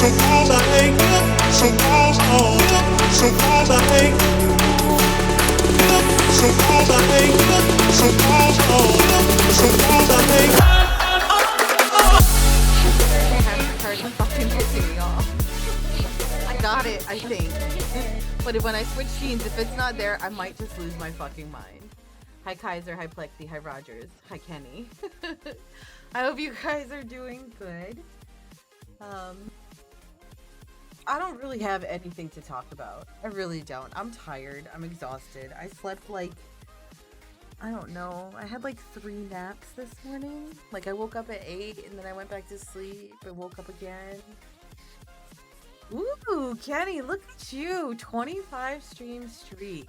I got it, I think. But when I switch scenes, if it's not there, I might just lose my fucking mind. Hi Kaiser, hi Plexi, hi Rogers, hi Kenny. I hope you guys are doing good. I don't really have anything to talk about. I really don't. I'm tired. I'm exhausted. I slept like, I don't know. I had like 3 naps this morning. Like I woke up at 8 and then I went back to sleep and woke up again. Ooh, Kenny, look at you. 25 stream streak.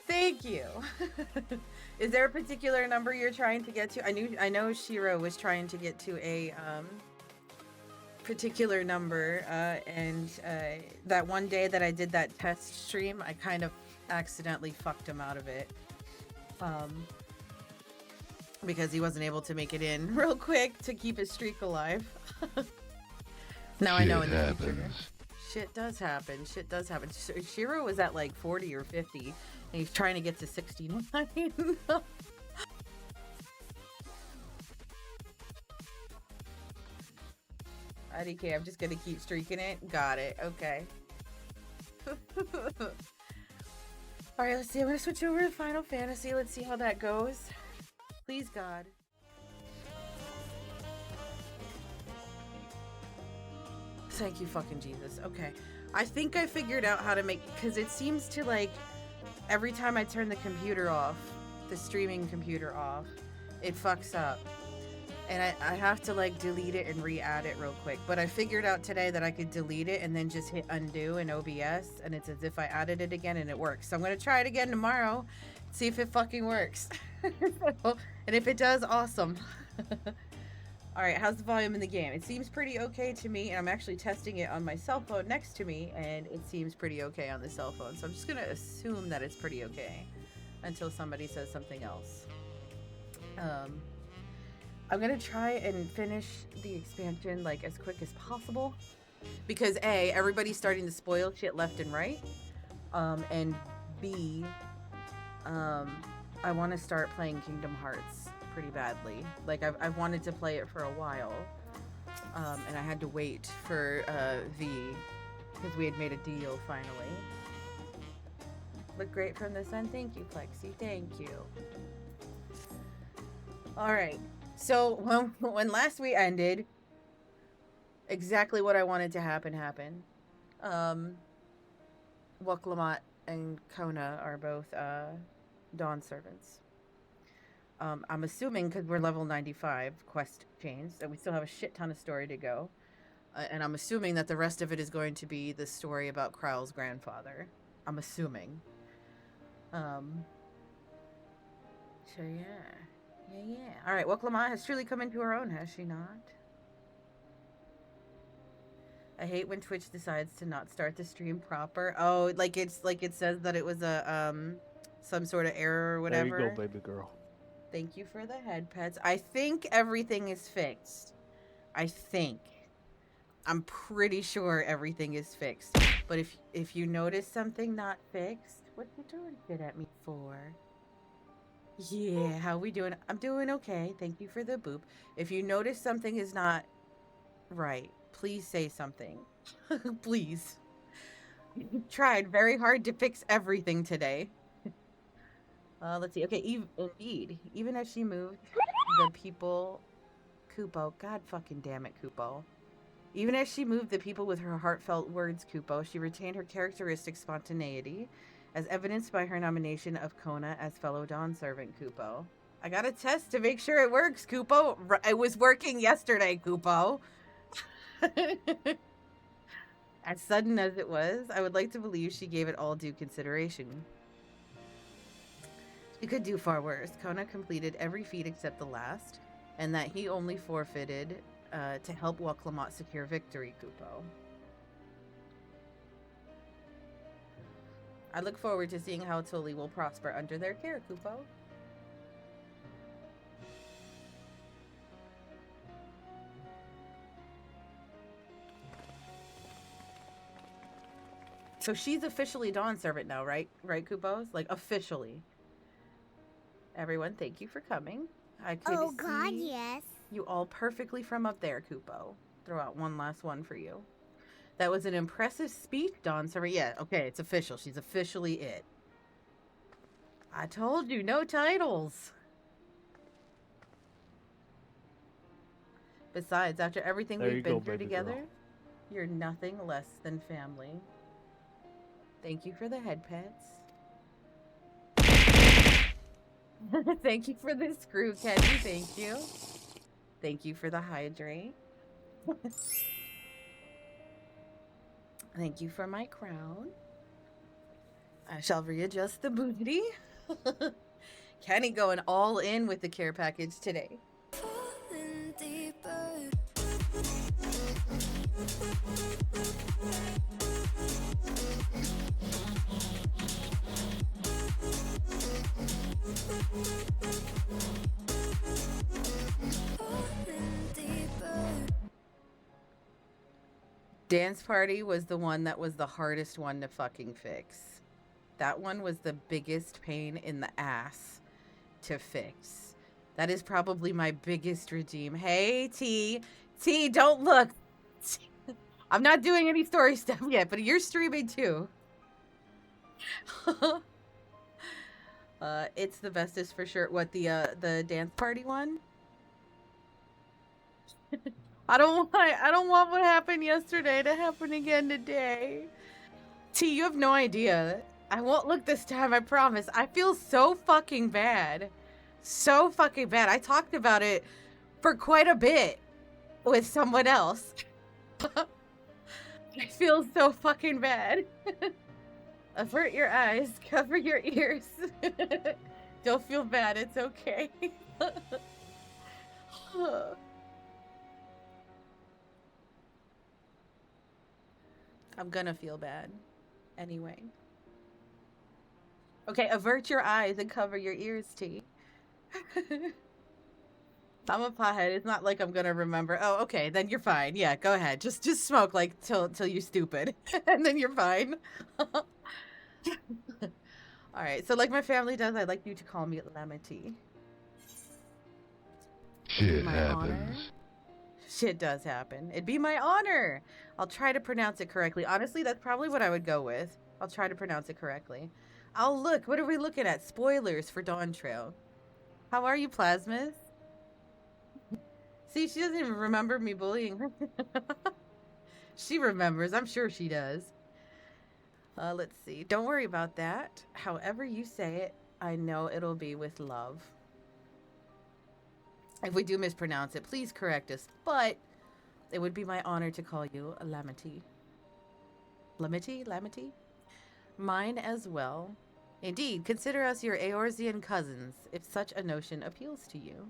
Thank you. Is there a particular number you're trying to get to? I know Shiro was trying to get to a particular number, and that one day that I did that test stream, I kind of accidentally fucked him out of it. Because he wasn't able to make it in real quick to keep his streak alive. Now I know in the future. Shit does happen. Shit does happen. Shiro was at like 40 or 50, and he's trying to get to 69. IDK, I'm just gonna keep streaking it. Got it. Okay. Alright, let's see. I'm gonna switch over to Final Fantasy. Let's see how that goes. Please, God. Thank you, fucking Jesus. Okay. I think I figured out how to make... Because it seems to, like... Every time I turn the computer off, the streaming computer off, it fucks up. And I have to, like, delete it and re-add it real quick. But I figured out today that I could delete it and then just hit undo in OBS. And it's as if I added it again and it works. So I'm going to try it again tomorrow. See if it fucking works. And if it does, awesome. Alright, how's the volume in the game? It seems pretty okay to me, and I'm actually testing it on my cell phone next to me, and it seems pretty okay on the cell phone. So I'm just gonna assume that it's pretty okay until somebody says something else. I'm gonna try and finish the expansion like as quick as possible, because A, everybody's starting to spoil shit left and right, and B, I want to start playing Kingdom Hearts pretty badly. Like I've wanted to play it for a while, and I had to wait for V, because we had made a deal finally. Look great from this end. Thank you, Plexi. Thank you. All right. So when last we ended, exactly what I wanted to happen happened. Wuklamot and Kona are both Dawn servants. I'm assuming, because we're level 95 quest chains, and we still have a shit ton of story to go. And I'm assuming that the rest of it is going to be the story about Krowl's grandfather. I'm assuming. So yeah. Yeah. Alright, Wuklamot has truly come into her own, has she not? I hate when Twitch decides to not start the stream proper. Oh, like it says that it was a some sort of error or whatever. There you go, baby girl. Thank you for the head pets. I think everything is fixed. I'm pretty sure everything is fixed. But if you notice something not fixed, what you doing shit at me for? Yeah, how we doing? I'm doing okay. Thank you for the boop. If you notice something is not right, please say something. Please. You tried very hard to fix everything today. Let's see. Okay, indeed. Even as she moved the people... Kupo. God fucking damn it, Kupo. Even as she moved the people with her heartfelt words, Kupo, she retained her characteristic spontaneity, as evidenced by her nomination of Kona as fellow Dawn servant, Kupo. I got a test to make sure it works, Kupo. It was working yesterday, Kupo. As sudden as it was, I would like to believe she gave it all due consideration. She could do far worse. Kona completed every feat except the last, and that he only forfeited to help Wuklamot secure victory, Kupo. I look forward to seeing how Tuli will prosper under their care, Kupo. So she's officially Dawn Servant now, right? Right, Kupos? Like, officially. Everyone, thank you for coming. I could see yes. you all perfectly from up there, Kupo. Throw out one last one for you. That was an impressive speech, Dawn Servant. Yeah, okay, it's official. She's officially it. I told you, no titles. Besides, after everything we've been through together, you're nothing less than family. Thank you for the head pets. Thank you for the screw candy. Thank you. Thank you for the hydrate. Thank you for my crown. I shall readjust the booty. Kenny going all in with the care package today. Dance Party was the one that was the hardest one to fucking fix. That one was the biggest pain in the ass to fix. That is probably my biggest redeem. Hey, T. T, don't look. I'm not doing any story stuff yet, but you're streaming too. It's the bestest for sure. What, the dance party one? I don't want what happened yesterday to happen again today. T, you have no idea. I won't look this time, I promise. I feel so fucking bad. So fucking bad. I talked about it for quite a bit with someone else. I feel so fucking bad. Avert your eyes, cover your ears. Don't feel bad, it's okay. I'm gonna feel bad. Anyway. Okay, avert your eyes and cover your ears, T. I'm a pothead. It's not like I'm gonna remember. Oh, okay, then you're fine. Yeah, go ahead. Just smoke like till you're stupid, and then you're fine. All right. So like my family does, I'd like you to call me Lamity. Shit happens. Shit does happen. It'd be my honor. I'll try to pronounce it correctly. Honestly, that's probably what I would go with. I'll try to pronounce it correctly. I'll look. What are we looking at? Spoilers for Dawn Trail. How are you, Plasmas? See, she doesn't even remember me bullying her. She remembers. I'm sure she does. Let's see. Don't worry about that. However you say it, I know it'll be with love. If we do mispronounce it, please correct us. But it would be my honor to call you a Lamity. Lamity? Mine as well. Indeed, consider us your Eorzean cousins, if such a notion appeals to you.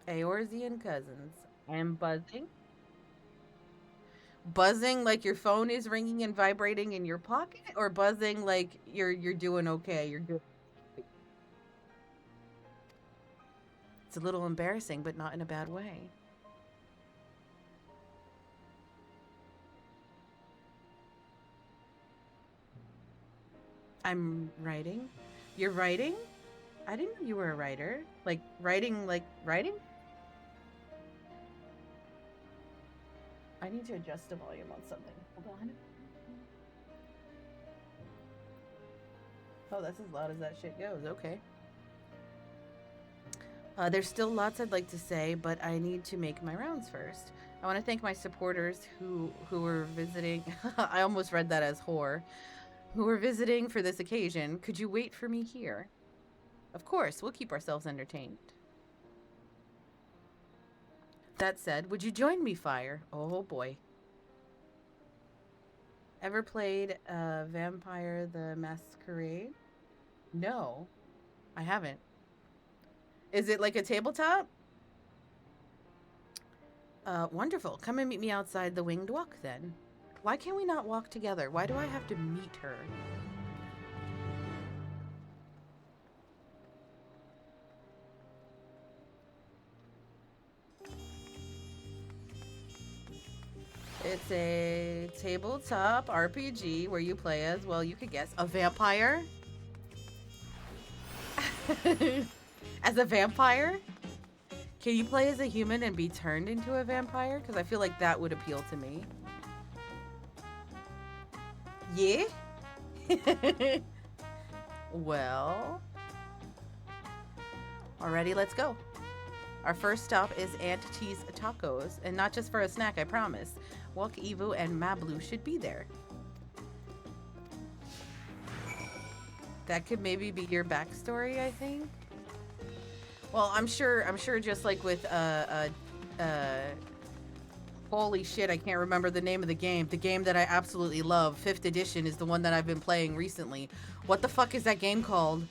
Eorzean cousins. I'm buzzing. Buzzing like your phone is ringing and vibrating in your pocket, or buzzing like you're doing okay, you're good. It's a little embarrassing, but not in a bad way. I'm writing. You're writing? I didn't know you were a writer. Like writing? I need to adjust the volume on something. Hold on. Oh, that's as loud as that shit goes. Okay. There's still lots I'd like to say, but I need to make my rounds first. I want to thank my supporters who were visiting. I almost read that as whore. Who were visiting for this occasion. Could you wait for me here? Of course, we'll keep ourselves entertained. That said, would you join me, Fire? Oh boy. Ever played Vampire the Masquerade? No, I haven't. Is it like a tabletop? Wonderful. Come and meet me outside the Winged Walk then. Why can't we not walk together? Why do I have to meet her? It's a tabletop RPG where you play as, well, you could guess, a vampire. As a vampire? Can you play as a human and be turned into a vampire? Because I feel like that would appeal to me. Yeah? Well. Alrighty, let's go. Our first stop is Aunt T's Tacos. And not just for a snack, I promise. Walk Evo and Mablu should be there. That could maybe be your backstory, I think. Well, I'm sure just like with holy shit, I can't remember the name of the game. The game that I absolutely love, 5th edition, is the one that I've been playing recently. What the fuck is that game called?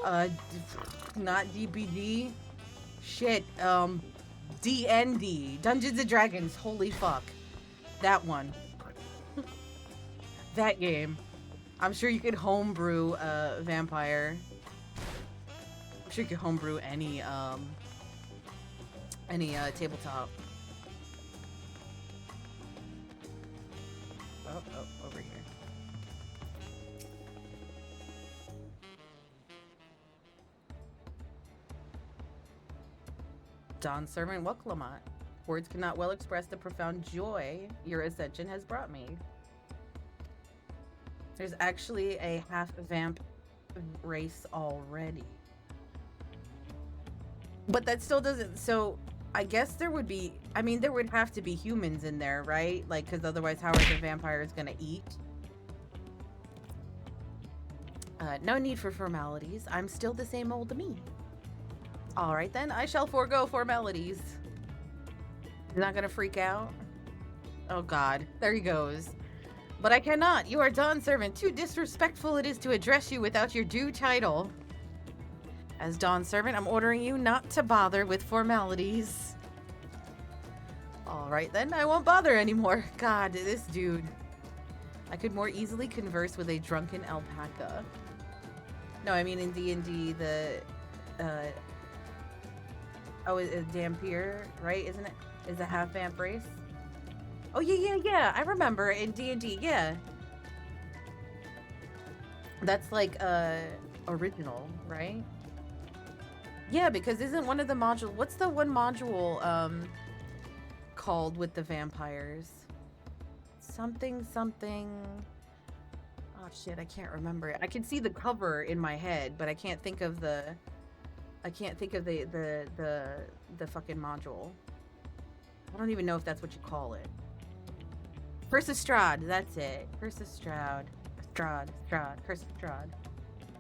Not DBD. Shit, DND. Dungeons and Dragons. Holy fuck. That one. That game. I'm sure you could homebrew vampire. I'm sure you could homebrew any tabletop. Oh, over here. Dawn Servant Waklamat. Words cannot well express the profound joy your ascension has brought me. There's actually a half-vamp race already. But that still doesn't... So, I guess there would be... I mean, there would have to be humans in there, right? Like, because otherwise, how are the vampires gonna eat? No need for formalities. I'm still the same old me. Alright then, I shall forego formalities. You're not gonna freak out? Oh god, there he goes. But I cannot. You are Dawn Servant. Too disrespectful it is to address you without your due title. As Dawn Servant, I'm ordering you not to bother with formalities. Alright then, I won't bother anymore. God, this dude. I could more easily converse with a drunken alpaca. No, I mean in D&D, the... Oh, it's Dampier, right? Isn't it? Is a half-vamp race? Oh, yeah. I remember in D&D, yeah. That's like, original, right? Yeah, because isn't one of the modules... What's the one module, called with the vampires? Something... Oh, shit, I can't remember it. I can see the cover in my head, but I can't think of the... I can't think of the fucking module. I don't even know if that's what you call it. Curse of Strahd, that's it. Curse of Strahd. Curse of Strahd.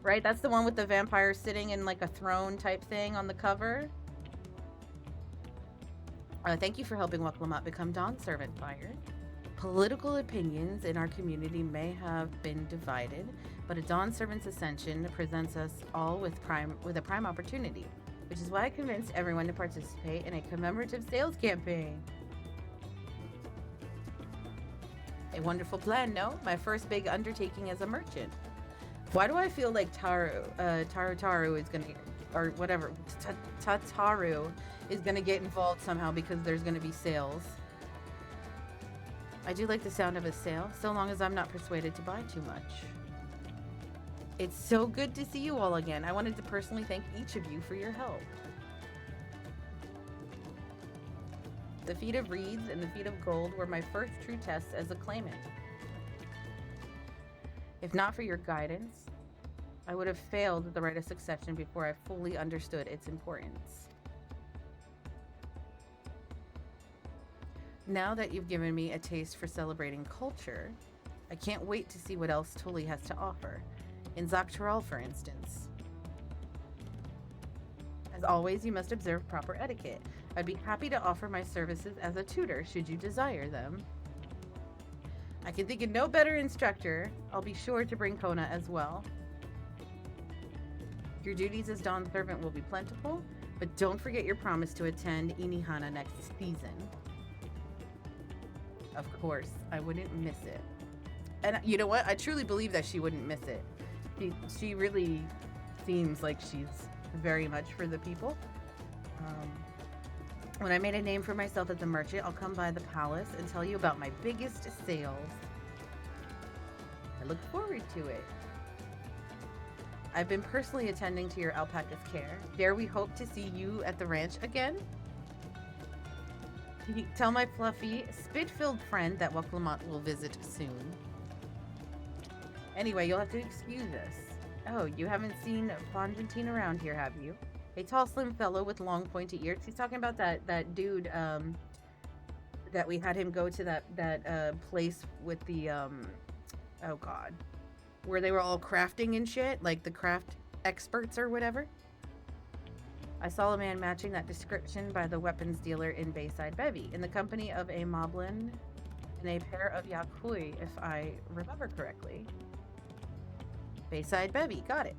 Right? That's the one with the vampire sitting in like a throne type thing on the cover. Thank you for helping Waklamat become Dawn Servant Fire. Political opinions in our community may have been divided, but a Dawn Servant's ascension presents us all with a prime opportunity, which is why I convinced everyone to participate in a commemorative sales campaign. A wonderful plan, no? My first big undertaking as a merchant. Why do I feel like Taru is gonna, or whatever, Tataru is gonna get involved somehow because there's gonna be sales? I do like the sound of a sale, so long as I'm not persuaded to buy too much. It's so good to see you all again. I wanted to personally thank each of you for your help. The feat of reeds and the feat of gold were my first true tests as a claimant. If not for your guidance, I would have failed the rite of succession before I fully understood its importance. Now that you've given me a taste for celebrating culture, I can't wait to see what else Tully has to offer. In Zaktaral, for instance. As always, you must observe proper etiquette. I'd be happy to offer my services as a tutor, should you desire them. I can think of no better instructor. I'll be sure to bring Kona as well. Your duties as Dawn Servant will be plentiful, but don't forget your promise to attend Inihana next season. Of course, I wouldn't miss it. And you know what? I truly believe that she wouldn't miss it. She really seems like she's very much for the people. When I made a name for myself as a merchant, I'll come by the palace and tell you about my biggest sales. I look forward to it. I've been personally attending to your alpaca's care. Dare we hope to see you at the ranch again? Tell my fluffy, spit-filled friend that Clement will visit soon. Anyway, you'll have to excuse us. Oh, you haven't seen Fonjantine around here, have you? A tall, slim fellow with long, pointy ears. He's talking about that dude, that we had him go to that place with the, oh god, where they were all crafting and shit, like the craft experts or whatever. I saw a man matching that description by the weapons dealer in Bayside Bevy, in the company of a moblin and a pair of yakui, if I remember correctly. Bayside Bevy, got it.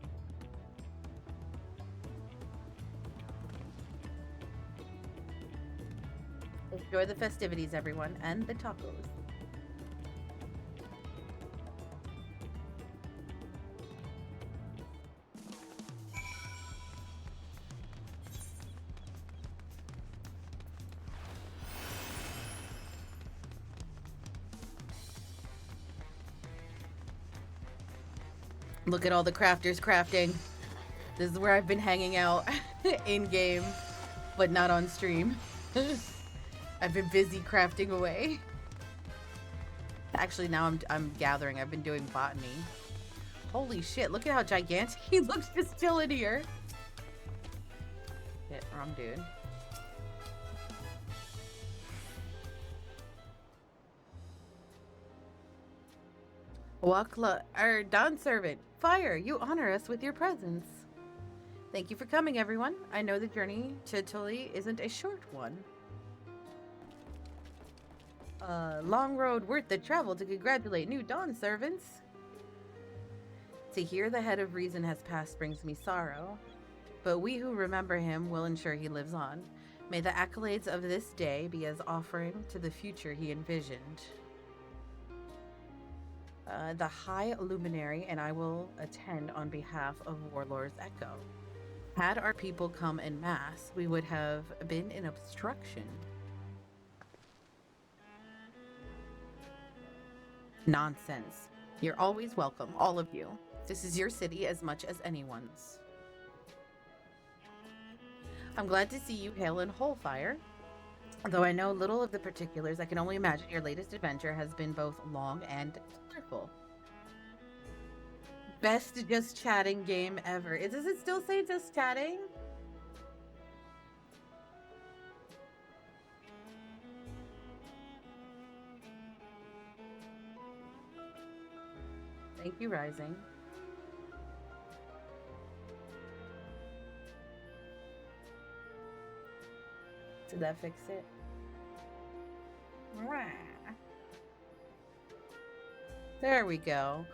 Enjoy the festivities, everyone, and the tacos. Look at all the crafters crafting. This is where I've been hanging out in-game, but not on stream. I've been busy crafting away. Actually, now I'm gathering. I've been doing botany. Holy shit, look at how gigantic he looks just chilling here. Shit, wrong dude. Wakla, our Dawn servant, Fire, you honor us with your presence. Thank you for coming, everyone. I know the journey to Tully isn't a short one. Long road worth the travel to congratulate new Dawn servants. To hear the head of reason has passed brings me sorrow, but we who remember him will ensure he lives on. May the accolades of this day be as offering to the future he envisioned. The High Luminary and I will attend on behalf of Warlord's Echo. Had our people come en masse, we would have been an obstruction. Nonsense. You're always welcome, all of you. This is your city as much as anyone's. I'm glad to see you hail in whole, Fire. Though I know little of the particulars, I can only imagine your latest adventure has been both long and colorful. Best just chatting game ever. Does it still say just chatting? Thank you, Rising. Did that fix it? There we go.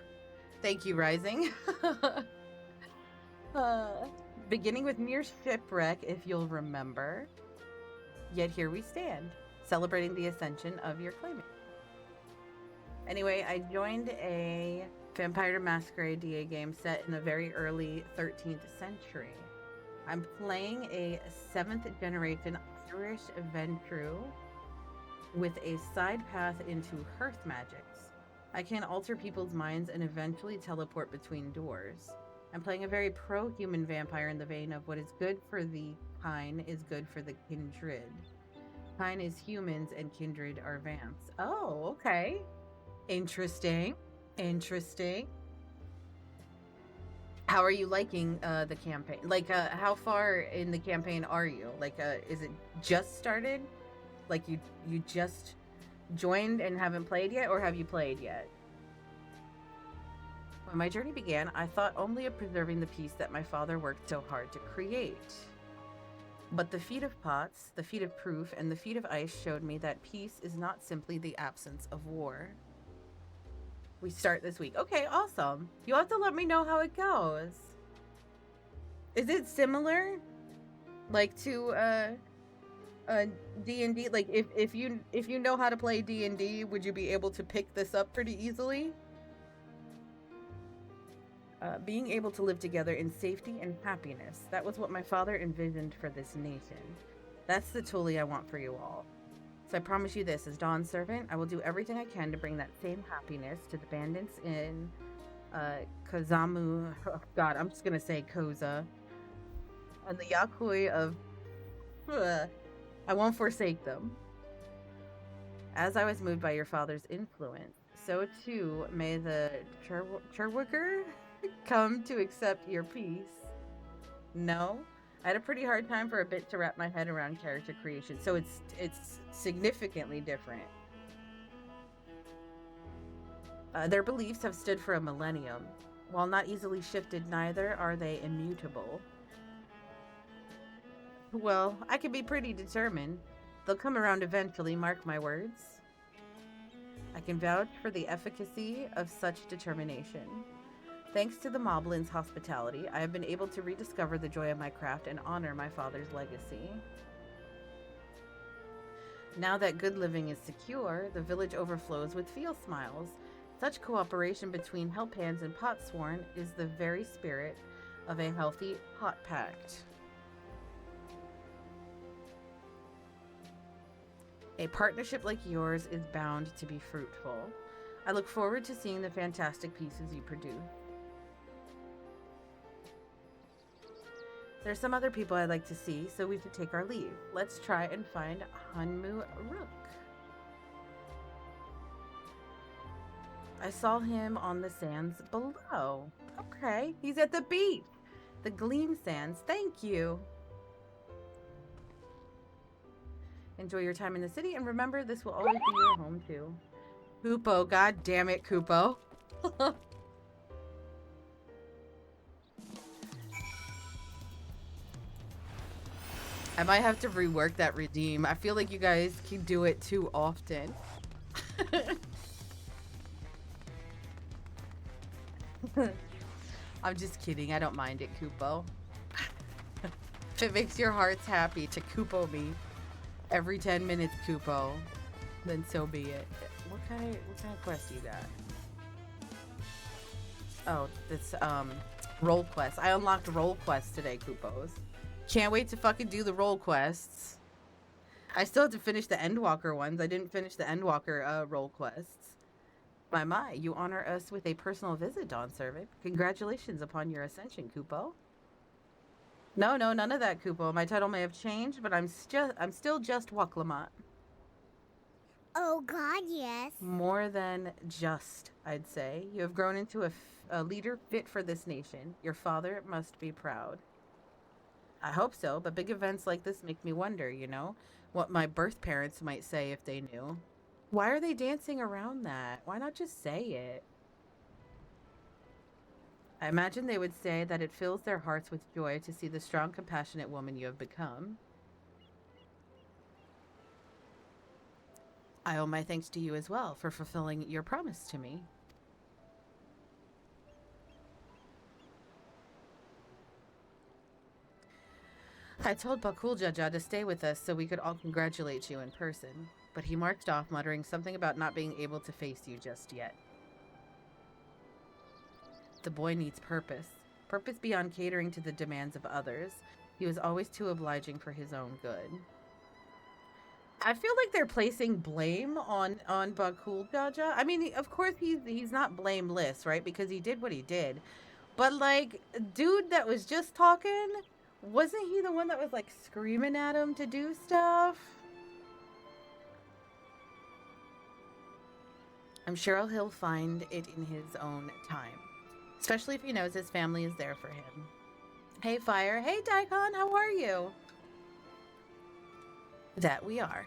Thank you, Rising. Beginning with near shipwreck, if you'll remember. Yet here we stand, celebrating the ascension of your claimant. Anyway, I joined a Vampire the Masquerade DA game set in the very early 13th century. I'm playing a 7th generation Irish Ventru with a side path into hearth magics. I can alter people's minds and eventually teleport between doors. I'm playing a very pro-human vampire in the vein of what is good for the kine is good for the kindred. Kine is humans and kindred are vamps. Oh, okay. Interesting. Interesting. How are you liking the campaign? Like, how far in the campaign are you? Like, is it just started? Like, you just joined and haven't played yet, or have you played yet? When my journey began, I thought only of preserving the peace that my father worked so hard to create. But the feat of pots, the feat of proof, and the feat of ice showed me that peace is not simply the absence of war. We start this week. Okay, awesome. You have to let me know how it goes. Is it similar, like, to D&D? Like, if you know how to play D&D, would you be able to pick this up pretty easily? Being able to live together in safety and happiness. That was what my father envisioned for this nation. That's the Tuli I want for you all. So I promise you this, as Dawn's servant, I will do everything I can to bring that same happiness to the bandits in Kazamu. Oh God, I'm just gonna say Koza. And the Yakui of... I won't forsake them. As I was moved by your father's influence, so too may the Cherwicker come to accept your peace. No? I had a pretty hard time for a bit to wrap my head around character creation, so it's significantly different. Their beliefs have stood for a millennium. While not easily shifted, neither are they immutable. Well, I can be pretty determined. They'll come around eventually, mark my words. I can vouch for the efficacy of such determination. Thanks to the Moblins' hospitality, I have been able to rediscover the joy of my craft and honor my father's legacy. Now that good living is secure, the village overflows with field smiles. Such cooperation between help hands and potsworn is the very spirit of a healthy pot pact. A partnership like yours is bound to be fruitful. I look forward to seeing the fantastic pieces you produce. There's some other people I'd like to see, so we could take our leave. Let's try and find Hanmu Rook. I saw him on the sands below. Okay, he's at the beach. The Gleam Sands. Thank you. Enjoy your time in the city, and remember, this will always be your home, too. Kupo, god damn it, Kupo. I might have to rework that redeem. I feel like you guys can do it too often. I'm just kidding. I don't mind it, Kupo. If it makes your hearts happy to Kupo me every 10 minutes, Kupo, then so be it. What kind of quest you got? Oh, it's role quest. I unlocked role quests today, Kupos. Can't wait to fucking do the role quests. I still have to finish the Endwalker ones. I didn't finish the Endwalker role quests. My, you honor us with a personal visit, Dawn Servant. Congratulations upon your ascension, Kupo. No, none of that, Kupo. My title may have changed, but I'm still just Waklamat. Oh God, yes. More than just, I'd say. You have grown into a leader fit for this nation. Your father must be proud. I hope so, but big events like this make me wonder, you know, what my birth parents might say if they knew. Why are they dancing around that? Why not just say it? I imagine they would say that it fills their hearts with joy to see the strong, compassionate woman you have become. I owe my thanks to you as well for fulfilling your promise to me. I told Bakul Jaja to stay with us so we could all congratulate you in person, but he marched off muttering something about not being able to face you just yet. The boy needs purpose. Purpose beyond catering to the demands of others. He was always too obliging for his own good. I feel like they're placing blame on Bakul Jaja. I mean, of course he's not blameless, right? Because he did what he did. But like, dude that was just talking, wasn't he the one that was like screaming at him to do stuff? I'm sure he'll find it in his own time. Especially if he knows his family is there for him. Hey, Fire. Hey, Daikon. How are you? That we are.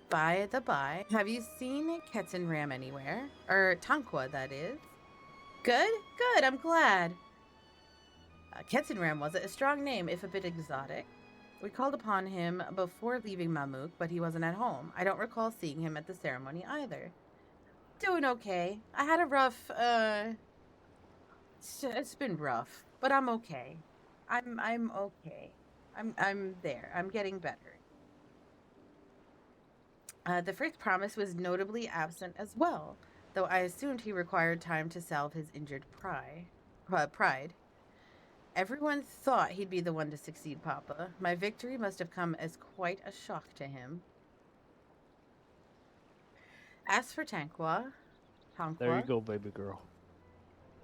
By the by, have you seen Ketzenram anywhere? Or Tankwa, that is. Good? Good, I'm glad. Ketzenram was a strong name, if a bit exotic. We called upon him before leaving Mamuk, but he wasn't at home. I don't recall seeing him at the ceremony either. Doing okay. I had a rough, it's been rough, but I'm okay. I'm okay. I'm there. I'm getting better. The first promise was notably absent as well, though I assumed he required time to salve his injured pride. Everyone thought he'd be the one to succeed Papa. My victory must have come as quite a shock to him. As for Tanqua, There you go, baby girl.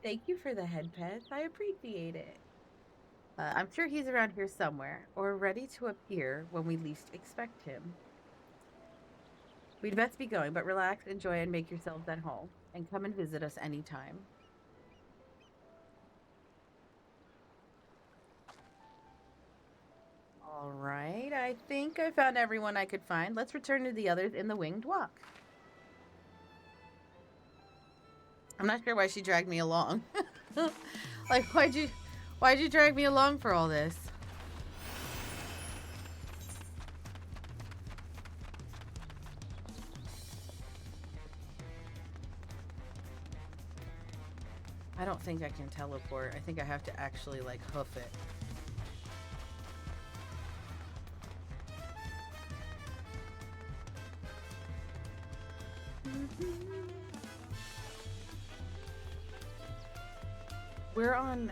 Thank you for the head pet. I appreciate it. I'm sure he's around here somewhere, or ready to appear when we least expect him. We'd best be going, but relax, enjoy, and make yourselves at home. And come and visit us anytime. Alright, I think I found everyone I could find. Let's return to the others in the winged walk. I'm not sure why she dragged me along. Like, why'd you drag me along for all this? I don't think I can teleport. I think I have to actually, like, hoof it. We're on,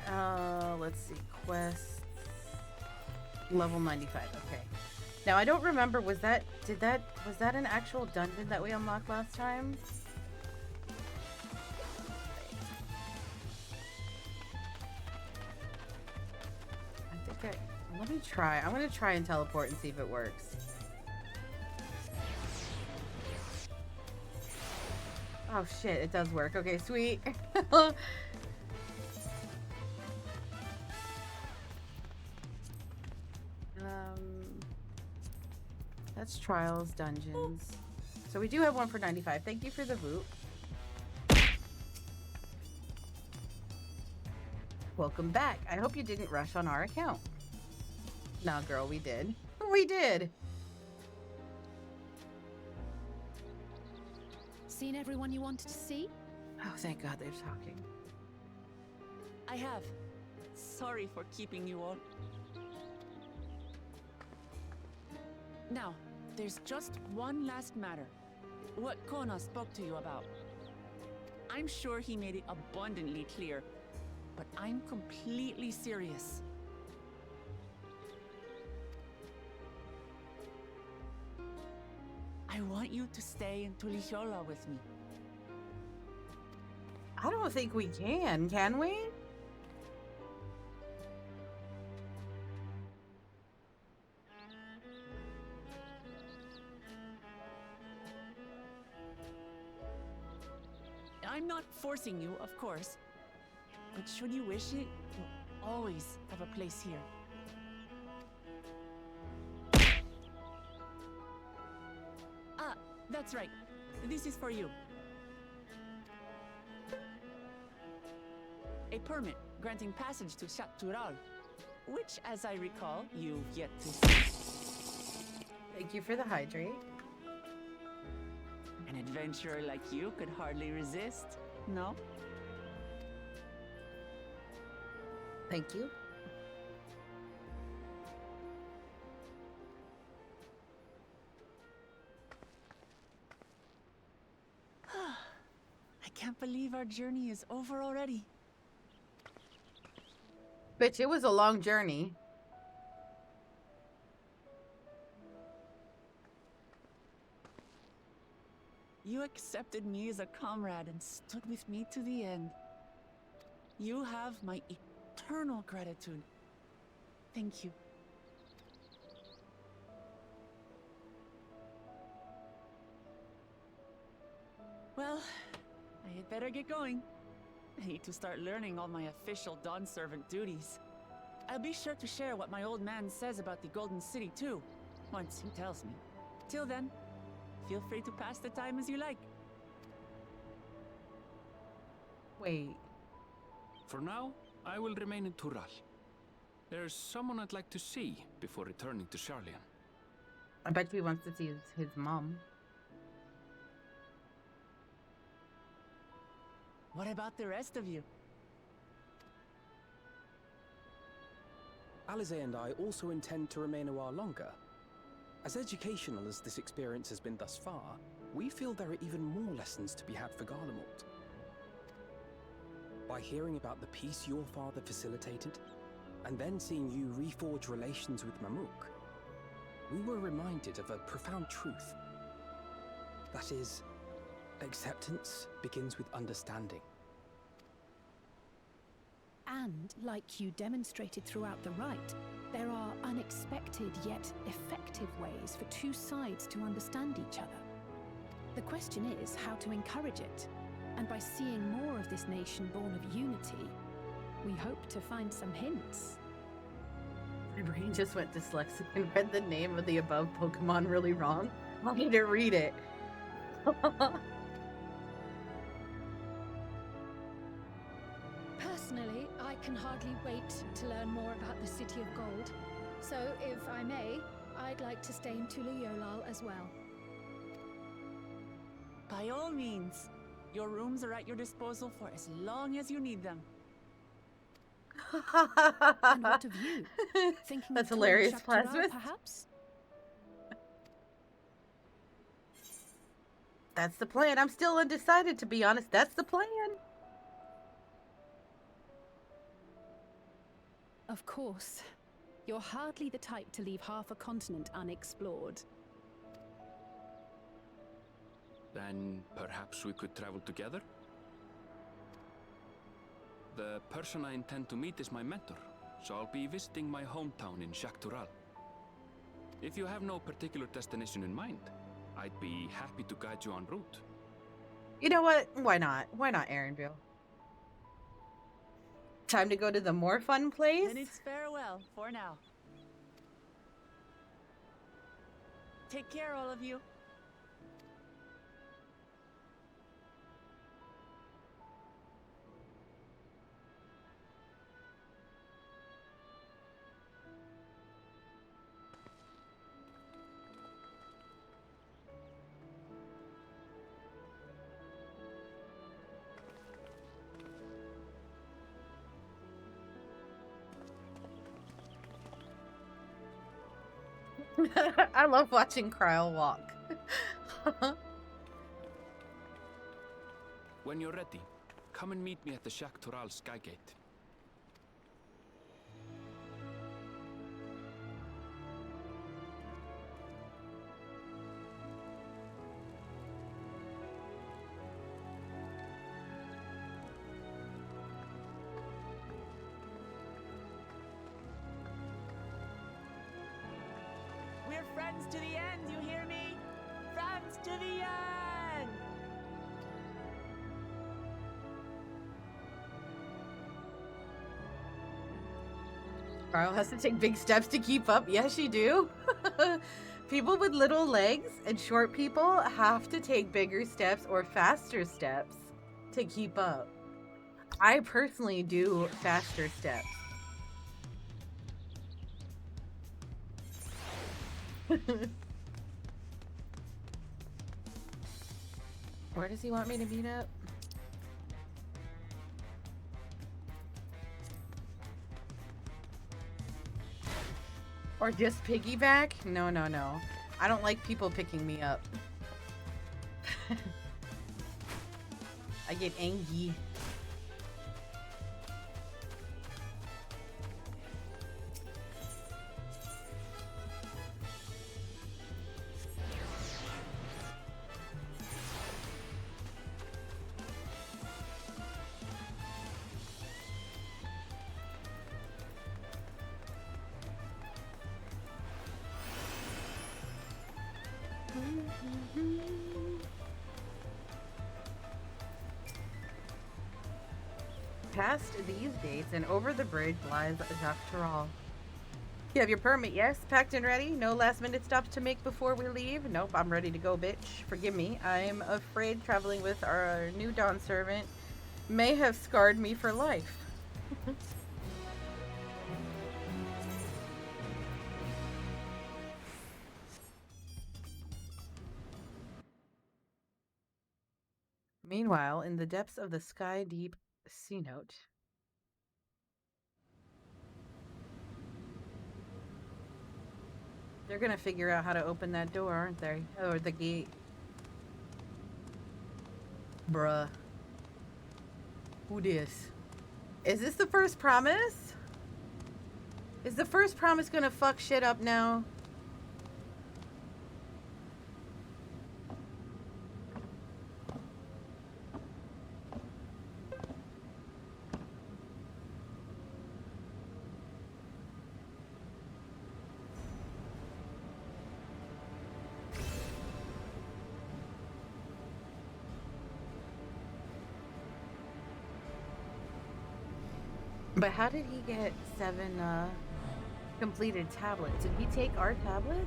let's see, quests, level 95, okay. Now, I don't remember, was that an actual dungeon that we unlocked last time? Let me try. I'm gonna try and teleport and see if it works. Oh shit, it does work. Okay, sweet. That's trials, dungeons. So we do have one for 95. Thank you for the boot. Welcome back. I hope you didn't rush on our account. Nah, girl, we did. We did. Seen everyone you wanted to see? Oh, thank God they're talking. I have. Sorry for keeping you all. Now, there's just one last matter. What Kona spoke to you about. I'm sure he made it abundantly clear, but I'm completely serious. I want you to stay in Tulichola with me. I don't think we can we? I'm not forcing you, of course, but should you wish it, you'll always have a place here. Ah, that's right. This is for you. A permit granting passage to Chatural, which, as I recall, you've yet to see. Thank you for the hydrate. An adventurer like you could hardly resist, no? Thank you. I can't believe our journey is over already. Bitch, it was a long journey. You accepted me as a comrade and stood with me to the end. You have my eternal gratitude. Thank you. Well, I had better get going. I need to start learning all my official Dawn servant duties. I'll be sure to share what my old man says about the Golden City too, once he tells me. Till then, feel free to pass the time as you like. Wait. For now, I will remain in Tural. There's someone I'd like to see before returning to Charlian. I bet he wants to see his mom. What about the rest of you? Alize and I also intend to remain a while longer. As educational as this experience has been thus far, we feel there are even more lessons to be had for Garlemald. By hearing about the peace your father facilitated, and then seeing you reforge relations with Mamuk, we were reminded of a profound truth. That is, acceptance begins with understanding. And, like you demonstrated throughout the rite, there are unexpected yet effective ways for two sides to understand each other. The question is how to encourage it, and by seeing more of this nation born of unity, we hope to find some hints. My brain just went dyslexic and read the name of the above Pokemon really wrong. I need to read it. Personally, I can hardly wait to learn more about the City of Gold. So, if I may, I'd like to stay in Tula-Yolal as well. By all means. Your rooms are at your disposal for as long as you need them. And what of you? Thinking That's of hilarious, touring Shaktiral, Plasmus. perhaps? That's the plan. I'm still undecided, to be honest. That's the plan. Of course. You're hardly the type to leave half a continent unexplored. Then perhaps we could travel together? The person I intend to meet is my mentor, so I'll be visiting my hometown in Shaktural. If you have no particular destination in mind, I'd be happy to guide you en route. You know what? Why not? Why not, Aaronville? Time to go to the more fun place? Then it's farewell for now. Take care, all of you. I love watching Kryle walk. When you're ready, come and meet me at the Shaktural Skygate. We're friends to the end, you hear me? Friends to the end! Kryle has to take big steps to keep up. Yes, you do. People with little legs and short people have to take bigger steps or faster steps to keep up. I personally do faster steps. Where does he want me to meet up? Or just piggyback? No, no, no. I don't like people picking me up. I get angry. Past these gates and over the bridge lies Jacques Tarral. You have your permit, yes? Packed and ready? No last minute stops to make before we leave? Nope, I'm ready to go, bitch. Forgive me. I'm afraid traveling with our new Dawn servant may have scarred me for life. Meanwhile, in the depths of the sky deep sea note. They're gonna figure out how to open that door, aren't they? Or the gate. Bruh. Who this? Is this the first promise? Is the first promise gonna fuck shit up now? But how did he get 7 completed tablets? Did he take our tablets?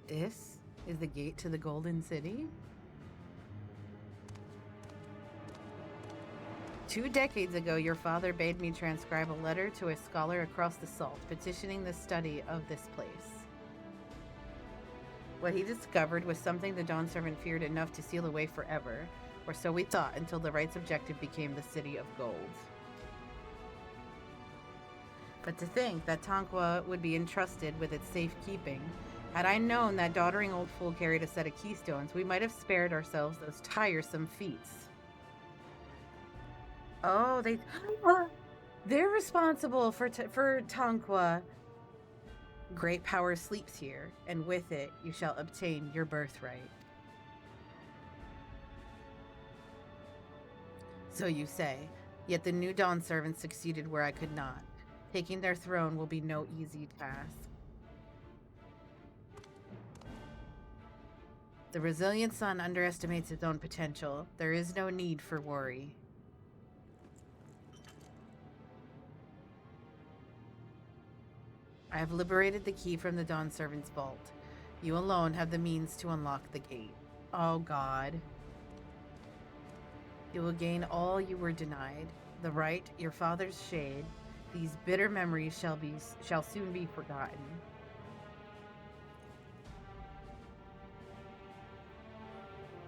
This is the gate to the Golden City? 2 decades ago, your father bade me transcribe a letter to a scholar across the salt, petitioning the study of this place. What he discovered was something the Dawn Servant feared enough to seal away forever, or so we thought, until the right's objective became the City of Gold. But to think that Tonqua would be entrusted with its safekeeping. Had I known that doddering old fool carried a set of keystones, we might have spared ourselves those tiresome feats. Oh, they're responsible for Tonqua. Great power sleeps here, and with it you shall obtain your birthright. So you say, yet the new Dawn Servants succeeded where I could not. Taking their throne will be no easy task. The resilient sun underestimates its own potential. There is no need for worry. I have liberated the key from the Dawn Servant's vault. You alone have the means to unlock the gate. Oh God. You will gain all you were denied. The right, your father's shade. These bitter memories shall soon be forgotten.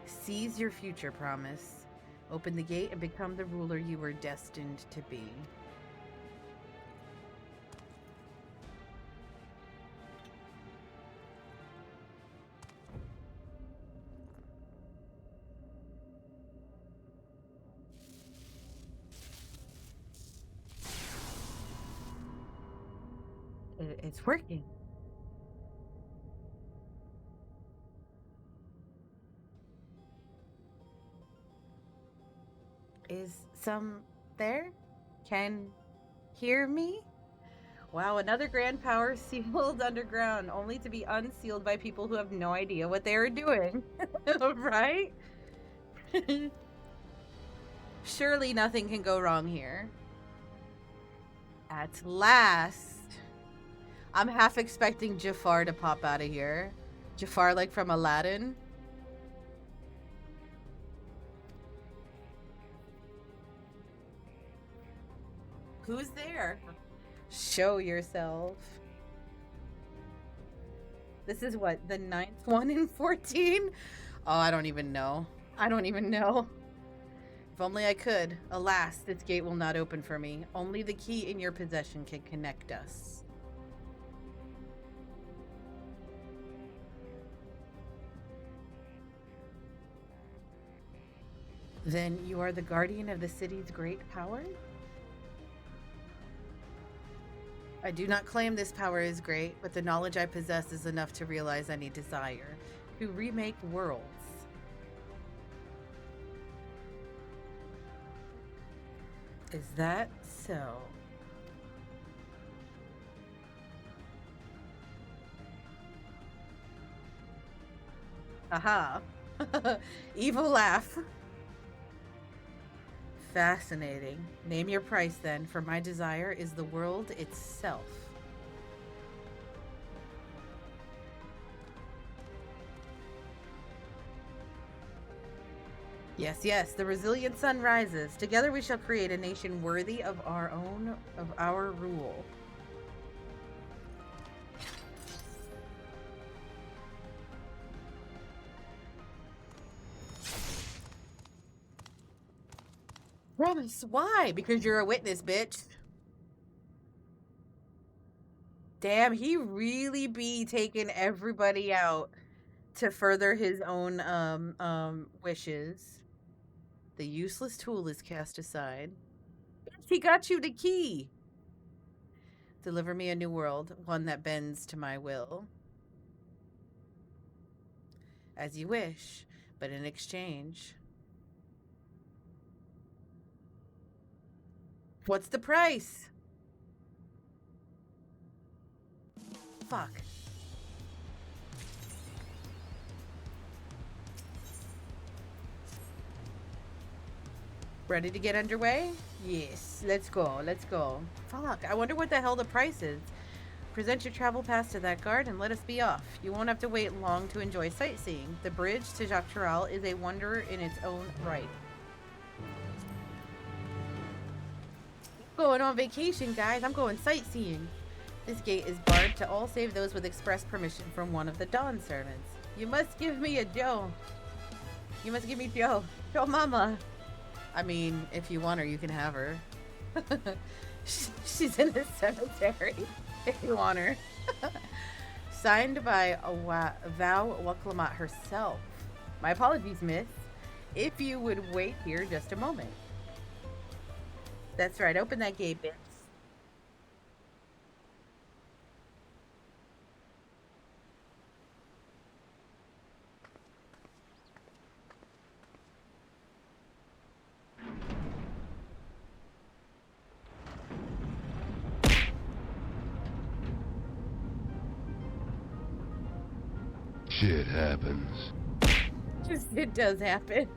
Seize your future promise. Open the gate and become the ruler you were destined to be. It's working. Is some there? Can hear me? Wow, another grand power sealed underground, only to be unsealed by people who have no idea what they are doing. Right? Surely nothing can go wrong here. At last. I'm half expecting Jafar to pop out of here. Jafar like from Aladdin. Who's there? Show yourself. This is what, the 9th one in 14? Oh, I don't even know. I don't even know. If only I could. Alas, this gate will not open for me. Only the key in your possession can connect us. Then you are the guardian of the city's great power? I do not claim this power is great, but the knowledge I possess is enough to realize I need desire. To remake worlds. Is that so? Aha. Evil laugh. Fascinating. Name your price then, for my desire is the world itself. Yes, yes, the resilient sun rises. Together we shall create a nation worthy of our rule. Promise, why? Because you're a witness, bitch. Damn, he really be taking everybody out to further his own wishes. The useless tool is cast aside. He got you the key. Deliver me a new world, one that bends to my will. As you wish, but in exchange. What's the price? Fuck. Ready to get underway? Yes, let's go, let's go. Fuck, I wonder what the hell the price is. Present your travel pass to that guard and let us be off. You won't have to wait long to enjoy sightseeing. The bridge to Jacques Tural is a wonder in its own right. Going on vacation, guys. I'm going sightseeing. This gate is barred to all save those with express permission from one of the Dawn servants. You must give me a Joe. You must give me Joe. Joe Mama. I mean, if you want her, you can have her. She's in the cemetery. If you want her. Signed by Val Waklamat herself. My apologies, miss. If you would wait here just a moment. That's right. Open that gate, bitch. Shit happens. It does happen.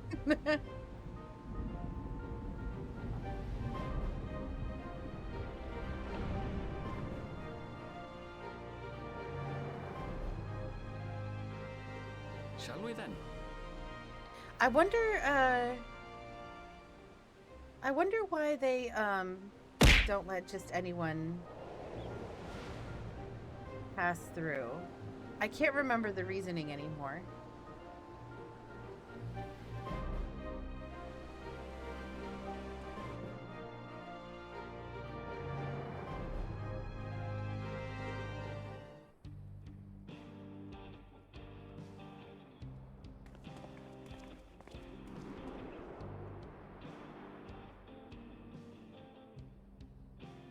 Shall we then? I wonder why they don't let just anyone pass through. I can't remember the reasoning anymore.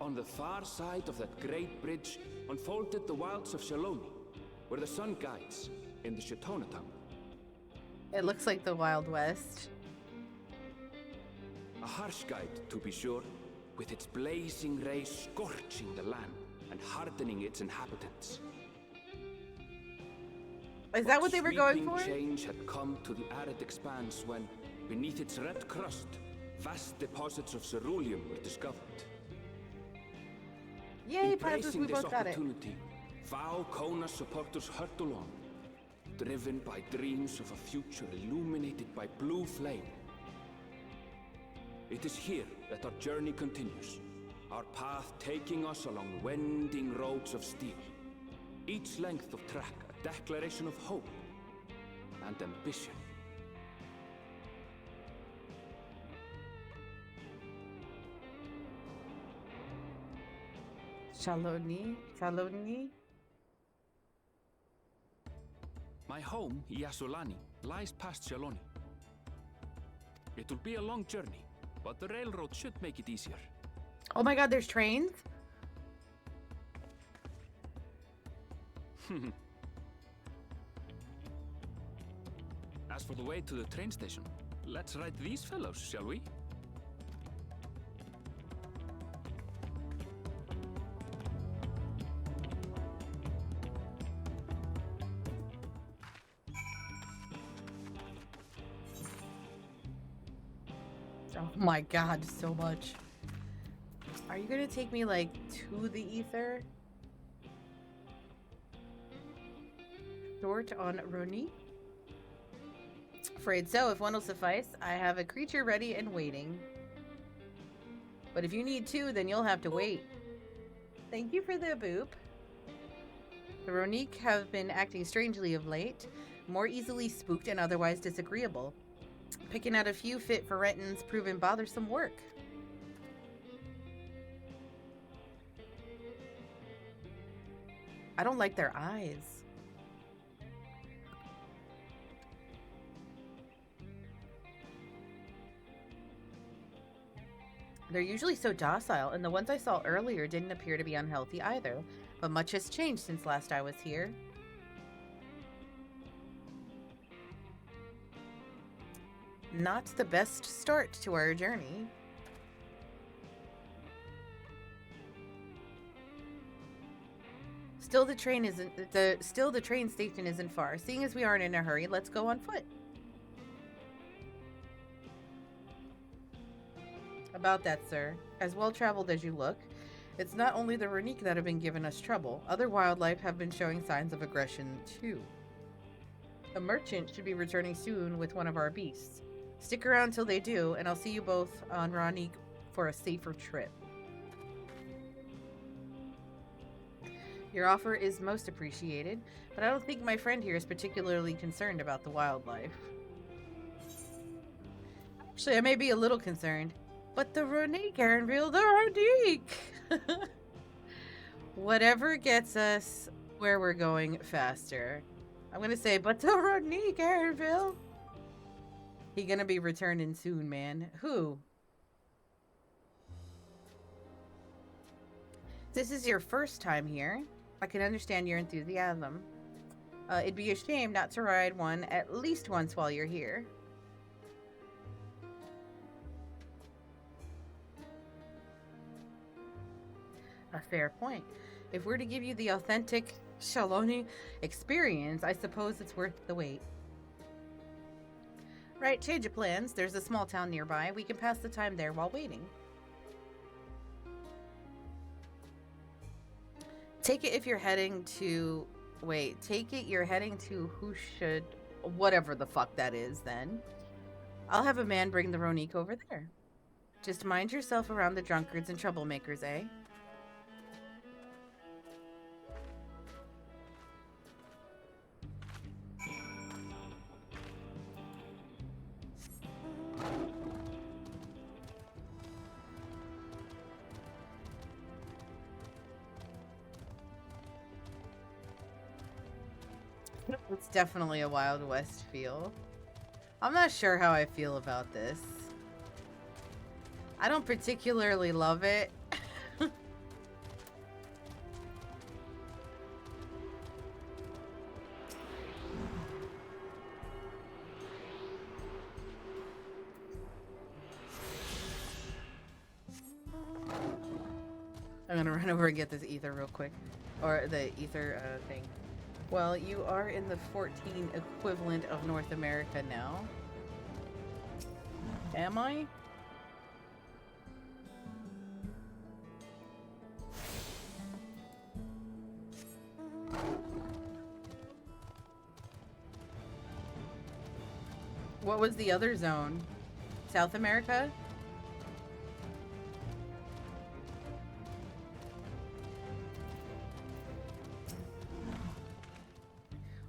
On the far side of that great bridge unfolded the wilds of Shaloni, where the sun guides in the Shatona town. It looks like the Wild West. A harsh guide, to be sure, with its blazing rays scorching the land and hardening its inhabitants. Is that what they were going for? Change had come to the arid expanse when, beneath its red crust, vast deposits of ceruleum were discovered. Yay, Pazos, we both got it. Vow Kona supporters hurtle on, driven by dreams of a future illuminated by blue flame. It is here that our journey continues, our path taking us along winding roads of steel. Each length of track a declaration of hope and ambition. Shaloni? Shaloni? My home, Yasulani, lies past Shaloni. It will be a long journey, but the railroad should make it easier. Oh my god, there's trains? As for the way to the train station, let's ride these fellows, shall we? Oh my god, so much. Are you gonna take me, like, to the ether? Short on Roni? Afraid so. If one will suffice, I have a creature ready and waiting. But if you need two, then you'll have to wait. Thank you for the boop. The Ronique have been acting strangely of late, more easily spooked and otherwise disagreeable. Picking out a few fit for Renton's proven bothersome work. I don't like their eyes. They're usually so docile, and the ones I saw earlier didn't appear to be unhealthy either. But much has changed since last I was here. Not the best start to our journey. Still the train station isn't far. Seeing as we aren't in a hurry, let's go on foot. About that, sir. As well-traveled as you look, it's not only the Ronique that have been giving us trouble. Other wildlife have been showing signs of aggression, too. A merchant should be returning soon with one of our beasts. Stick around till they do, and I'll see you both on Ronique for a safer trip. Your offer is most appreciated, but I don't think my friend here is particularly concerned about the wildlife. Actually, I may be a little concerned. But the Ronique, Aaronville, the Ronique! Whatever gets us where we're going faster. I'm gonna say, but the Ronique, Aaronville! He gonna be returning soon, man. Who? This is your first time here. I can understand your enthusiasm. It'd be a shame not to ride one at least once while you're here. A fair point. If we're to give you the authentic Shaloni experience, I suppose it's worth the wait. Right, change of plans. There's a small town nearby. We can pass the time there while waiting. Take it if you're heading to... Wait, take it you're heading to who should... Whatever the fuck that is, then. I'll have a man bring the Ronique over there. Just mind yourself around the drunkards and troublemakers, eh? It's definitely a Wild West feel. I'm not sure how I feel about this. I don't particularly love it. I'm gonna run over and get this ether real quick. Or the ether thing. Well, you are in the 14 equivalent of North America now. Am I? What was the other zone? South America?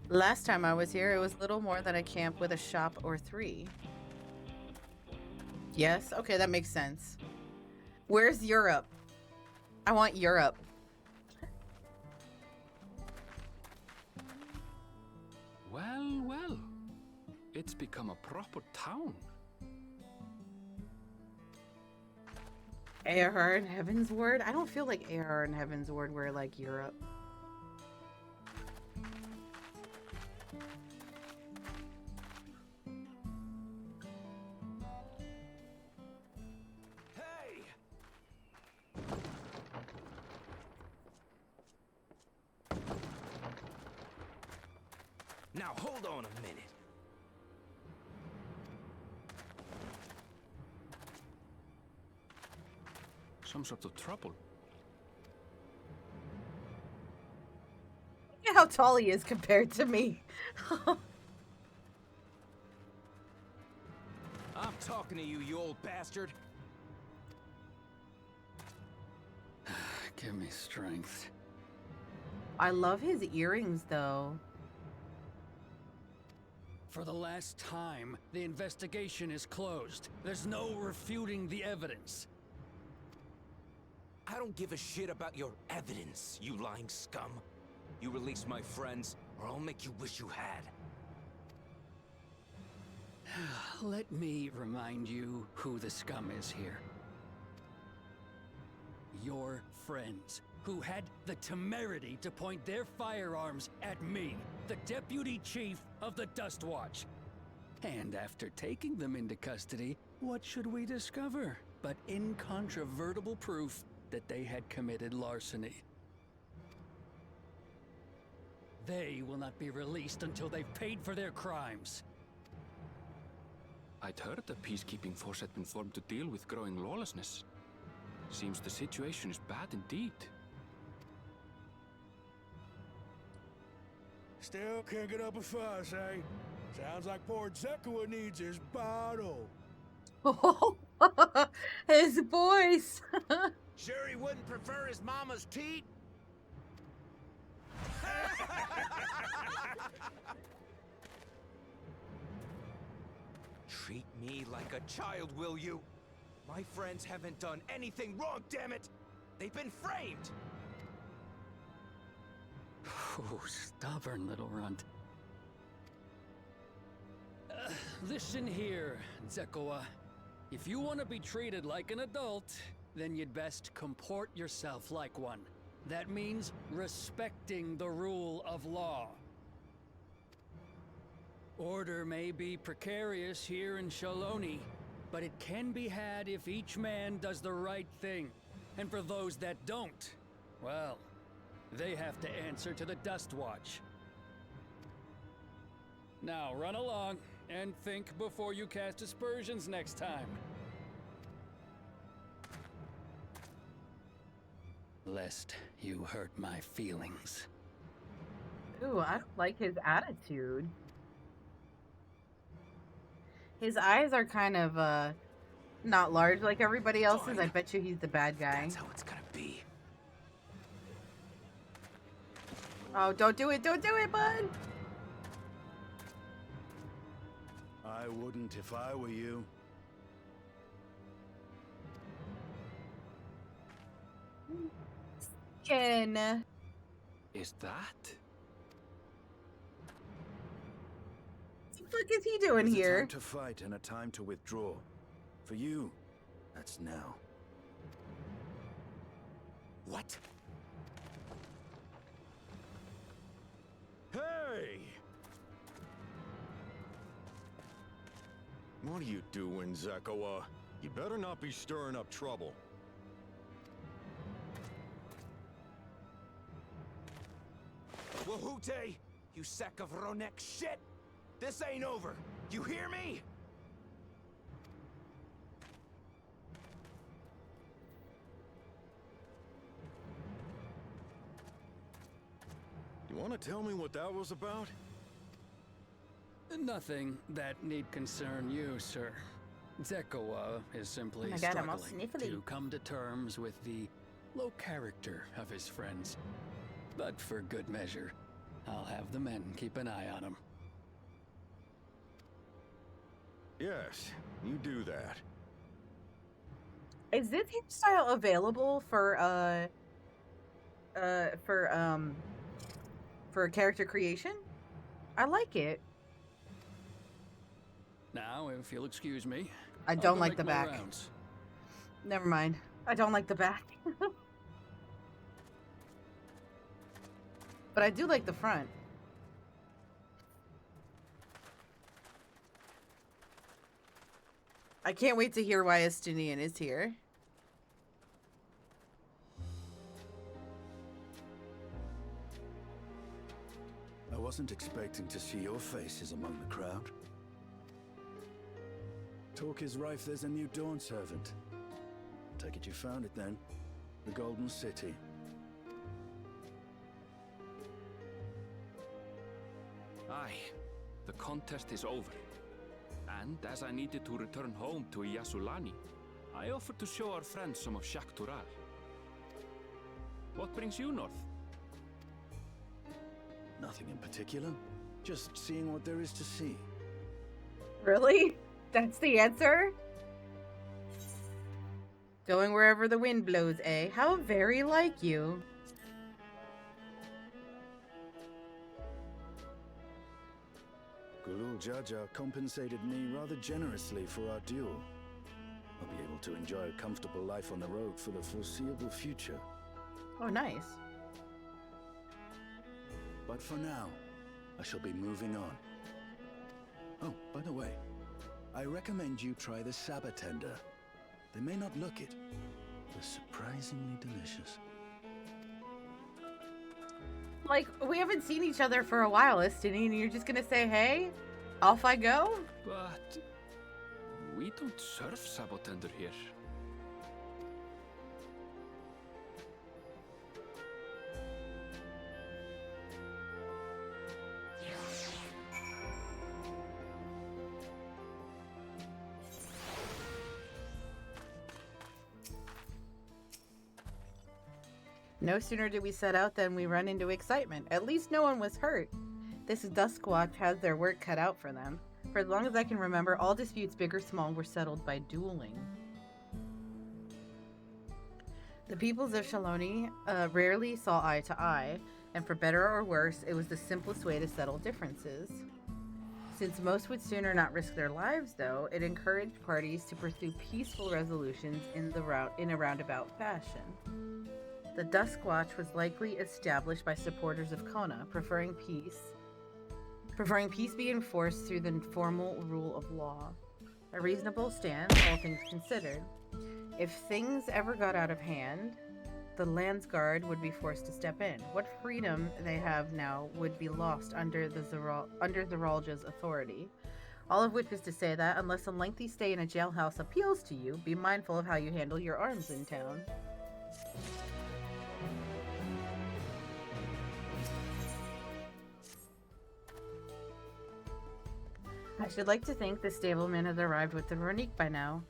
Last time I was here, it was little more than a camp with a shop or three. Yes? Okay, that makes sense. Where's Europe? I want Europe. Well, well. It's become a proper town. ARR and Heaven's Word? I don't feel like ARR and Heaven's Word were like Europe. Now hold on a minute. Some sort of trouble. Look at how tall he is compared to me. talking to you, you old bastard. Give me strength. I love his earrings, though. For the last time, the investigation is closed. There's no refuting the evidence. I don't give a shit about your evidence, you lying scum. You release my friends, or I'll make you wish you had. Let me remind you who the scum is here. Your friends, who had the temerity to point their firearms at me, the deputy chief of the Dust Watch. And after taking them into custody, what should we discover but incontrovertible proof that they had committed larceny? They will not be released until they've paid for their crimes. I'd heard the peacekeeping force had been formed to deal with growing lawlessness. Seems the situation is bad indeed. Still can't get up a fuss, eh? Sounds like poor Zekua needs his bottle. His voice. Sure he wouldn't prefer his mama's teat? Treat me like a child, will you? My friends haven't done anything wrong, damn it! They've been framed! Oh, stubborn little runt. Listen here, Zekua. If you want to be treated like an adult, then you'd best comport yourself like one. That means respecting the rule of law. Order may be precarious here in Shaloni, but it can be had if each man does the right thing. And for those that don't, well, they have to answer to the Dust Watch. Now run along and think before you cast aspersions next time. Lest you hurt my feelings. Ooh, I don't like his attitude. His eyes are kind of, not large like everybody else's. I bet you he's the bad guy. That's how it's gonna be. Oh, don't do it. Don't do it, bud. I wouldn't if I were you. Ken. Is that? What the fuck is he doing There's here? a time to fight and a time to withdraw. For you, that's now. What? Hey! What are you doing, Zekua? You better not be stirring up trouble. Wahute! You sack of Ronek shit! This ain't over! You hear me? You want to tell me what that was about? Nothing that need concern you, sir. Zekua is simply Oh my God, I'm all struggling sniffly. to come to terms with the low character of his friends. But for good measure, I'll have the men keep an eye on him. Yes, you do that. Is this hairstyle available for character creation? I like it. Now, if you'll excuse me, I I'll don't go like make the my back. rounds. Never mind. I don't like the back. But I do like the front. I can't wait to hear why Estinian is here. I wasn't expecting to see your faces among the crowd. Talk is rife, there's a new Dawn servant. Take it you found it then. The Golden City. Aye. The contest is over. And as I needed to return home to Yasulani, I offered to show our friends some of Shaktural. What brings you north? Nothing in particular. Just seeing what there is to see. Really? That's the answer? Going wherever the wind blows, eh? How very like you. Gulul Jaja compensated me rather generously for our duel. I'll be able to enjoy a comfortable life on the road for the foreseeable future. Oh, nice. But for now, I shall be moving on. Oh, by the way, I recommend you try the Sabatender. They may not look it, but surprisingly delicious. Like, we haven't seen each other for a while, Istini, and you're just gonna say, hey, off I go? But we don't serve Sabotender here. No sooner did we set out than we run into excitement. At least no one was hurt. This Duskwatch has their work cut out for them. For as long as I can remember, all disputes, big or small, were settled by dueling. The peoples of Shaloni rarely saw eye to eye, and for better or worse, it was the simplest way to settle differences. Since most would sooner not risk their lives, though, it encouraged parties to pursue peaceful resolutions in a roundabout fashion. The Duskwatch was likely established by supporters of Kona, preferring peace be enforced through the formal rule of law. A reasonable stance, all things considered. If things ever got out of hand, the Landsguard would be forced to step in. What freedom they have now would be lost under Zeralja's authority. All of which is to say that, unless a lengthy stay in a jailhouse appeals to you, be mindful of how you handle your arms in town. I should like to think the stableman has arrived with the Veronique by now.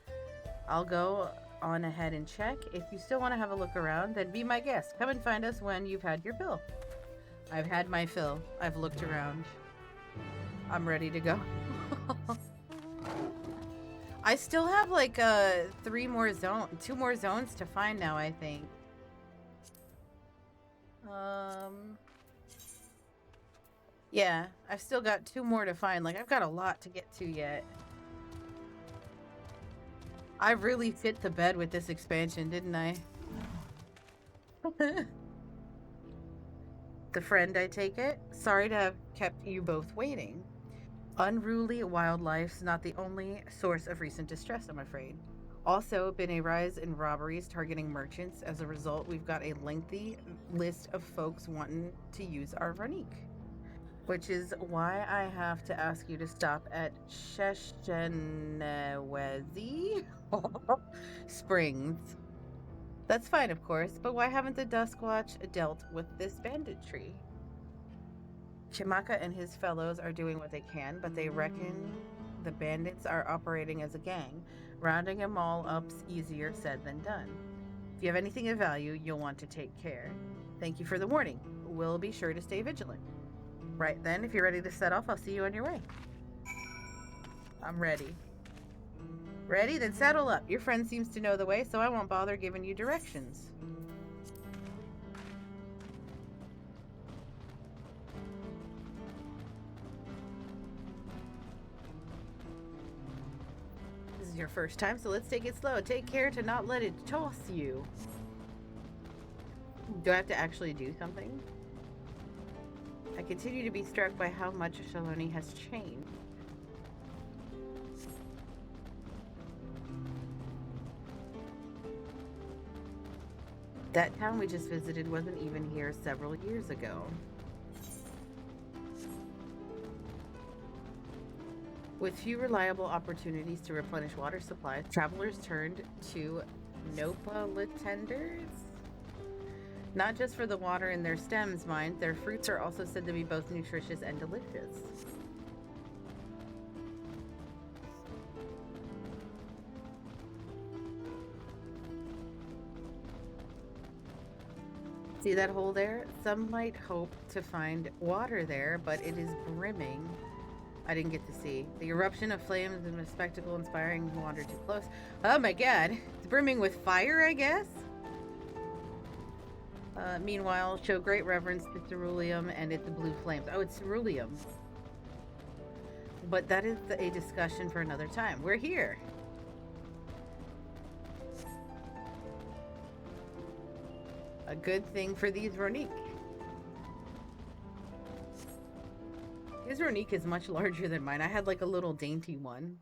I'll go on ahead and check. If you still want to have a look around, then be my guest. Come and find us when you've had your fill. I've had my fill. I've looked around. I'm ready to go. I still have like two more zones to find now, I think. Yeah, I've still got 2 more to find. Like, I've got a lot to get to yet. I really fit the bed with this expansion, didn't I? The friend, I take it? Sorry to have kept you both waiting. Unruly wildlife's not the only source of recent distress, I'm afraid. Also, been a rise in robberies targeting merchants. As a result, we've got a lengthy list of folks wanting to use our Veronique. Which is why I have to ask you to stop at Sheshenwezi Springs. That's fine, of course, but why haven't the Duskwatch dealt with this banditry? Chimaka and his fellows are doing what they can, but they reckon the bandits are operating as a gang. Rounding them all up's easier said than done. If you have anything of value, you'll want to take care. Thank you for the warning. We'll be sure to stay vigilant. Right then, if you're ready to set off, I'll see you on your way. I'm ready. Ready? Then saddle up. Your friend seems to know the way, so I won't bother giving you directions. This is your first time, so let's take it slow. Take care to not let it toss you. Do I have to actually do something? I continue to be struck by how much Shaloni has changed. That town we just visited wasn't even here several years ago. With few reliable opportunities to replenish water supplies, travelers turned to nopalitenders. Not just for the water in their stems, mind. Their fruits are also said to be both nutritious and delicious. See that hole there? Some might hope to find water there, but it is brimming. I didn't get to see. The eruption of flames and a spectacle inspiring who wander too close. Oh my god. It's brimming with fire, I guess? Meanwhile, show great reverence to ceruleum and its blue flames. Oh, it's ceruleum. But that is a discussion for another time. We're here. A good thing for these Ronique. His Ronique is much larger than mine. I had like a little dainty one.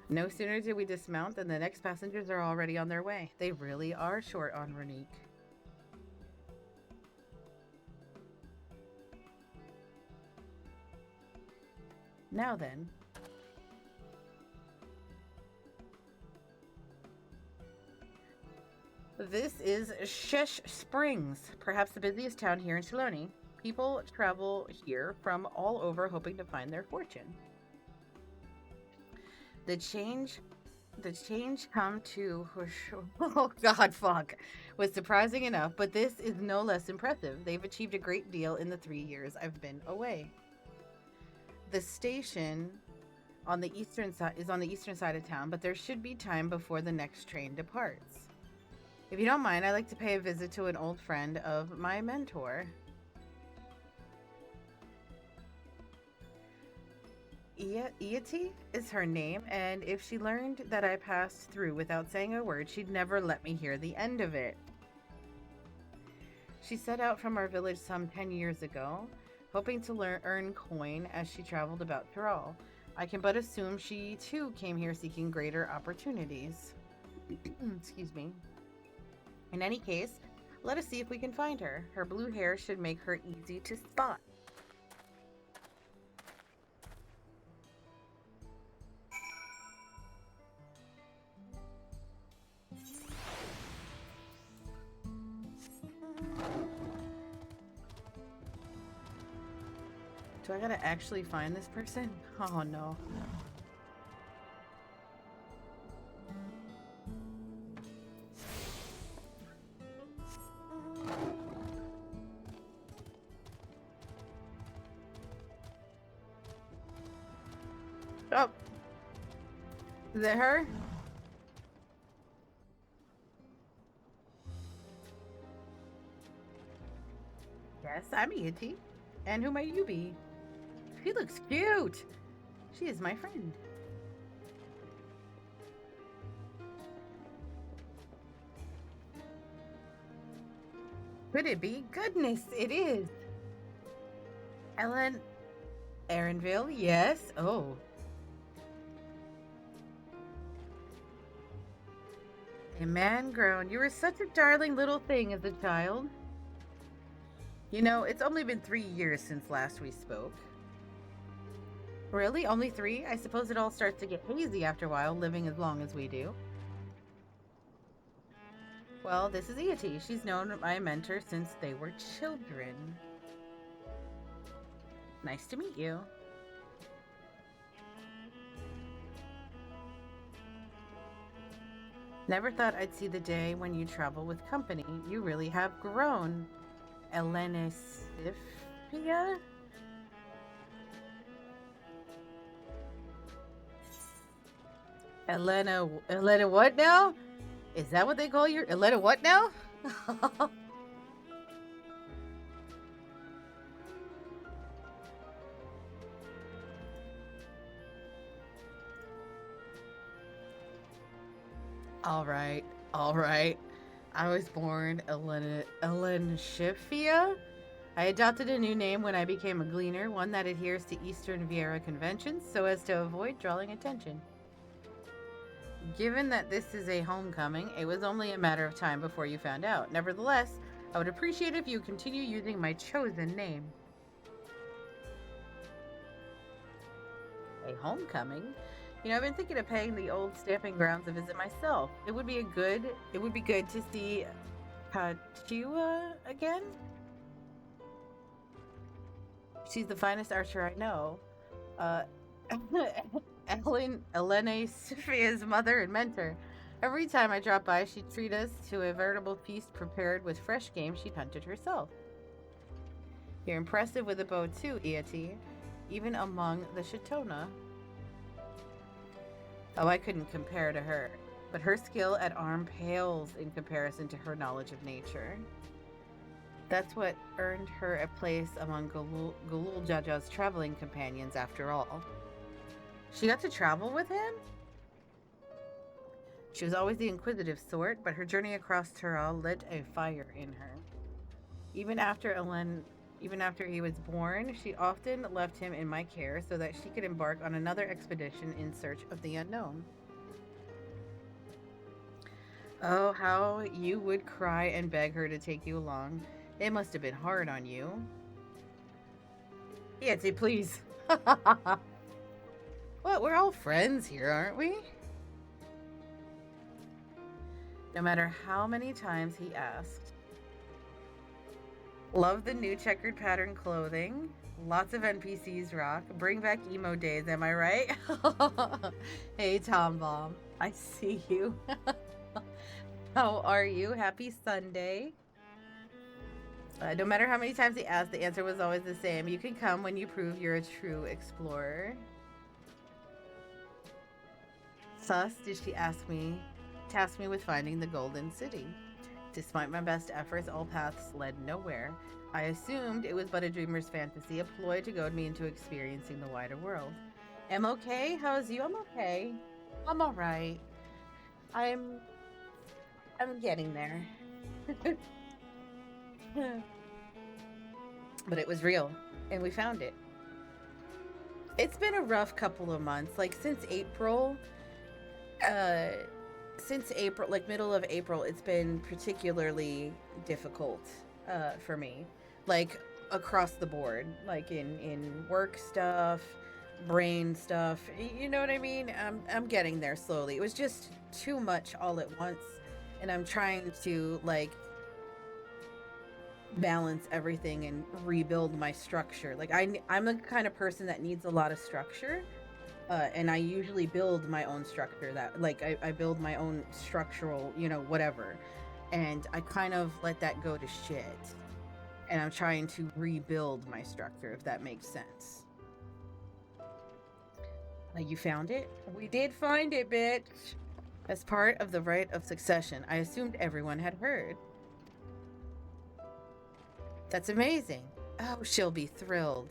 No sooner did we dismount than the next passengers are already on their way. They really are short on Ronique. Now then. This is Shesh Springs, perhaps the busiest town here in Shiloni. People travel here from all over hoping to find their fortune. The change come to, oh god, fuck, was surprising enough, but this is no less impressive. They've achieved a great deal in the 3 years I've been away. The station on the eastern side is on the eastern side of town, but there should be time before the next train departs. If you don't mind, I'd like to pay a visit to an old friend of my mentor. Iati is her name, and if she learned that I passed through without saying a word, she'd never let me hear the end of it. She set out from our village some 10 years ago, hoping to earn coin as she traveled about Tyrol. I can but assume she too came here seeking greater opportunities. Excuse me. In any case, let us see if we can find her. Her blue hair should make her easy to spot. Do I gotta actually find this person? Oh no. Oh. Is it her? Yes, I'm Iati. And who might you be? She looks cute. She is my friend. Could it be? Goodness, it is. Ellen Aaronville, yes. Oh. A man grown. You were such a darling little thing as a child. You know, it's only been 3 years since last we spoke. Really? Only 3? I suppose it all starts to get hazy after a while, living as long as we do. Well, this is Iati. She's known my mentor since they were children. Nice to meet you. Never thought I'd see the day when you travel with company. You really have grown. Elena Sifia? Elena what now? Is that what they call you? Elena what now? All right. I was born Elena Shifia. I adopted a new name when I became a gleaner, one that adheres to Eastern Viera conventions so as to avoid drawing attention. Given that this is a homecoming, it was only a matter of time before you found out. Nevertheless, I would appreciate if you continue using my chosen name. A homecoming? You know, I've been thinking of paying the old stamping grounds a visit myself. It would be good to see Kachua again. She's the finest archer I know. Elena Sophia's mother and mentor. Every time I drop by, she'd treat us to a veritable feast prepared with fresh game she'd hunted herself. You're impressive with a bow too, Iati, even among the Shatona. Oh, I couldn't compare to her, but her skill at arm pales in comparison to her knowledge of nature. That's what earned her a place among Galul Jaja's traveling companions after all. She got to travel with him? She was always the inquisitive sort, but her journey across Tural lit a fire in her. Even after he was born, she often left him in my care so that she could embark on another expedition in search of the unknown. Oh, how you would cry and beg her to take you along. It must have been hard on you. Yeti, please. What, we're all friends here, aren't we? No matter how many times he asked. Love the new checkered pattern clothing. Lots of NPCs rock. Bring back emo days, am I right? Hey, Tom Bomb. I see you. How are you? Happy Sunday. No matter how many times he asked, the answer was always the same. You can come when you prove you're a true explorer. Thus did she task me with finding the Golden City. Despite my best efforts, all paths led nowhere. I assumed it was but a dreamer's fantasy, a ploy to goad me into experiencing the wider world. I'm okay. How's you? I'm okay. I'm all right. I'm getting there. But it was real, and we found it. It's been a rough couple of months, like since April, like middle of April, it's been particularly difficult for me, like across the board, like in work stuff, brain stuff, you know what I mean? I'm getting there slowly. It was just too much all at once, and I'm trying to like balance everything and rebuild my structure. Like I'm the kind of person that needs a lot of structure, and I usually build my own structure. That like I build my own structural, you know, whatever, and I kind of let that go to shit, and I'm trying to rebuild my structure, if that makes sense. You found it? We did find it, bitch. As part of the rite of succession, I assumed everyone had heard. That's amazing. Oh, she'll be thrilled.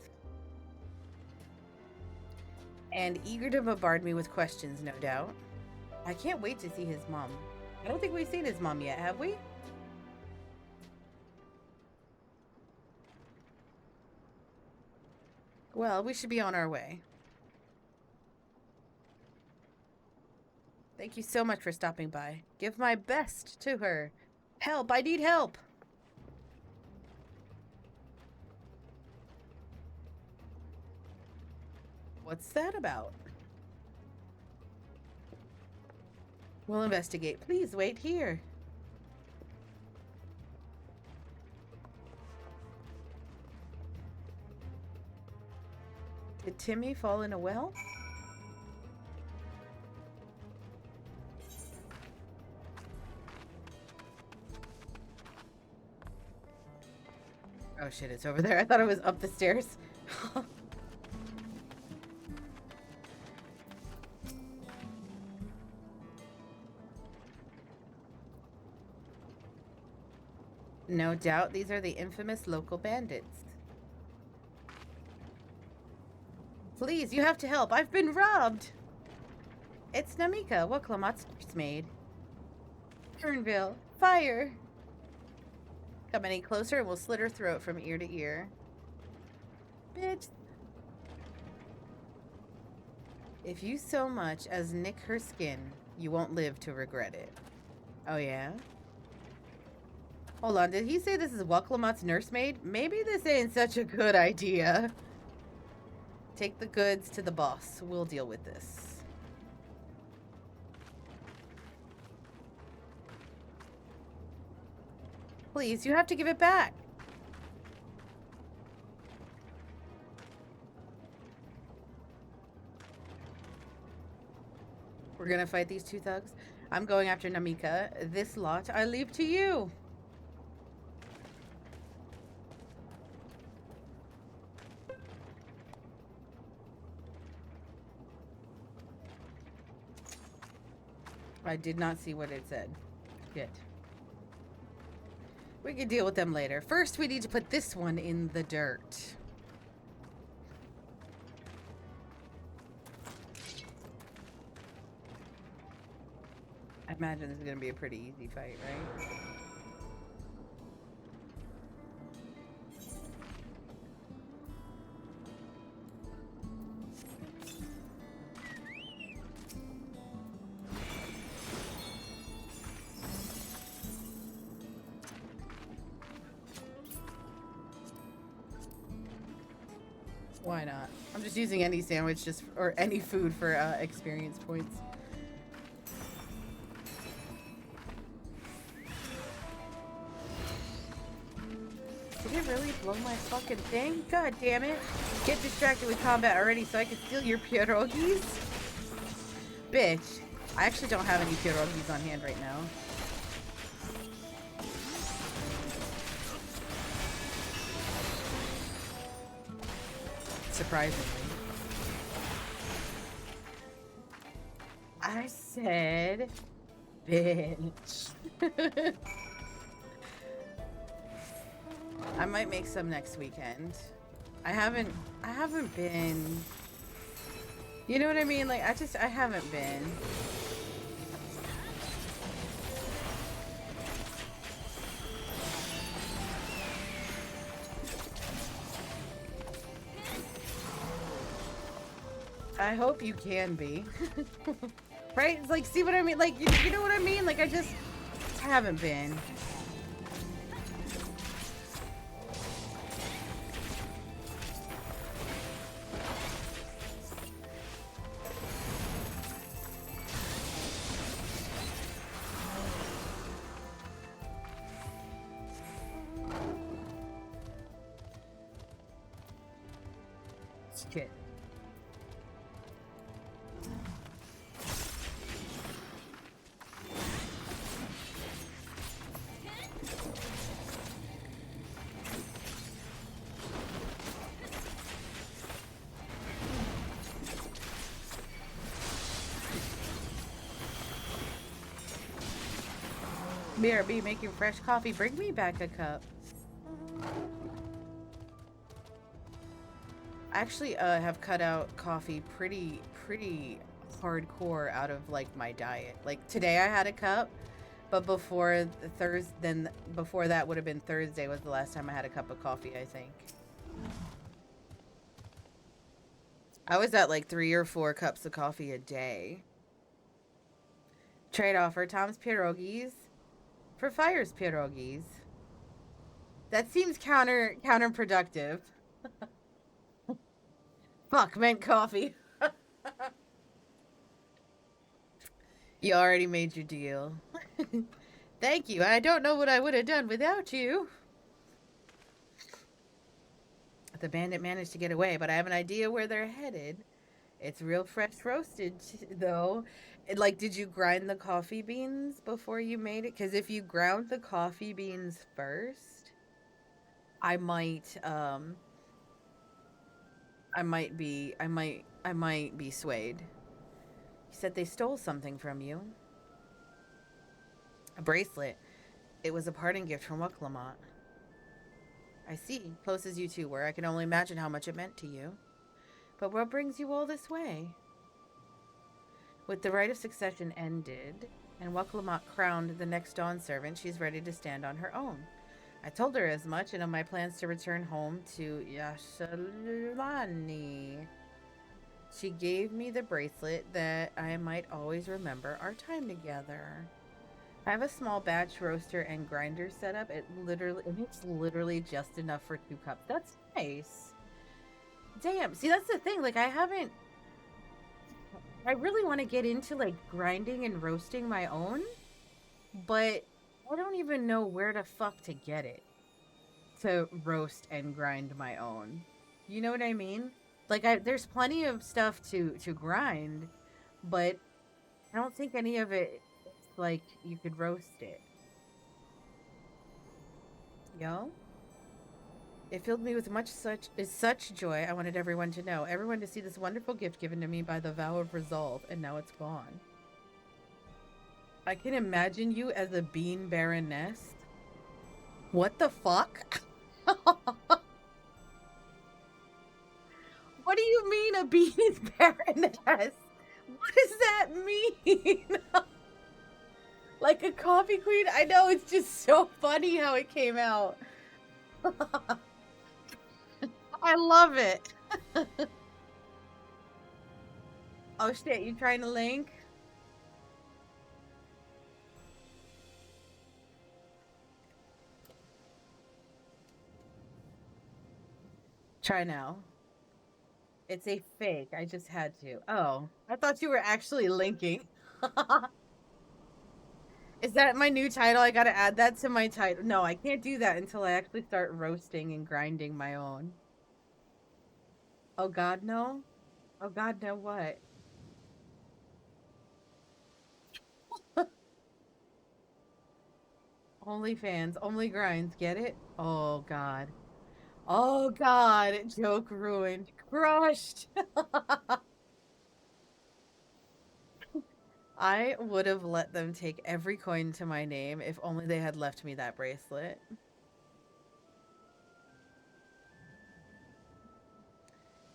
And eager to bombard me with questions, no doubt. I can't wait to see his mom. I don't think we've seen his mom yet, have we? Well, we should be on our way. Thank you so much for stopping by. Give my best to her. Help, I need help. What's that about? We'll investigate. Please wait here. Did Timmy fall in a well? Oh shit, it's over there. I thought it was up the stairs. No doubt these are the infamous local bandits. Please, you have to help. I've been robbed. It's Namika, Waklamat's maid. Turnville, fire. Come any closer and we'll slit her throat from ear to ear. Bitch. If you so much as nick her skin, you won't live to regret it. Oh yeah? Hold on, did he say this is Waklamat's nursemaid? Maybe this ain't such a good idea. Take the goods to the boss. We'll deal with this. Please, you have to give it back. We're gonna fight these two thugs. I'm going after Namika. This lot I leave to you. I did not see what it said. Shit. We can deal with them later. First, we need to put this one in the dirt. I imagine this is going to be a pretty easy fight, right? Why not? I'm just using any sandwich or any food for experience points. Did it really blow my fucking thing? God damn it. Get distracted with combat already so I can steal your pierogies? Bitch. I actually don't have any pierogies on hand right now. Surprisingly. I said, bitch. I might make some next weekend. I haven't been, you know what I mean? Like, I haven't been. I hope you can be. Right? It's like, see what I mean? Like, you know what I mean? Like, I haven't been. Shit. BRB making fresh coffee. Bring me back a cup. I actually have cut out coffee pretty hardcore out of like my diet. Like today I had a cup, but before that would have been Thursday was the last time I had a cup of coffee, I think. I was at like 3 or 4 cups of coffee a day. Trade offer Tom's pierogies for Fire's pierogies. That seems counterproductive. Fuck, meant coffee. You already made your deal. Thank you. I don't know what I would have done without you. The bandit managed to get away, but I have an idea where they're headed. It's real fresh roasted, though. Like, did you grind the coffee beans before you made it? Because if you ground the coffee beans first, I might be swayed. He said they stole something from you. A bracelet. It was a parting gift from Waklamot. I see. Close as you two were, I can only imagine how much it meant to you. But what brings you all this way? With the right of succession ended, and Waklamot crowned the next Dawn servant, she's ready to stand on her own. I told her as much, and of my plans to return home to Yashalani. She gave me the bracelet that I might always remember our time together. I have a small batch roaster and grinder set up. It's literally just enough for 2 cups. That's nice. Damn. See, that's the thing. Like, I really want to get into, like, grinding and roasting my own, but I don't even know where the fuck to get it to roast and grind my own. You know what I mean? Like, there's plenty of stuff to grind, but I don't think any of it, like, you could roast it. Yo? It filled me with such joy. I wanted everyone to know. Everyone to see this wonderful gift given to me by the vow of resolve, and now it's gone. I can imagine you as a bean baroness. What the fuck? What do you mean a bean baroness? What does that mean? Like a coffee queen? I know, it's just so funny how it came out. I love it. Oh shit, you trying to link? Try now. It's a fake. I just had to. Oh, I thought you were actually linking. Is that my new title? I gotta add that to my title. No, I can't do that until I actually start roasting and grinding my own. Oh god, no? Oh god, no, what? Only fans, only grinds, get it? Oh god. Oh god, joke ruined. Crushed. I would have let them take every coin to my name if only they had left me that bracelet.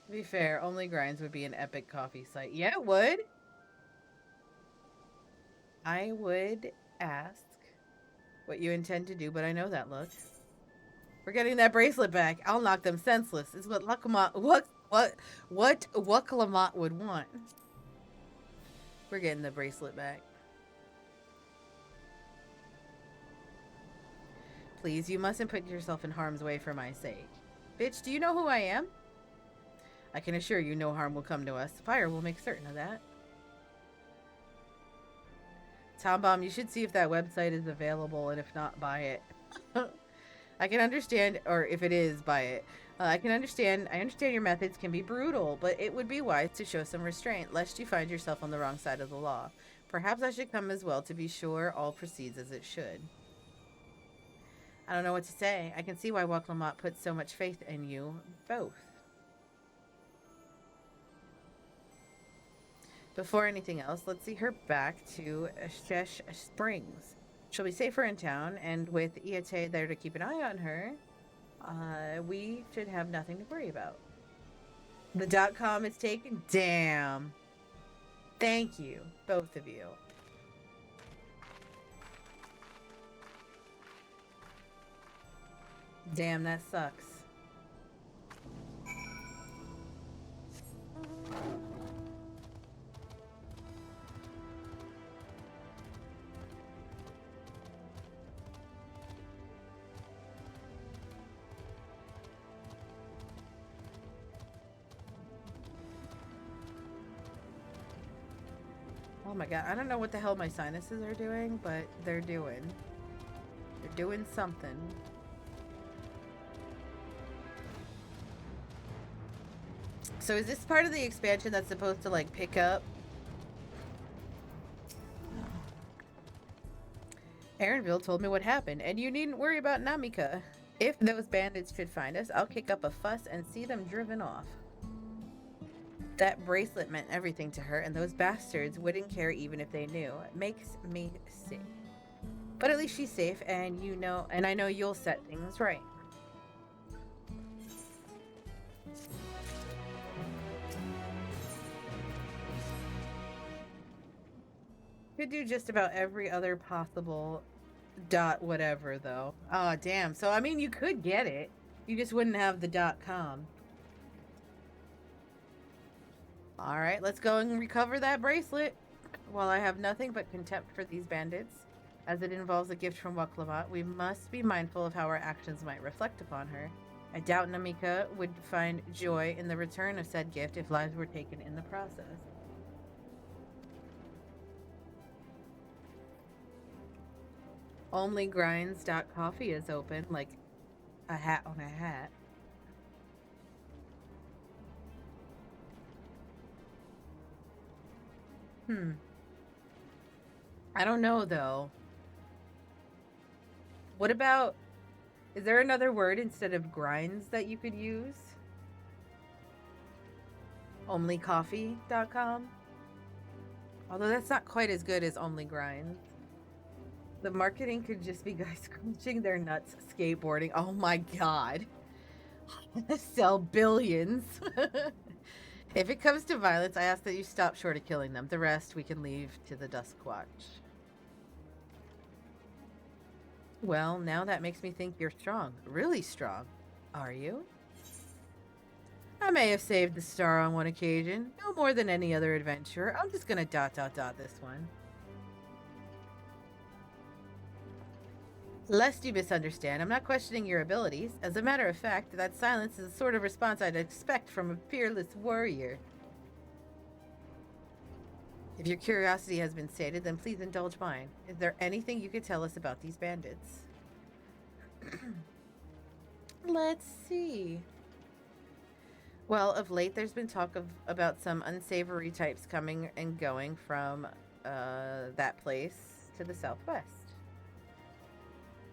To be fair, Only Grinds would be an epic coffee site. Yeah, it would. I would ask what you intend to do, but I know that look. We're getting that bracelet back. I'll knock them senseless. Is what Lakamot what Lamont would want. We're getting the bracelet back. Please, you mustn't put yourself in harm's way for my sake. Bitch, do you know who I am? I can assure you no harm will come to us. Fire will make certain of that. Tom Bomb, you should see if that website is available, and if not, buy it. I can understand, or if it is, buy it. I understand your methods can be brutal, but it would be wise to show some restraint, lest you find yourself on the wrong side of the law. Perhaps I should come as well to be sure all proceeds as it should. I don't know what to say. I can see why Waklamot put so much faith in you both. Before anything else, let's see her back to Shesh Springs. She'll be safer in town, and with Iate there to keep an eye on her, we should have nothing to worry about. The .com is taken? Damn. Thank you, both of you. Damn, that sucks. Oh my god, I don't know what the hell my sinuses are doing, but they're doing something. So is this part of the expansion that's supposed to like pick up? Aaronville told me what happened, and you needn't worry about Namika. If those bandits should find us, I'll kick up a fuss and see them driven off. That bracelet meant everything to her, and those bastards wouldn't care even if they knew. It makes me sick. But at least she's safe, and I know you'll set things right. Could do just about every other possible whatever, though. Oh, damn. So, I mean, you could get it. You just wouldn't have the .com. Alright, let's go and recover that bracelet. While I have nothing but contempt for these bandits, as it involves a gift from Waklavat, we must be mindful of how our actions might reflect upon her. I doubt Namika would find joy in the return of said gift if lives were taken in the process. Only Grinds.coffee is open, like a hat on a hat. I don't know, though. What about... Is there another word instead of grinds that you could use? Onlycoffee.com? Although that's not quite as good as Only Grinds. The marketing could just be guys crunching their nuts skateboarding. Oh my god. Sell billions. If it comes to violence, I ask that you stop short of killing them. The rest we can leave to the Duskwatch. Well, now that makes me think you're strong. Really strong. Are you? I may have saved the star on one occasion. No more than any other adventurer. I'm just gonna ... this one. Lest you misunderstand, I'm not questioning your abilities. As a matter of fact, that silence is the sort of response I'd expect from a fearless warrior. If your curiosity has been sated, then please indulge mine. Is there anything you could tell us about these bandits? Let's see. Well, of late there's been talk about some unsavory types coming and going from that place to the southwest.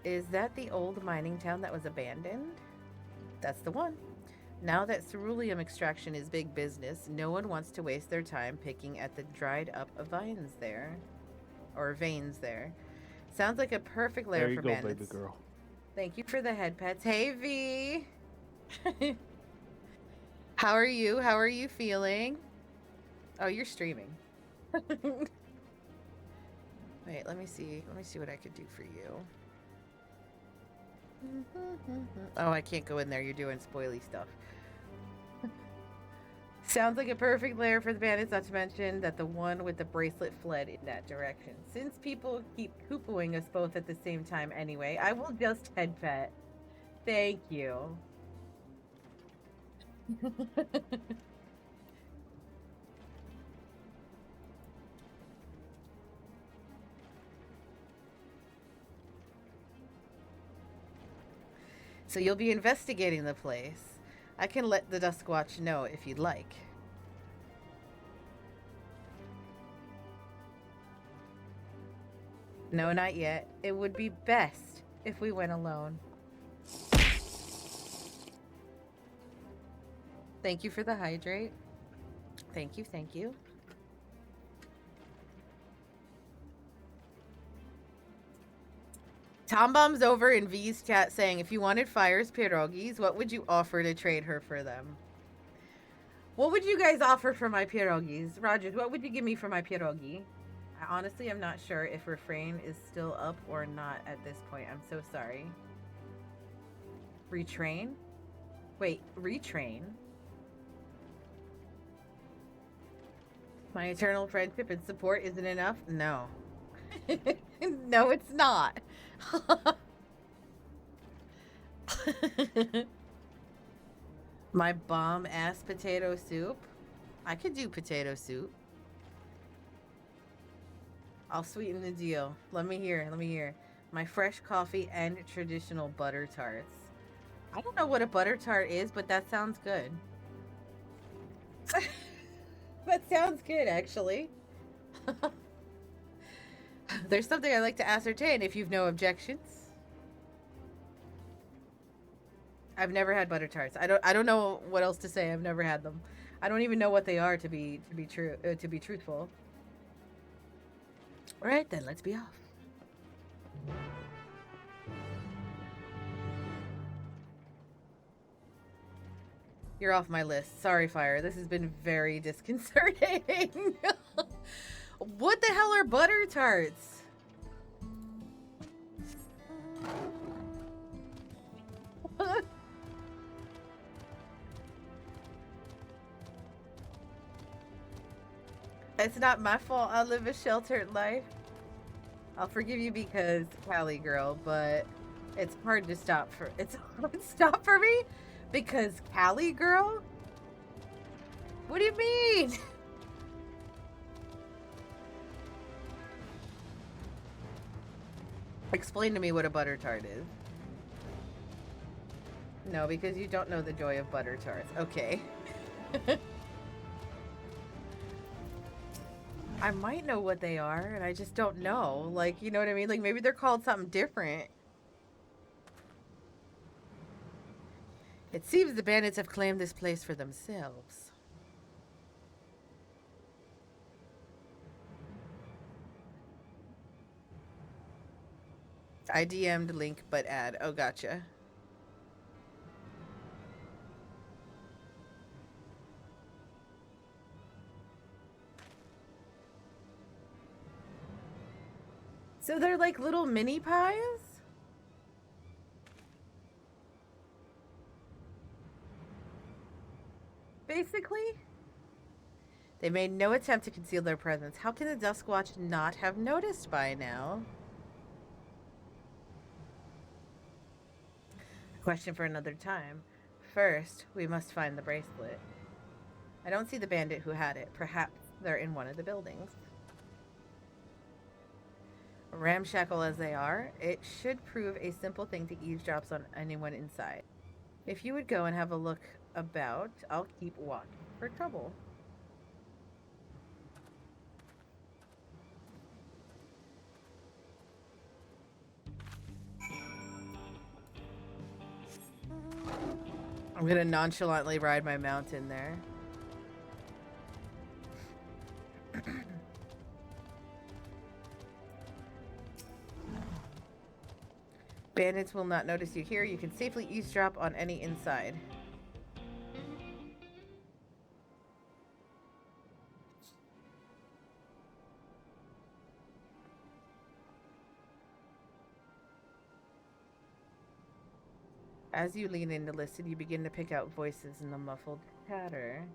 Is that the old mining town that was abandoned? That's the one. Now that ceruleum extraction is big business, no one wants to waste their time picking at the dried up vines there. Or veins there. Sounds like a perfect lair for bandits. There you go, baby girl. Thank you for the head pets. Hey, V! How are you? How are you feeling? Oh, you're streaming. Wait, let me see. Let me see what I could do for you. Oh, I can't go in there. You're doing spoily stuff. Sounds like a perfect lair for the bandits, not to mention that the one with the bracelet fled in that direction. Since people keep cuckooing us both at the same time anyway, I will just head pet. Thank you. So you'll be investigating the place. I can let the Duskwatch know if you'd like. No, not yet. It would be best if we went alone. Thank you for the hydrate. Thank you, thank you. Tom Bomb's over in V's chat saying, if you wanted Fire's pierogies, what would you offer to trade her for them? What would you guys offer for my pierogies? Rogers, what would you give me for my pierogi? I honestly am not sure if Refrain is still up or not at this point. I'm so sorry. Retrain? Wait, retrain? My eternal friendship and support isn't enough? No. No, it's not. My bomb-ass potato soup? I could do potato soup. I'll sweeten the deal. Let me hear. My fresh coffee and traditional butter tarts. I don't know what a butter tart is, but that sounds good. That sounds good, actually. There's something I'd like to ascertain if you've no objections. I've never had butter tarts. I don't know what else to say. I've never had them. I don't even know what they are to be truthful. All right, then let's be off. You're off my list. Sorry, Fire. This has been very disconcerting. What the hell are butter tarts? It's not my fault I live a sheltered life. I'll forgive you because Cali girl, but it's hard to stop for me because Cali girl? What do you mean? Explain to me what a butter tart is. No, because you don't know the joy of butter tarts. Okay. I might know what they are, and I just don't know. Like, you know what I mean? Like, maybe they're called something different. It seems the bandits have claimed this place for themselves. I DM'd link, but add. Oh, gotcha. So they're like little mini pies? Basically? They made no attempt to conceal their presence. How can the Duskwatch not have noticed by now? A question for another time. First, we must find the bracelet. I don't see the bandit who had it. Perhaps they're in one of the buildings. Ramshackle as they are, it should prove a simple thing to eavesdrop on anyone inside. If you would go and have a look about, I'll keep watch for trouble. I'm gonna nonchalantly ride my mount in there. Bandits will not notice you here. You can safely eavesdrop on any inside. As you lean in to listen, you begin to pick out voices in the muffled chatter.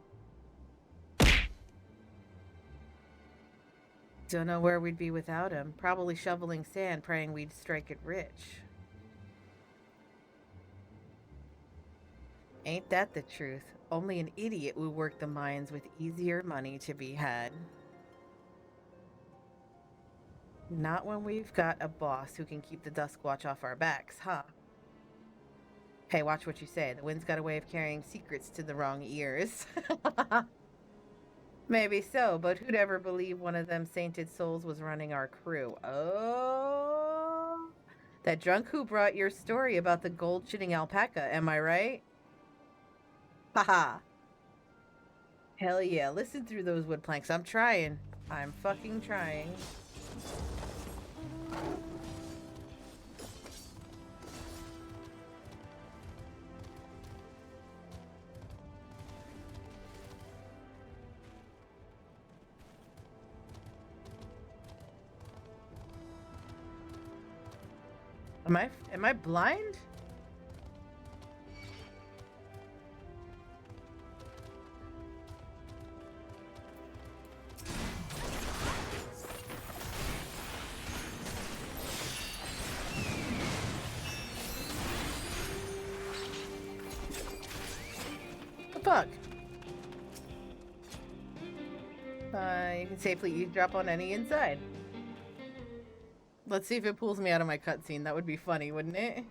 Don't know where we'd be without him. Probably shoveling sand, praying we'd strike it rich. Ain't that the truth? Only an idiot would work the mines with easier money to be had. Not when we've got a boss who can keep the Duskwatch off our backs, huh? Hey, watch what you say. The wind's got a way of carrying secrets to the wrong ears. Maybe so, but who'd ever believe one of them sainted souls was running our crew? Oh, that drunk who brought your story about the gold-shitting alpaca, am I right? Haha. Hell yeah, listen through those wood planks. I'm trying. I'm fucking trying. Am I blind? The fuck? You can safely eavesdrop on any inside. Let's see if it pulls me out of my cutscene. That would be funny, wouldn't it?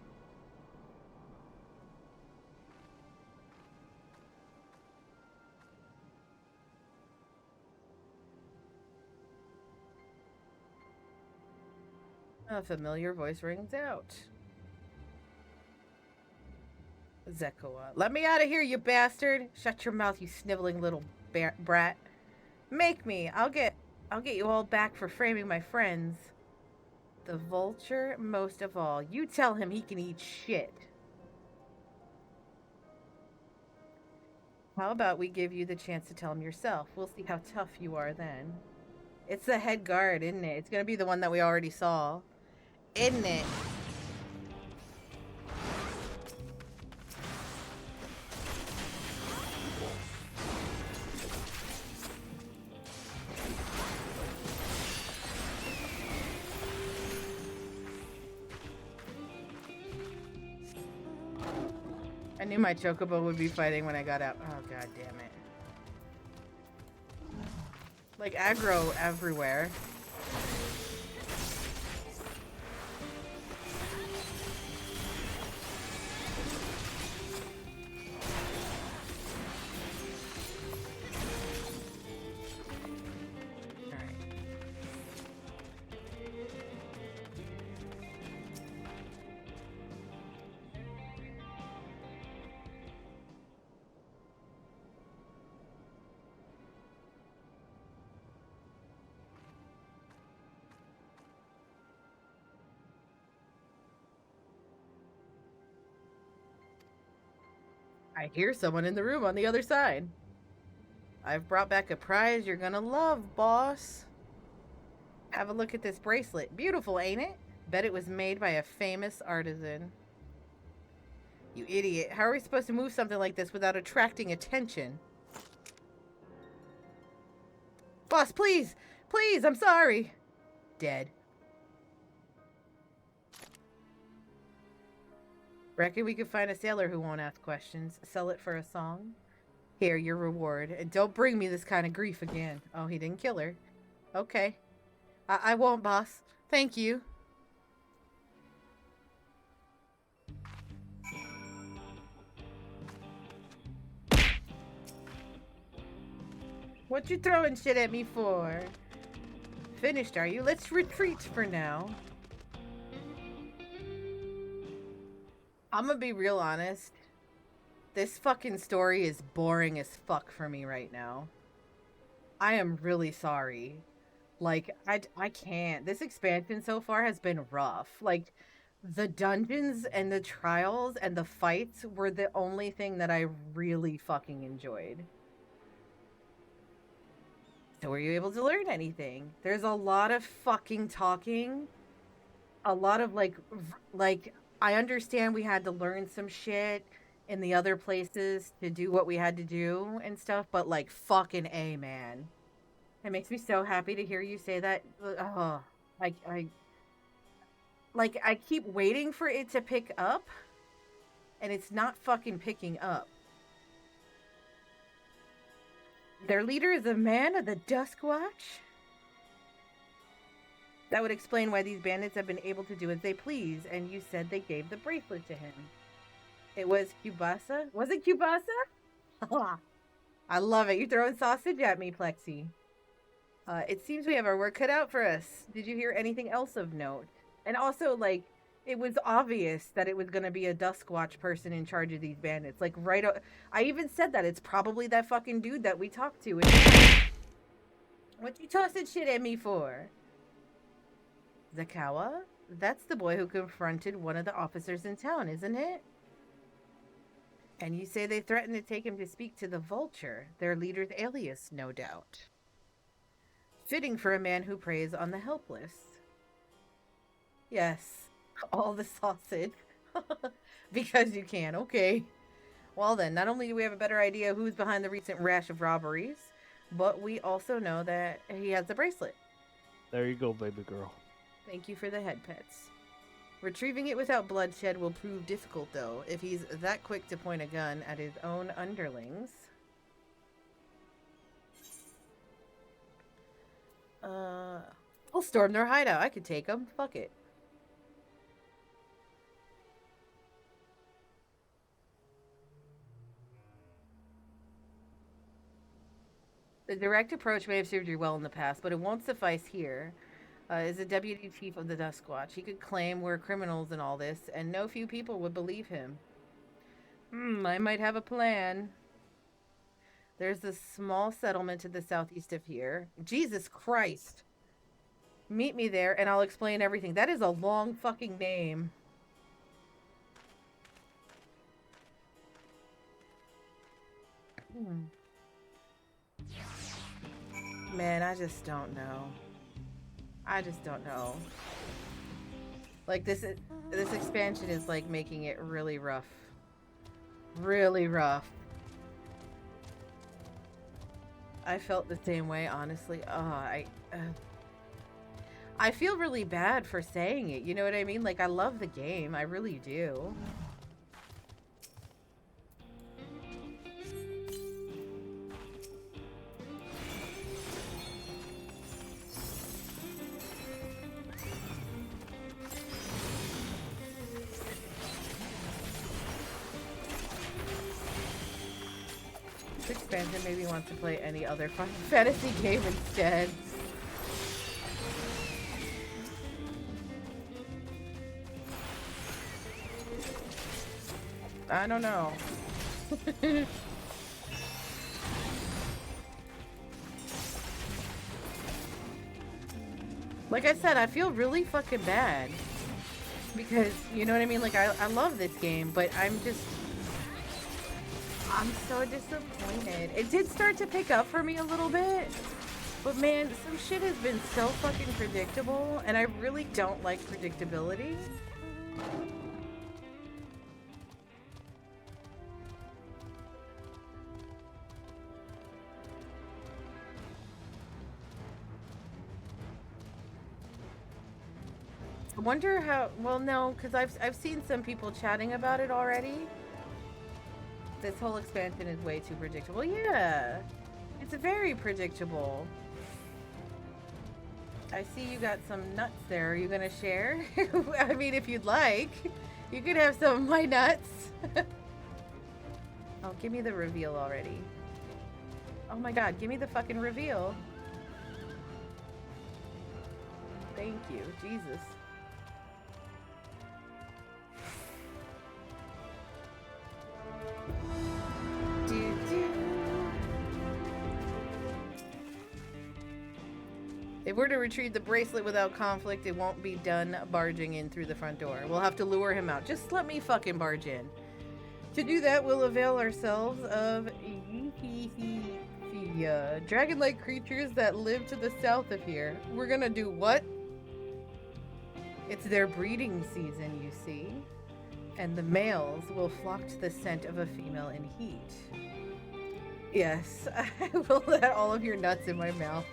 A familiar voice rings out. Zekoa. Let me out of here, you bastard! Shut your mouth, you sniveling little brat. Make me. I'll get you all back for framing my friends. The vulture, most of all. You tell him he can eat shit. How about we give you the chance to tell him yourself? We'll see how tough you are then. It's the head guard, isn't it? It's gonna be the one that we already saw. Isn't it? I knew my chocobo would be fighting when I got out. Oh, god damn it. Like, aggro everywhere. Alright. I hear someone in the room on the other side. I've brought back a prize you're gonna love, boss. Have a look at this bracelet. Beautiful, ain't it? Bet it was made by a famous artisan. You idiot. How are we supposed to move something like this without attracting attention? Boss, please! Please, I'm sorry! Dead. Reckon we could find a sailor who won't ask questions. Sell it for a song? Here, your reward. And don't bring me this kind of grief again. Oh, he didn't kill her. Okay. I won't, boss. Thank you. What you throwing shit at me for? Finished, are you? Let's retreat for now. I'm gonna be real honest. This fucking story is boring as fuck for me right now. I am really sorry. Like, I can't. This expansion so far has been rough. Like, the dungeons and the trials and the fights were the only thing that I really fucking enjoyed. So were you able to learn anything? There's a lot of fucking talking. A lot of, like, I understand we had to learn some shit in the other places to do what we had to do and stuff, but, like, fucking A, man. It makes me so happy to hear you say that. Oh, I keep waiting for it to pick up, and it's not fucking picking up. Their leader is a man of the Dusk Watch? That would explain why these bandits have been able to do as they please, and you said they gave the bracelet to him. It was Cubasa? Was it Cubasa? I love it. You're throwing sausage at me, Plexi. It seems we have our work cut out for us. Did you hear anything else of note? And also, like, it was obvious that it was going to be a Duskwatch person in charge of these bandits. Like, I even said that. It's probably that fucking dude that we talked to. What you tossing shit at me for? Zakawa? That's the boy who confronted one of the officers in town, isn't it? And you say they threatened to take him to speak to the Vulture, their leader's alias, no doubt. Fitting for a man who preys on the helpless. Yes, all the sausage. Because you can, okay. Well then, not only do we have a better idea who's behind the recent rash of robberies, but we also know that he has the bracelet. There you go, baby girl. Thank you for the head pets. Retrieving it without bloodshed will prove difficult, though, if he's that quick to point a gun at his own underlings. I'll storm their hideout. I could take them. Fuck it. The direct approach may have served you well in the past, but it won't suffice here. Is a deputy chief of the Duskwatch. He could claim we're criminals and all this, and no few people would believe him. I might have a plan. There's a small settlement to the southeast of here. Jesus Christ! Meet me there, and I'll explain everything. That is a long fucking name. Man, I just don't know. I just don't know. Like, this expansion is, like, making it really rough. Really rough. I felt the same way, honestly. I feel really bad for saying it, you know what I mean? Like, I love the game. I really do. This expansion made me want to play any other Final Fantasy game instead. I don't know. Like I said, I feel really fucking bad. Because, you know what I mean? Like, I love this game, but I'm just... I'm so disappointed. It did start to pick up for me a little bit, but man, some shit has been so fucking predictable, and I really don't like predictability. I wonder how, well, no, because I've seen some people chatting about it already. This whole expansion is way too predictable. Yeah, it's very predictable. I see you got some nuts there. Are you gonna share? I mean, if you'd like, you could have some of my nuts. Oh, give me the reveal already. Oh my god, give me the fucking reveal. Thank you, Jesus. If we're to retrieve the bracelet without conflict, it won't be done barging in through the front door. We'll have to lure him out. Just let me fucking barge in. To do that, we'll avail ourselves of dragon-like creatures that live to the south of here. We're gonna do what? It's their breeding season, you see. And the males will flock to the scent of a female in heat. Yes, I will let all of your nuts in my mouth.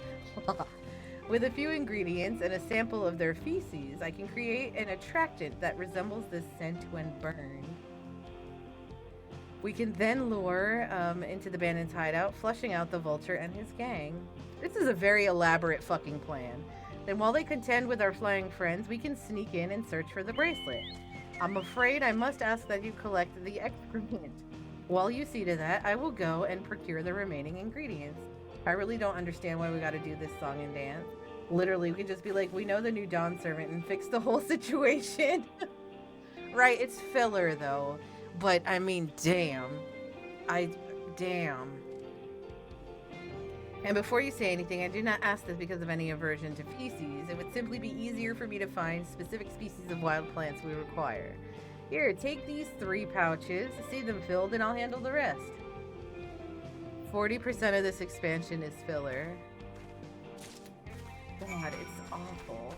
With a few ingredients and a sample of their feces, I can create an attractant that resembles this scent when burned. We can then lure into the bandit's hideout, flushing out the vulture and his gang. This is a very elaborate fucking plan. Then while they contend with our flying friends, we can sneak in and search for the bracelet. I'm afraid I must ask that you collect the excrement. While you see to that, I will go and procure the remaining ingredients. I really don't understand why we gotta do this song and dance. Literally, we can just be like, we know the new Dawn Servant and fix the whole situation. Right, it's filler though. But I mean, damn. Damn. And before you say anything, I do not ask this because of any aversion to feces. It would simply be easier for me to find specific species of wild plants we require. Here, take these 3 pouches, see them filled, and I'll handle the rest. 40% of this expansion is filler. God, it's awful.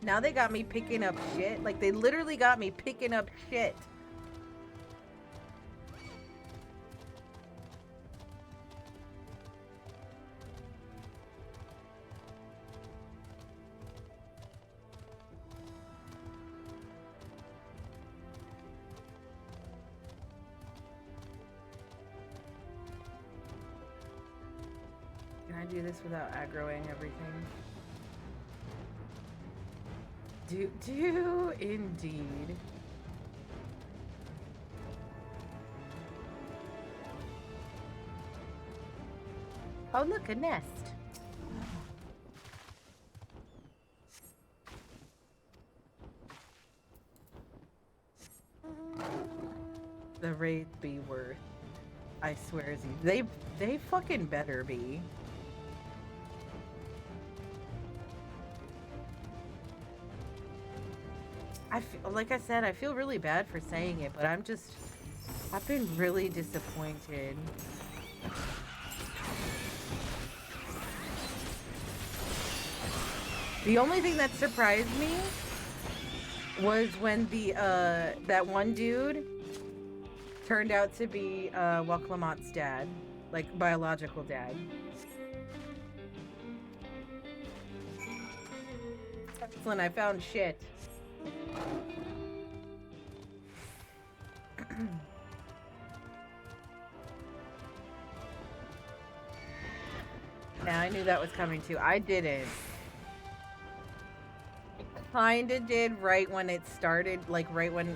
Now they got me picking up shit. Like, they literally got me picking up shit. Can I do this without aggroing everything? Do indeed. Oh, look, a nest. The raid be worth. I swear, they fucking better be. Like I said, I feel really bad for saying it, but I've been really disappointed. The only thing that surprised me was when that one dude turned out to be Waclamat's dad, like biological dad. Excellent, I found shit. Now I knew that was coming too. I didn't. Kinda did right when it started, like right when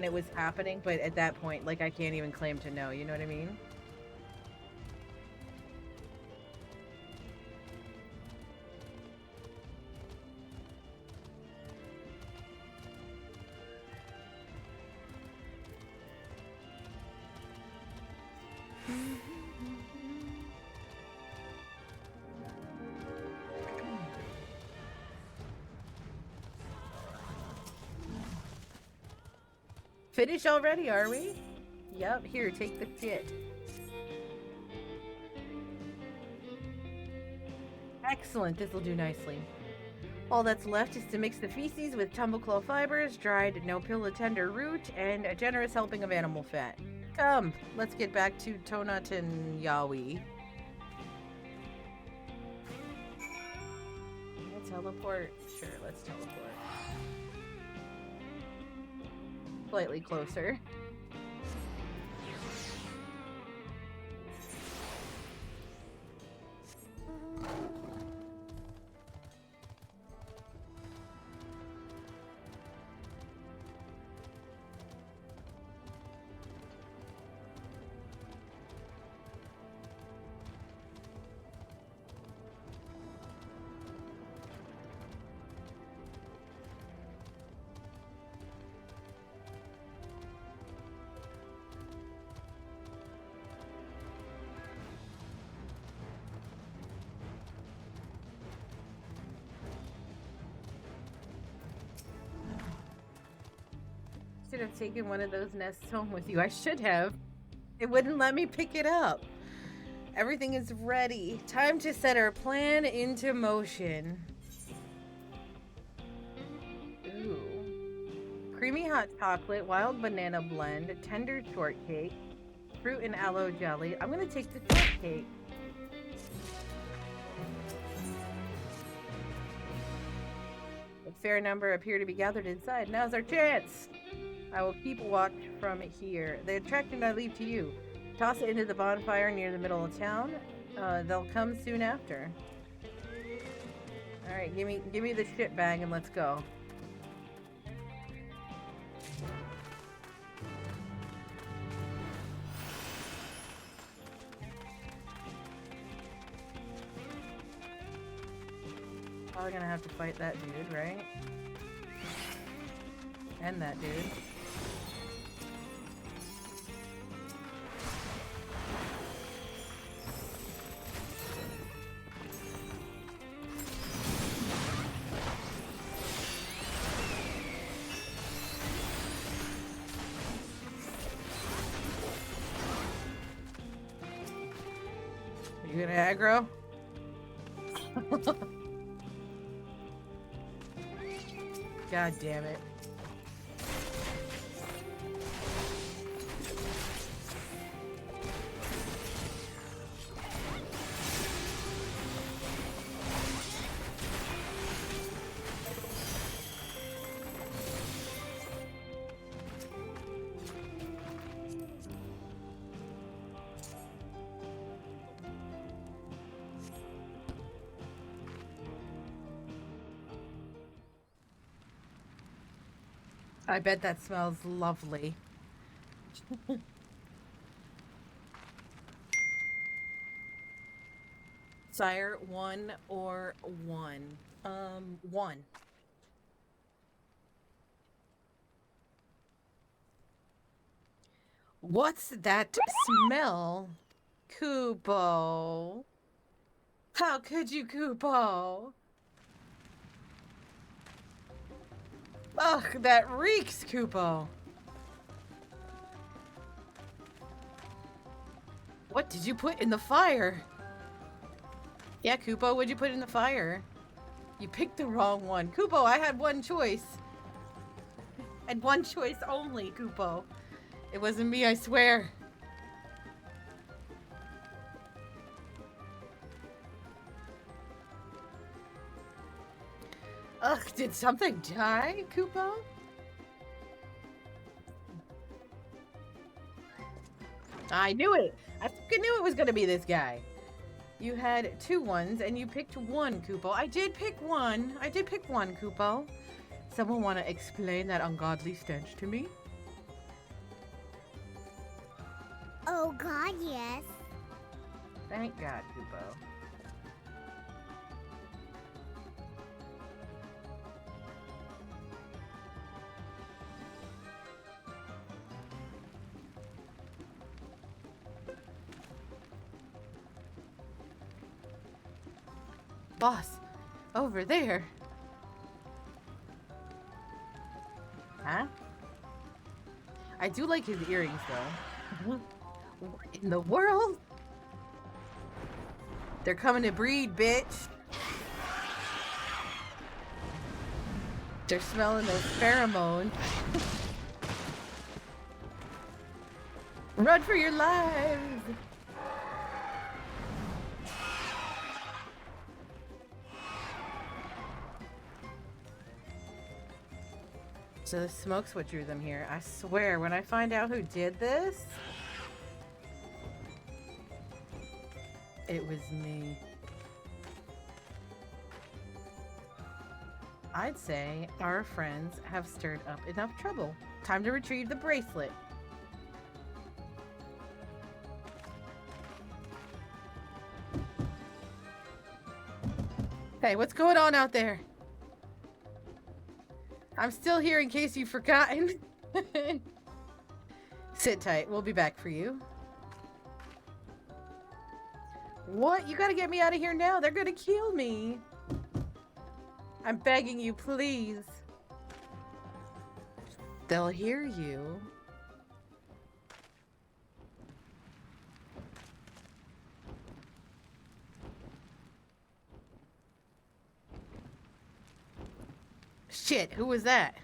it was happening, but at that point, like, I can't even claim to know, you know what I mean? Finished already, are we? Yep, here, take the shit. Excellent, this will do nicely. All that's left is to mix the feces with tumbleclaw fibers, dried no-pilla tender root, and a generous helping of animal fat. Come, let's get back to Tonat and Yaoi. Let's teleport. Sure, let's teleport. Slightly closer. Should have taken one of those nests home with you. I should have. It wouldn't let me pick it up. Everything is ready. Time to set our plan into motion. Ooh. Creamy hot chocolate, wild banana blend, tender shortcake, fruit and aloe jelly. I'm gonna take the shortcake. A fair number appear to be gathered inside. Now's our chance. I will keep watch from here. The attraction I leave to you. Toss it into the bonfire near the middle of town. They'll come soon after. All right, give me the shit bag and let's go. Probably gonna have to fight that dude, right? And that dude. You gonna aggro? God damn it. I bet that smells lovely. Sire, 1 or 1? 1. What's that smell? Kupo. How could you, Kupo? Ugh, that reeks, Kupo. What did you put in the fire? Yeah, Kupo, what'd you put in the fire? You picked the wrong one. Kupo, I had one choice. And one choice only, Kupo. It wasn't me, I swear. Ugh, did something die, Kupo? I knew it! I fucking knew it was gonna be this guy. You had 2 ones and you picked 1, Kupo. I did pick 1. I did pick 1, Kupo. Someone want to explain that ungodly stench to me? Oh God, yes. Thank God, Kupo. Boss, over there. Huh? I do like his earrings, though. What in the world? They're coming to breed, bitch. They're smelling those pheromones. Run for your lives! So the smoke's what drew them here. I swear, when I find out who did this, it was me. I'd say our friends have stirred up enough trouble. Time to retrieve the bracelet. Hey, what's going on out there? I'm still here in case you've forgotten. Sit tight. We'll be back for you. What? You gotta get me out of here now. They're gonna kill me. I'm begging you, please. They'll hear you. Shit, who was that?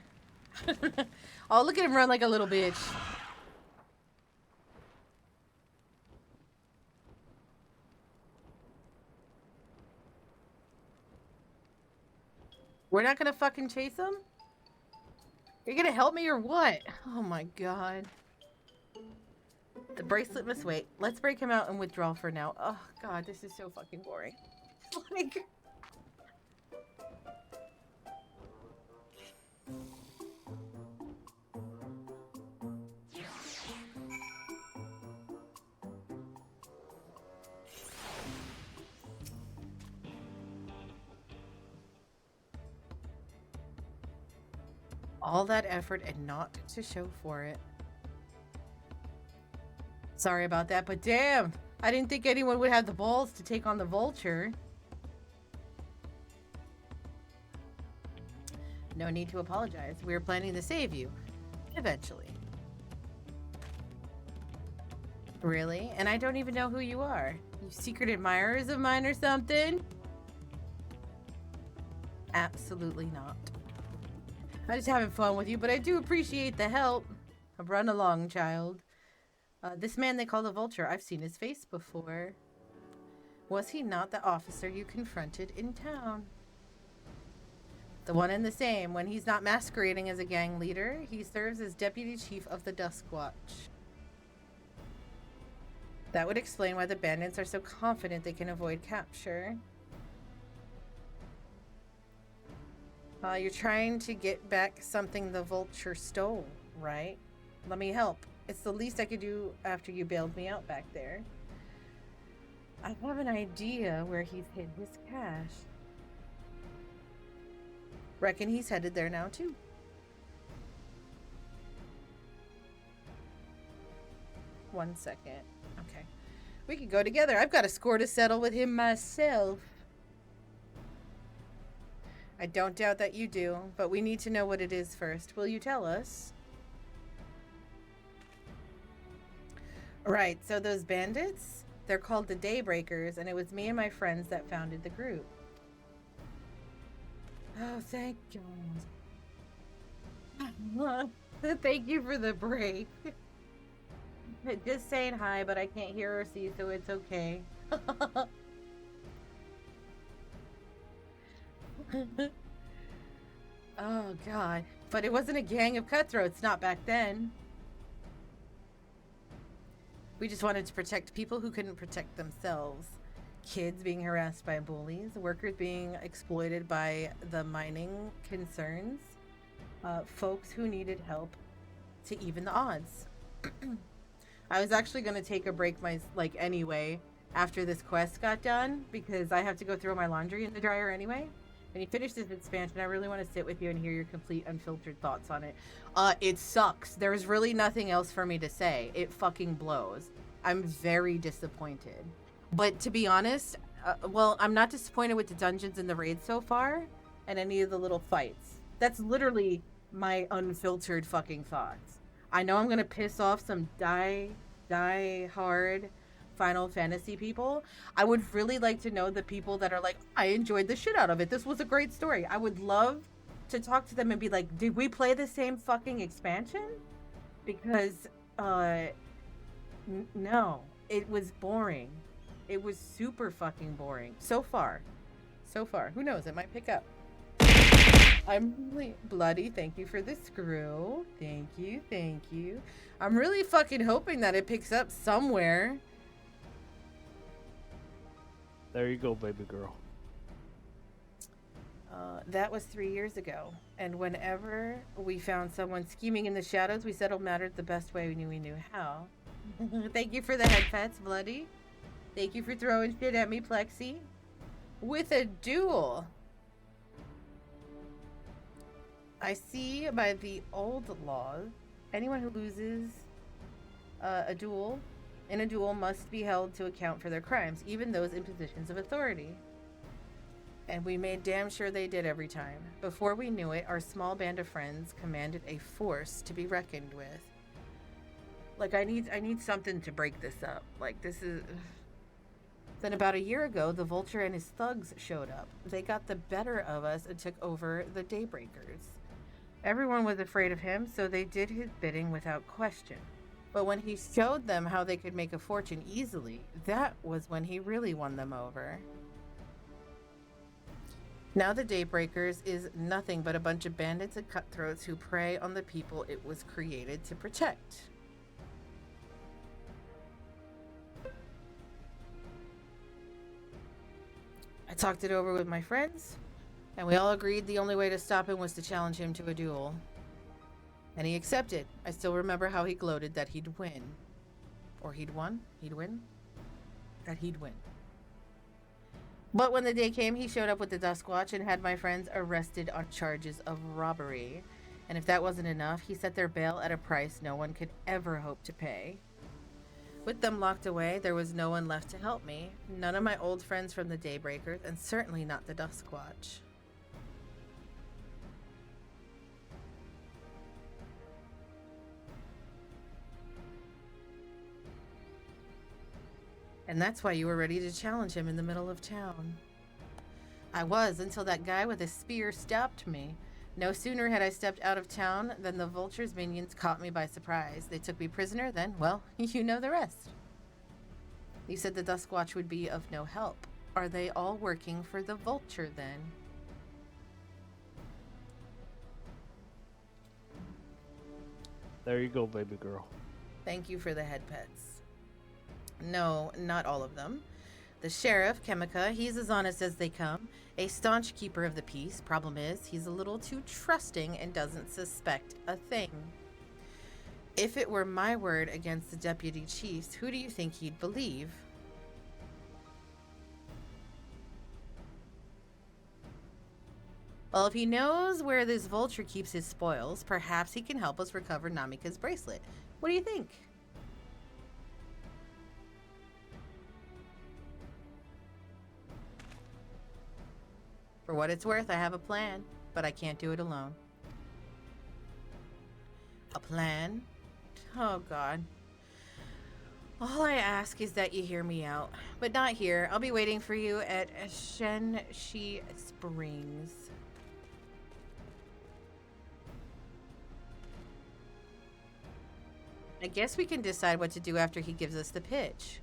Oh, look at him run like a little bitch. We're not gonna fucking chase him? You're gonna help me or what? Oh my god. The bracelet must wait. Let's break him out and withdraw for now. Oh god, this is so fucking boring. Like... all that effort and not to show for it. Sorry about that, but damn! I didn't think anyone would have the balls to take on the vulture. No need to apologize. We were planning to save you. Eventually. Really? And I don't even know who you are. You secret admirers of mine or something? Absolutely not. I'm just having fun with you, but I do appreciate the help. Run along, child. This man they call the Vulture, I've seen his face before. Was he not the officer you confronted in town? The one and the same. When he's not masquerading as a gang leader, he serves as deputy chief of the Dusk Watch. That would explain why the bandits are so confident they can avoid capture. You're trying to get back something the Vulture stole, right? Let me help. It's the least I could do after you bailed me out back there. I have an idea where he's hid his cash. Reckon he's headed there now, too. One second. Okay. We could go together. I've got a score to settle with him myself. I don't doubt that you do, but we need to know what it is first. Will you tell us? Right, so those bandits, they're called the Daybreakers, and it was me and my friends that founded the group. Oh, thank God. Thank you for the break. Just saying hi, but I can't hear or see, so it's okay. Oh, God. But it wasn't a gang of cutthroats, not back then. We just wanted to protect people who couldn't protect themselves. Kids being harassed by bullies, workers being exploited by the mining concerns, folks who needed help to even the odds. I was actually going to take a break anyway after this quest got done because I have to go throw my laundry in the dryer anyway. When you finish this expansion, I really want to sit with you and hear your complete unfiltered thoughts on it. It sucks. There's really nothing else for me to say. It fucking blows. I'm very disappointed. But to be honest, well, I'm not disappointed with the dungeons and the raids so far and any of the little fights. That's literally my unfiltered fucking thoughts. I know I'm gonna piss off some die hard Final Fantasy people. I would really like to know the people that are like, I enjoyed the shit out of it. This was a great story. I would love to talk to them and be like, did we play the same fucking expansion? Because no, it was boring. It was super fucking boring. So far. Who knows? It might pick up. I'm really bloody. Thank you for the screw. Thank you. I'm really fucking hoping that it picks up somewhere. There you go, baby girl. That was 3 years ago. And whenever we found someone scheming in the shadows, we settled matters the best way we knew how. Thank you for the head pets, bloody. Thank you for throwing shit at me, Plexi. With a duel. I see by the old laws, anyone who loses in a duel must be held to account for their crimes, even those in positions of authority. And we made damn sure they did every time. Before we knew it, our small band of friends commanded a force to be reckoned with. Like, I need something to break this up. Like, this is... Then about a year ago, the Vulture and his thugs showed up. They got the better of us and took over the Daybreakers. Everyone was afraid of him, so they did his bidding without question. But when he showed them how they could make a fortune easily, that was when he really won them over. Now the Daybreakers is nothing but a bunch of bandits and cutthroats who prey on the people it was created to protect. I talked it over with my friends, and we all agreed the only way to stop him was to challenge him to a duel. And he accepted. I still remember how he gloated that he'd win. Or he'd win? That he'd win. But when the day came, he showed up with the Duskwatch and had my friends arrested on charges of robbery. And if that wasn't enough, he set their bail at a price no one could ever hope to pay. With them locked away, there was no one left to help me. None of my old friends from the Daybreakers, and certainly not the Duskwatch. And that's why you were ready to challenge him in the middle of town. I was, until that guy with a spear stopped me. No sooner had I stepped out of town than the Vulture's minions caught me by surprise. They took me prisoner, then, well, you know the rest. You said the Duskwatch would be of no help. Are they all working for the Vulture, then? There you go, baby girl. Thank you for the head pets. No, not all of them. The sheriff, Chemica, he's as honest as they come. A staunch keeper of the peace. Problem is, he's a little too trusting and doesn't suspect a thing. If it were my word against the deputy chiefs, who do you think he'd believe? Well, if he knows where this Vulture keeps his spoils, perhaps he can help us recover Namika's bracelet. What do you think? For what it's worth, I have a plan, but I can't do it alone. A plan? Oh, God. All I ask is that you hear me out, but not here. I'll be waiting for you at Shenshi Springs. I guess we can decide what to do after he gives us the pitch.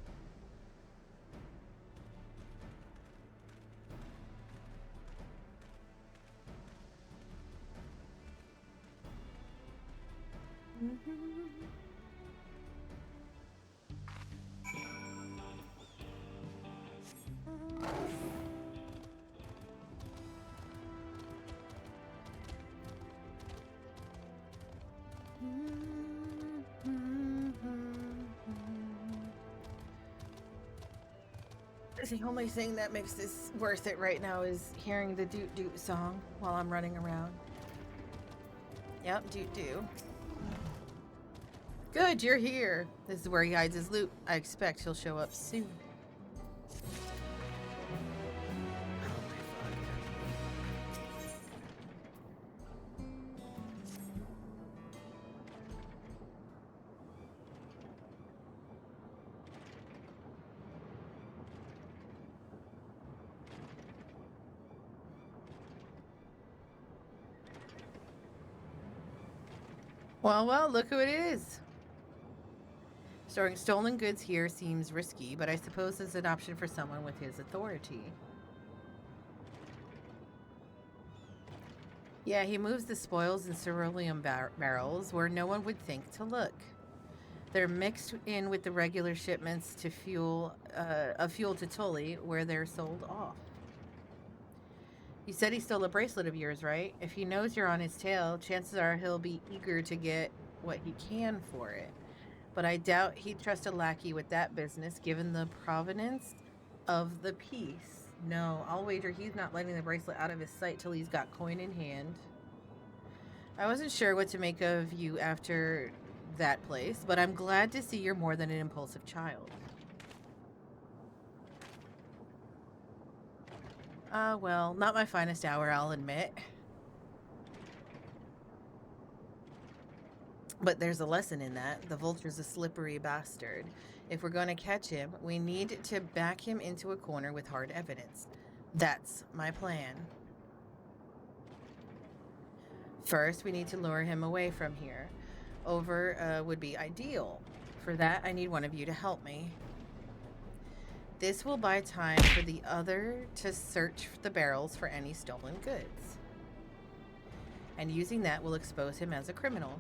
The only thing that makes this worth it right now is hearing the Doot Doot song while I'm running around. Yep, Doot Doot. Good, you're here. This is where he hides his loot. I expect he'll show up soon. Well, look who it is. Storing stolen goods here seems risky, but I suppose it's an option for someone with his authority. Yeah, he moves the spoils in cerulean barrels where no one would think to look. They're mixed in with the regular shipments to fuel to Tully, where they're sold off. You said he stole a bracelet of yours, right? If he knows you're on his tail, chances are he'll be eager to get what he can for it. But I doubt he'd trust a lackey with that business, given the provenance of the piece. No, I'll wager he's not letting the bracelet out of his sight till he's got coin in hand. I wasn't sure what to make of you after that place, but I'm glad to see you're more than an impulsive child. Well, not my finest hour, I'll admit. But there's a lesson in that. The vulture's a slippery bastard. If we're going to catch him, we need to back him into a corner with hard evidence. That's my plan. First, we need to lure him away from here. Over would be ideal. For that, I need one of you to help me. This will buy time for the other to search the barrels for any stolen goods. And using that will expose him as a criminal.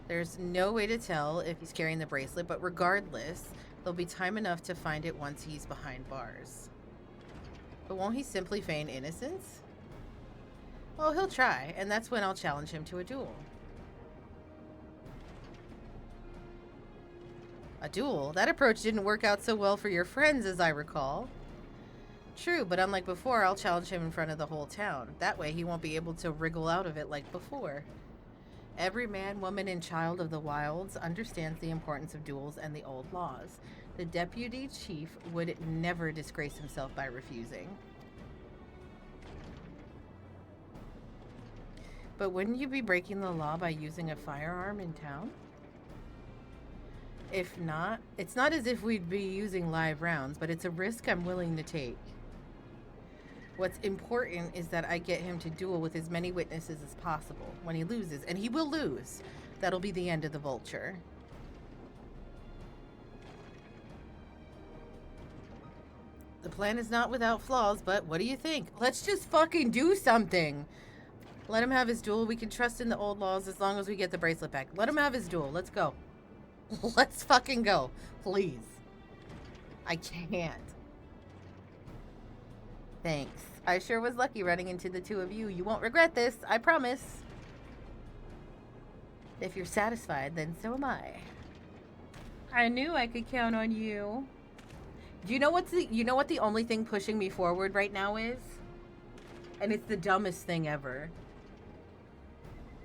There's no way to tell if he's carrying the bracelet, but regardless, there'll be time enough to find it once he's behind bars. But won't he simply feign innocence? Oh, he'll try, and that's when I'll challenge him to a duel. A duel? That approach didn't work out so well for your friends, as I recall. True, but unlike before, I'll challenge him in front of the whole town. That way he won't be able to wriggle out of it like before. Every man, woman, and child of the wilds understands the importance of duels and the old laws. The deputy chief would never disgrace himself by refusing. But wouldn't you be breaking the law by using a firearm in town? If not, it's not as if we'd be using live rounds, but it's a risk I'm willing to take. What's important is that I get him to duel with as many witnesses as possible. When he loses, and he will lose, that'll be the end of the vulture. The plan is not without flaws, but what do you think? Let's just fucking do something. Let him have his duel. We can trust in the old laws as long as we get the bracelet back. Let him have his duel. Let's go. Let's fucking go. Please. I can't. Thanks. I sure was lucky running into the two of you. You won't regret this. I promise. If you're satisfied, then so am I. I knew I could count on you. Do you know what the only thing pushing me forward right now is? And it's the dumbest thing ever.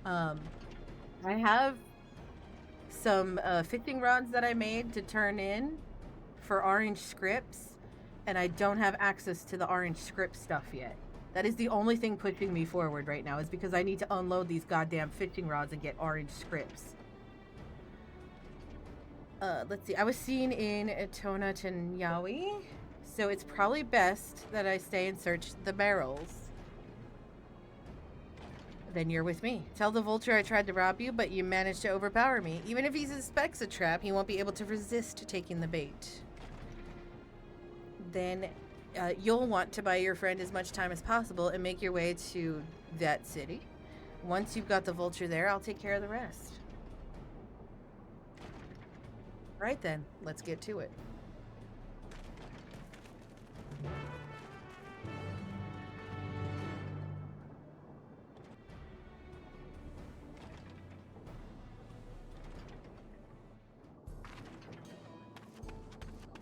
I have some fishing rods that I made to turn in for orange scripts, and I don't have access to the orange script stuff yet. That is the only thing pushing me forward right now, is because I need to unload these goddamn fishing rods and get orange scripts. Let's see. I was seen in Tona Tanyawi, so it's probably best that I stay and search the barrels. Then you're with me. Tell the vulture I tried to rob you, but you managed to overpower me. Even if he suspects a trap, he won't be able to resist taking the bait. Then you'll want to buy your friend as much time as possible and make your way to that city. Once you've got the vulture there, I'll take care of the rest. Right then, let's get to it.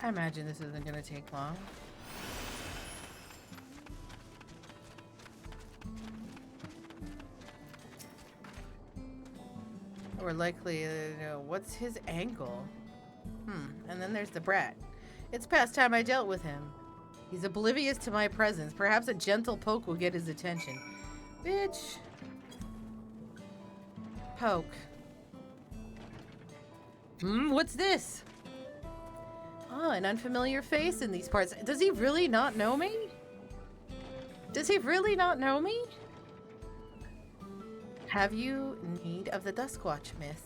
I imagine this isn't going to take long. Or likely, what's his angle? And then there's the brat. It's past time I dealt with him. He's oblivious to my presence. Perhaps a gentle poke will get his attention. Bitch. Poke. What's this? Oh, an unfamiliar face in these parts. Does he really not know me? Does he really not know me? Have you need of the Duskwatch, miss?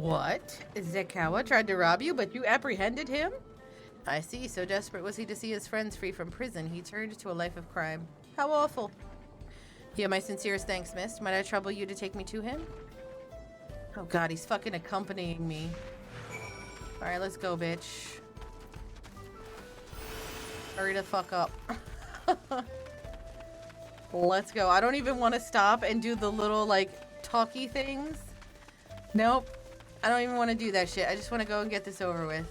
What? Zekawa tried to rob you, but you apprehended him? I see. So desperate was he to see his friends free from prison, he turned to a life of crime. How awful. You have my sincerest thanks, miss. Might I trouble you to take me to him? Oh god, he's fucking accompanying me. Alright, let's go, bitch. Hurry the fuck up. Let's go. I don't even want to stop and do the little, like, talky things. Nope. I don't even want to do that shit. I just want to go and get this over with.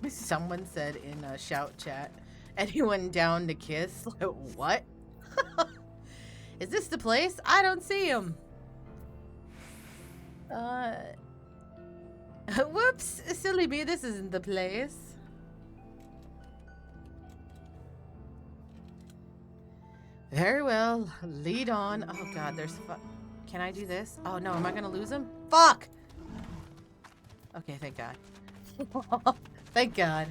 Someone said in a shout chat, anyone down to kiss? Like, what? Is this the place? I don't see him. Whoops, silly me, this isn't the place. Very well, lead on. Oh god, there's can I do this? Oh no, am I gonna lose him? Fuck! Okay, thank god. Thank god.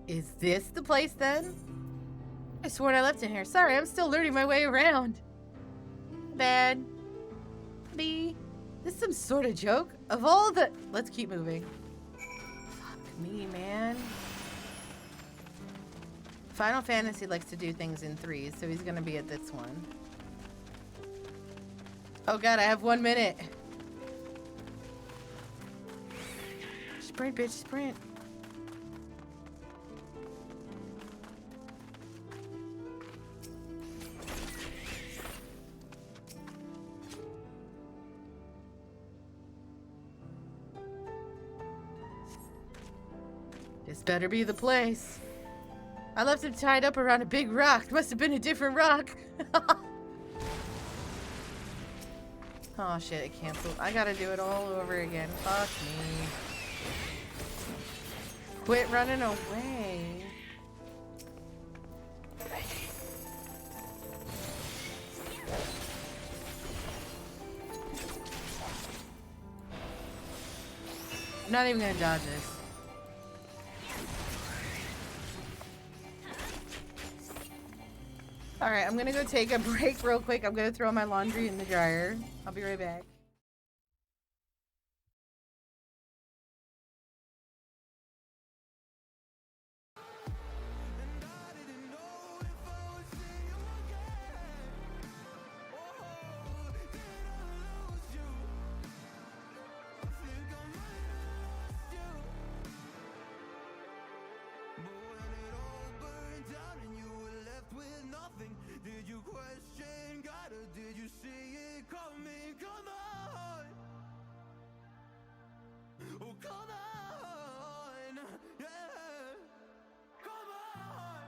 Is this the place then? I swore I left in here. Sorry, I'm still learning my way around. Bad. B. This some sort of joke? Of all the... Let's keep moving. Fuck me, man. Final Fantasy likes to do things in threes, so he's gonna be at this one. Oh god, I have 1 minute. Sprint, bitch, sprint. This better be the place. I left him tied up around a big rock. Must have been a different rock. Oh shit, it canceled. I gotta do it all over again. Fuck me. Quit running away. I'm not even gonna dodge this. Alright, I'm gonna go take a break real quick. I'm gonna throw my laundry in the dryer. I'll be right back. Did you question God or did you see it coming? Come on! Oh, come on! Yeah! Come on!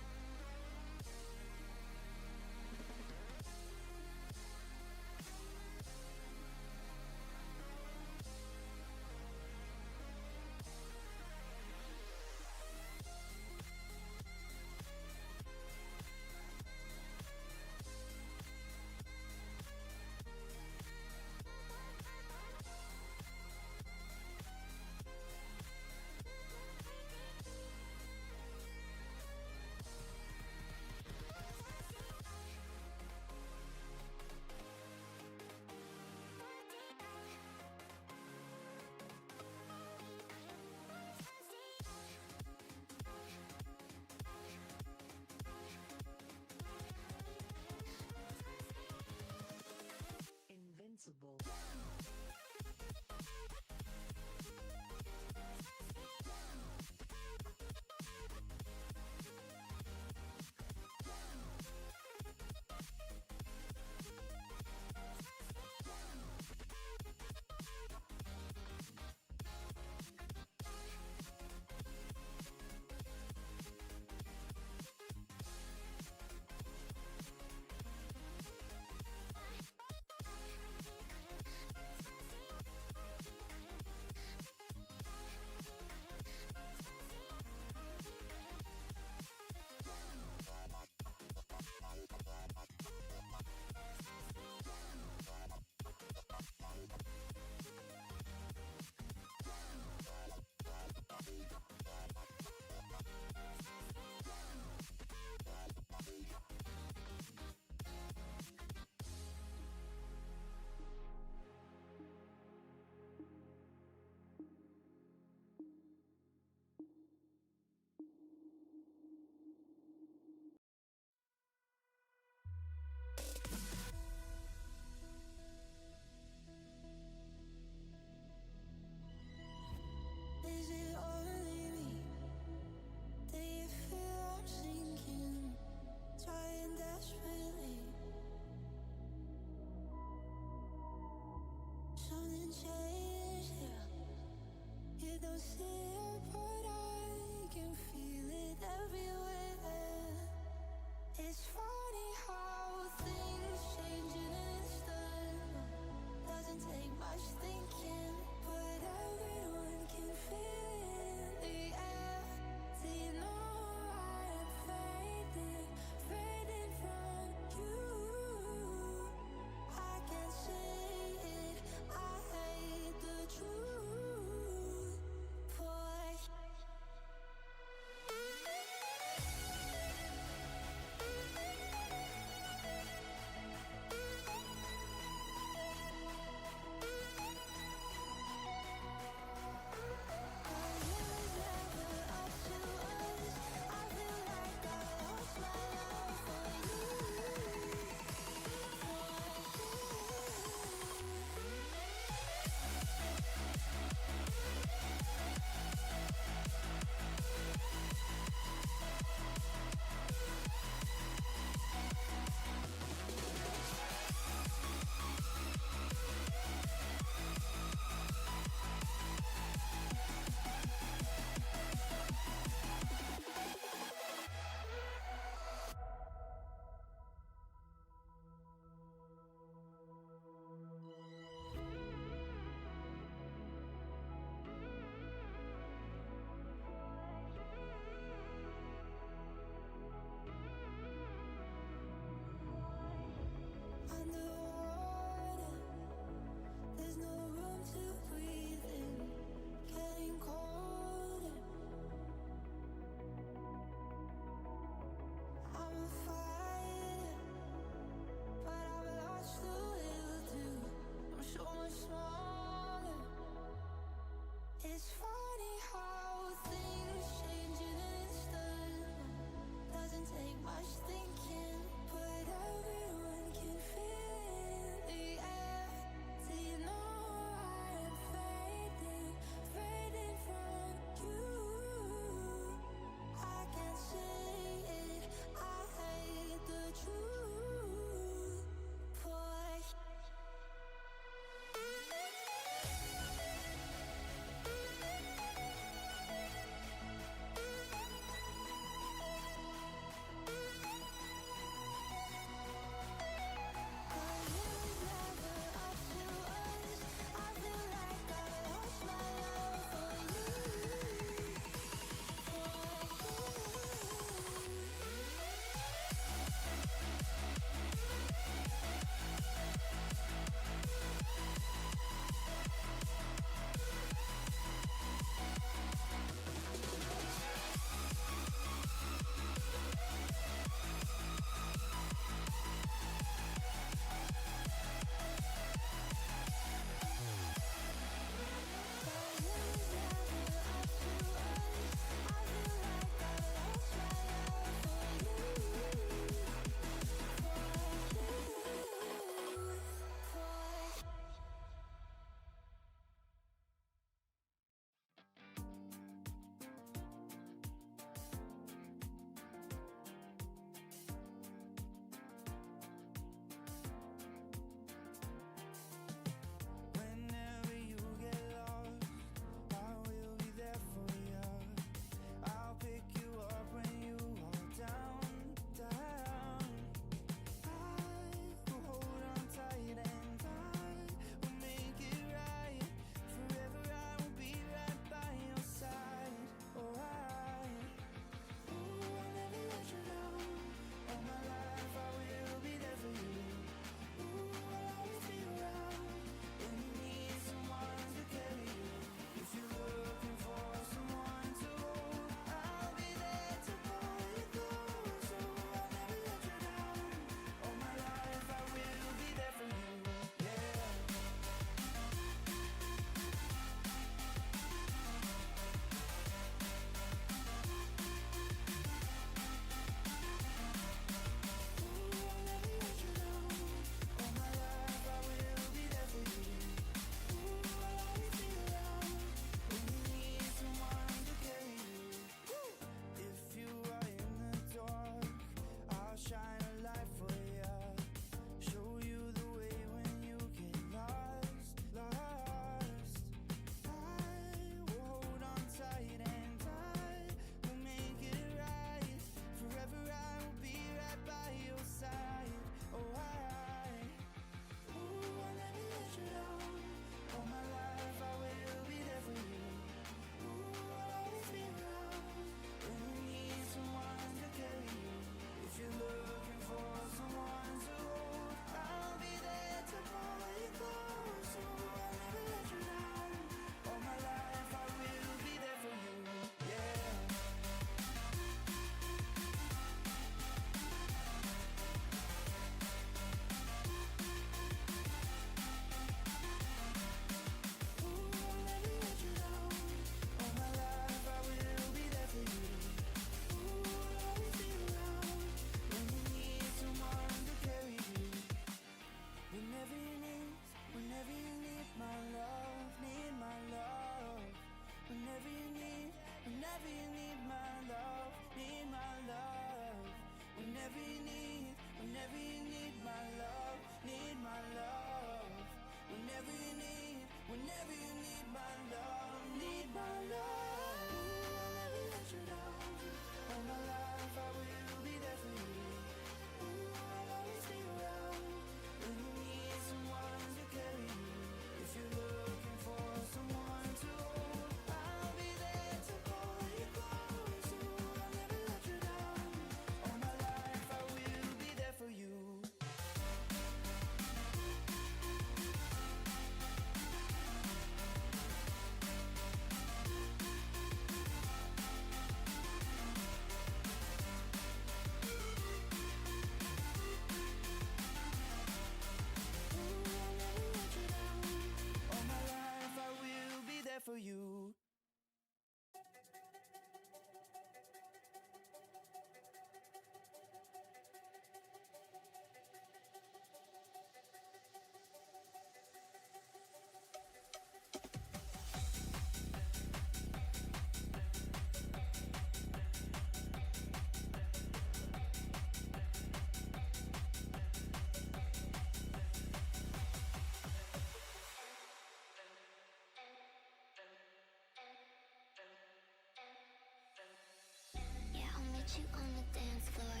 you on the dance floor?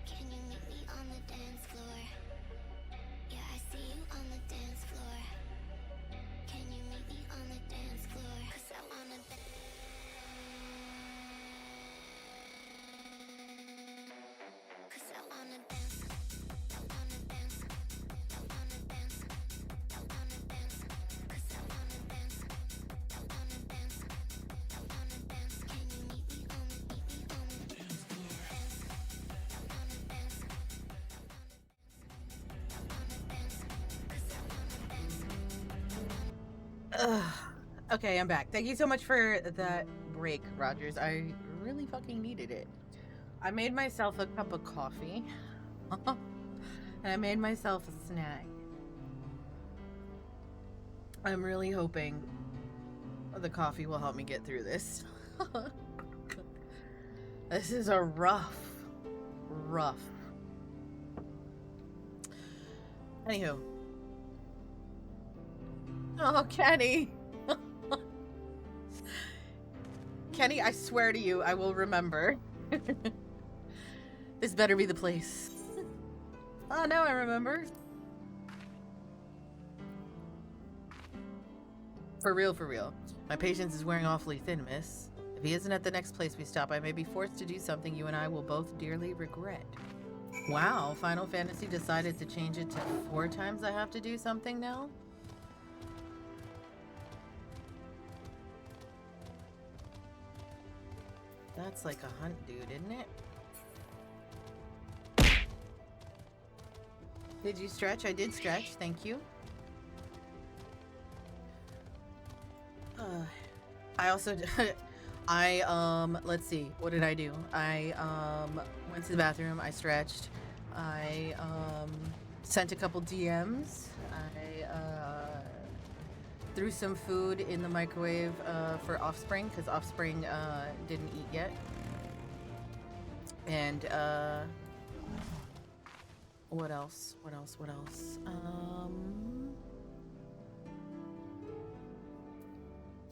Can you meet me on the dance floor? Yeah, I see you on the dance floor. Can you meet me on the dance floor? 'Cause I wanna dance. Ugh. Okay, I'm back. Thank you so much for that break, Rogers. I really fucking needed it. I made myself a cup of coffee. And I made myself a snack. I'm really hoping the coffee will help me get through this. This is a rough. Anywho. Oh, Kenny. Kenny, I swear to you, I will remember. This better be the place. Oh, now I remember. For real. My patience is wearing awfully thin, miss. If he isn't at the next place we stop, I may be forced to do something you and I will both dearly regret. Wow, Final Fantasy decided to change it to 4 times I have to do something now? That's like a hunt dude, isn't it? Did you stretch? I did stretch, thank you. I also, let's see, what did I do? I, went to the bathroom, I stretched, I, sent a couple DMs, I, threw some food in the microwave, for Offspring, because Offspring, didn't eat yet. And, what else?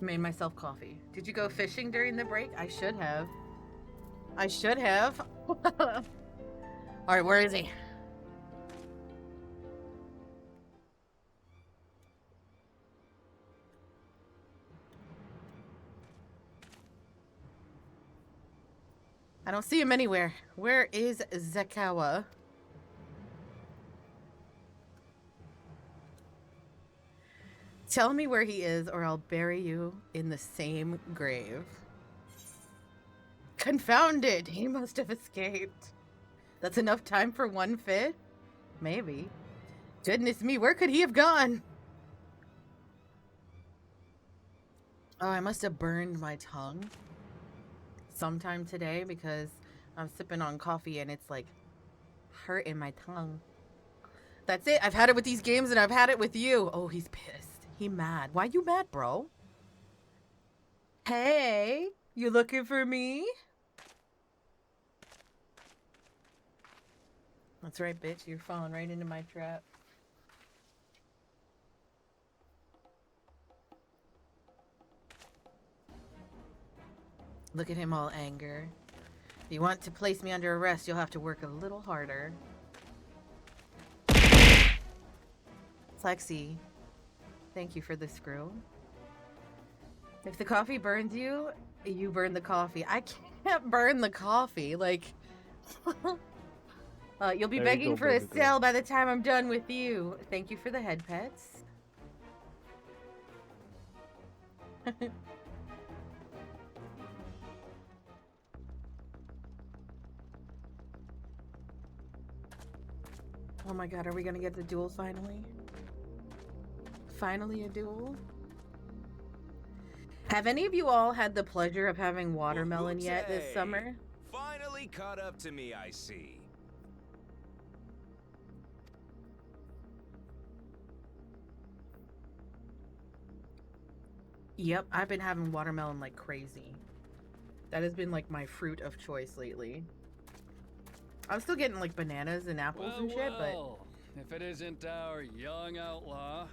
Made myself coffee. Did you go fishing during the break? I should have. Alright, where is he? I don't see him anywhere. Where is Zakawa? Tell me where he is, or I'll bury you in the same grave. Confounded! He must have escaped. That's enough time for one fit? Maybe. Goodness me, where could he have gone? Oh, I must have burned my tongue sometime today because I'm sipping on coffee and it's like hurting my tongue. That's it. I've had it with these games and I've had it with you. Oh, he's pissed. He mad. Why you mad, bro? Hey, you looking for me? That's right, bitch. You're falling right into my trap. Look at him all anger. If you want to place me under arrest, you'll have to work a little harder. Flexi, thank you for the screw. If the coffee burns you, you burn the coffee. I can't burn the coffee. Like, you'll be begging for a sale by the time I'm done with you. Thank you for the head pets. Oh my god, are we gonna get the duel finally? Finally a duel? Have any of you all had the pleasure of having watermelon yet this summer? Finally caught up to me, I see. Yep, I've been having watermelon like crazy. That has been like my fruit of choice lately. I'm still getting like bananas and apples and shit, but if it isn't our young outlaw.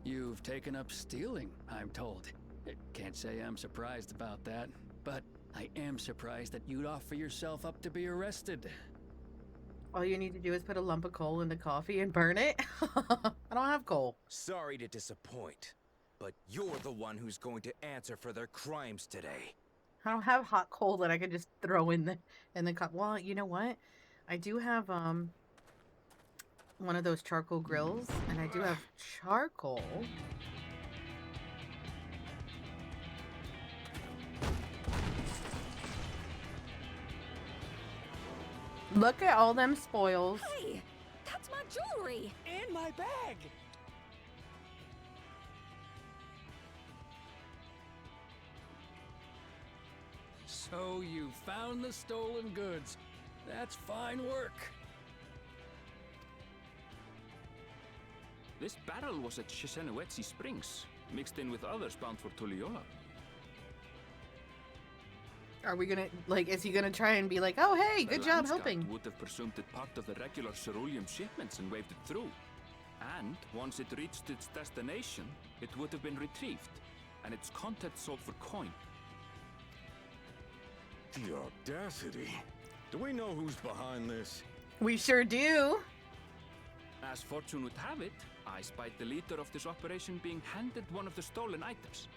You've taken up stealing, I'm told. Can't say I'm surprised about that, but I am surprised that you'd offer yourself up to be arrested. All you need to do is put a lump of coal in the coffee and burn it. I don't have coal. Sorry to disappoint, but you're the one who's going to answer for their crimes today. I don't have hot coal that I can just throw in the cup. Well, you know what? I do have one of those charcoal grills, and I do have charcoal. Look at all them spoils. Hey, that's my jewelry. In my bag! So you found the stolen goods. That's fine work. This barrel was at Shisenuetsi Springs, mixed in with others bound for Tuliyola. Are we gonna, like, is he gonna try and be like, oh, hey, good job helping? The Landscout would have presumed it part of the regular ceruleum shipments and waved it through. And once it reached its destination, it would have been retrieved, and its contents sold for coin. The audacity. Do we know who's behind this? We sure do. As fortune would have it, I spied the leader of this operation being handed one of the stolen items.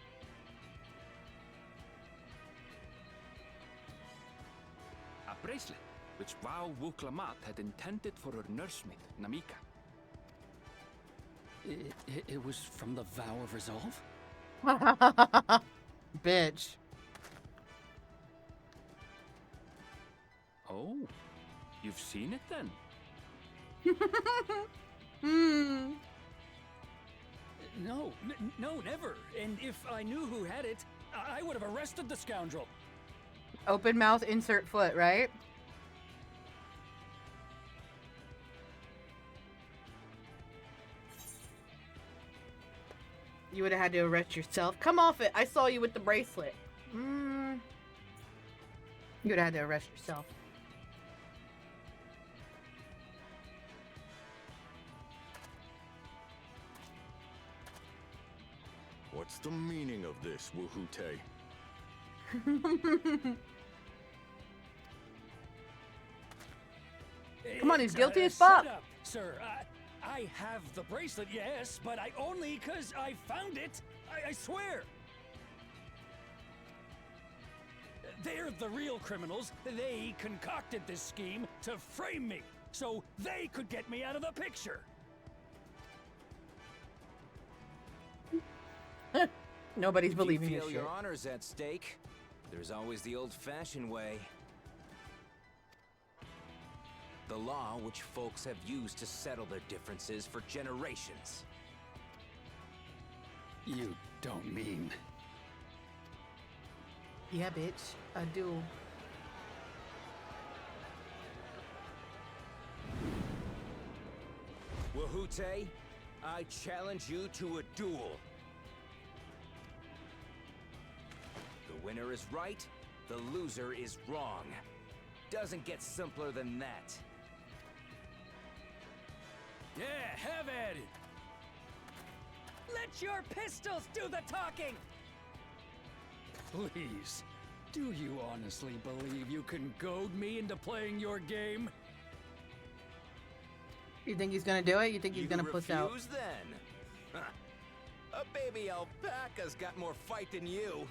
A bracelet, which Wau Wuklamat had intended for her nursemaid, Namika. It was from the Vow of Resolve? Bitch. Oh, you've seen it then? No, no, never. And if I knew who had it, I would have arrested the scoundrel. Open mouth, insert foot, right? You would have had to arrest yourself. Come off it. I saw you with the bracelet. You would have had to arrest yourself. What's the meaning of this, Wuhute? Come on, he's guilty as fuck. Shut up, sir. I have the bracelet, yes, but I only because I found it. I swear. They're the real criminals. They concocted this scheme to frame me, so they could get me out of the picture. Nobody's believing If you this feel shit. your honor's at stake, there's always the old-fashioned way. The law which folks have used to settle their differences for generations. You don't mean... Yeah, bitch. A duel. Wuhute, I challenge you to a duel. The winner is right, the loser is wrong. Doesn't get simpler than that. Yeah, have at it. Let your pistols do the talking. Please, do you honestly believe you can goad me into playing your game? You think he's gonna do it? You think he's gonna puss out? Refuse then? Huh. A baby alpaca's got more fight than you.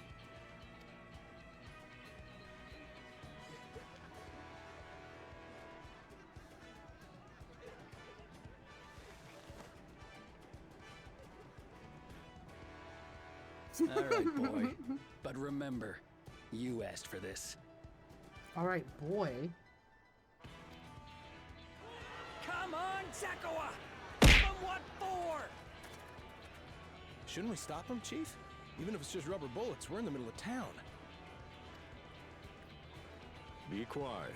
All right, boy. But remember, you asked for this. All right, boy. Come on, Zakawa! Give him what for? Shouldn't we stop him, Chief? Even if it's just rubber bullets, we're in the middle of town. Be quiet.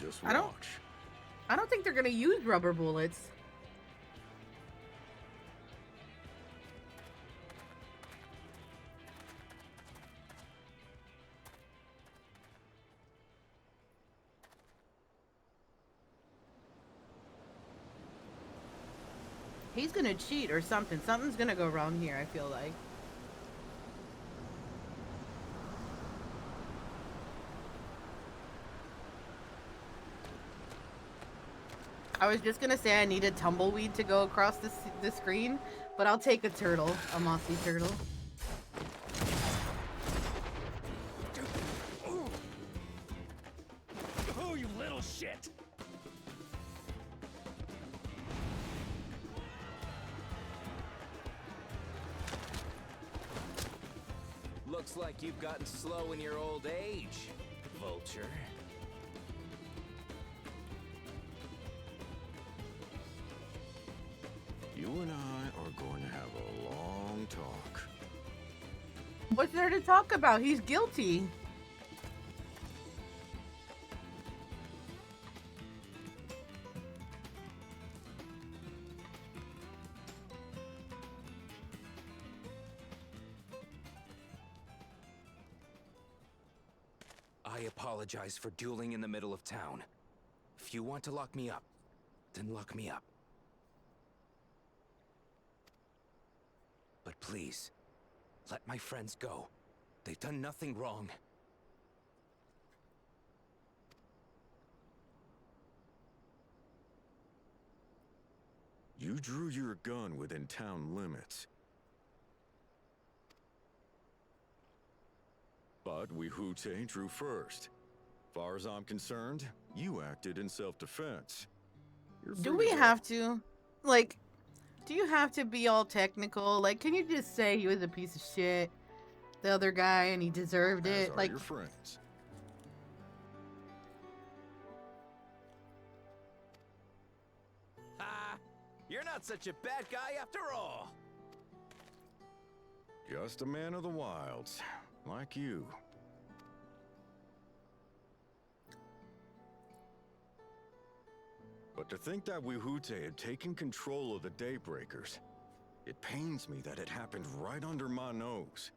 Just I don't think they're gonna use rubber bullets. He's gonna cheat or something. Something's gonna go wrong here, I feel like. I was just gonna say I need a tumbleweed to go across the screen, but I'll take a turtle, a mossy turtle. Oh, you little shit! Looks like you've gotten slow in your old age, vulture. You and I are going to have a long talk. What's there to talk about? He's guilty. I apologize for dueling in the middle of town. If you want to lock me up, then lock me up. But please, let my friends go. They've done nothing wrong. You drew your gun within town limits. But Wihute drew first. Far as I'm concerned, you acted in self-defense. Do we have to? Like, do you have to be all technical? Like, can you just say he was a piece of shit, the other guy, and he deserved it? As are Like, your friends. Ha! You're not such a bad guy after all. Just a man of the wilds, like you. But to think that Wihute had taken control of the Daybreakers, it pains me that it happened right under my nose.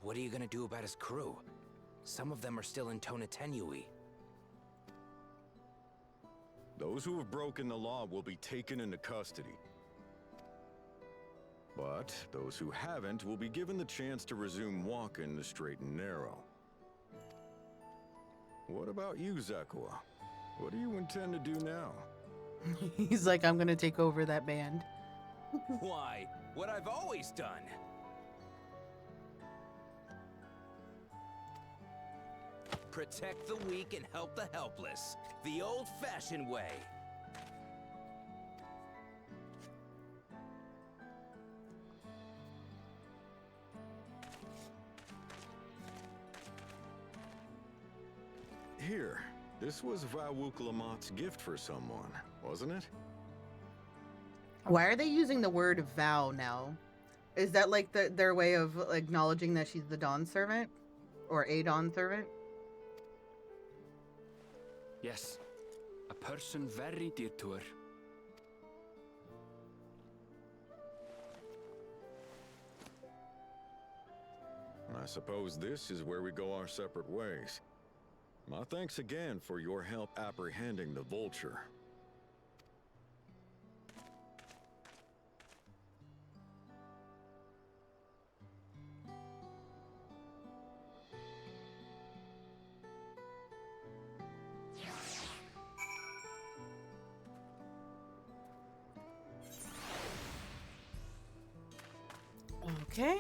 What are you gonna do about his crew? Some of them are still in Tonatenui. Those who have broken the law will be taken into custody. But those who haven't will be given the chance to resume walking the straight and narrow. What about you, Zakua? What do you intend to do now? he's like, I'm gonna take over that band. Why? What I've always done. Protect the weak and help the helpless. The old-fashioned way. Here, this was Vawuklamat's gift for someone, wasn't it? Why are they using the word vow now? Is that like their way of acknowledging that she's the Dawn servant? Or a Dawn servant? Yes, a person very dear to her. I suppose this is where we go our separate ways. My thanks again for your help apprehending the vulture. Okay.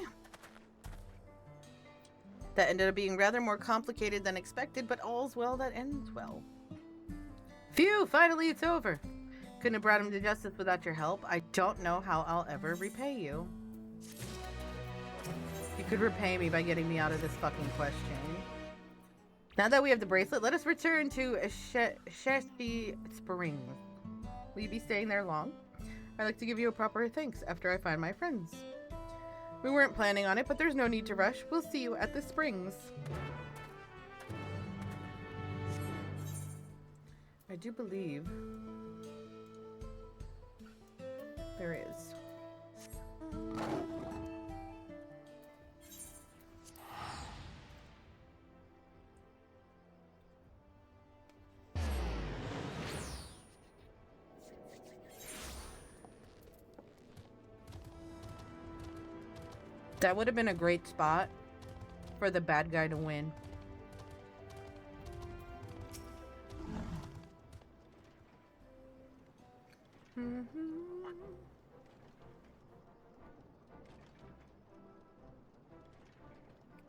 That ended up being rather more complicated than expected, but all's well that ends well. Phew, finally it's over. Couldn't have brought him to justice without your help. I don't know how I'll ever repay you. You could repay me by getting me out of this fucking question. Now that we have the bracelet, let us return to Shesti Springs. Will you be staying there long? I'd like to give you a proper thanks after I find my friends. We weren't planning on it, but there's no need to rush. We'll see you at the springs. I do believe there is. That would have been a great spot for the bad guy to win.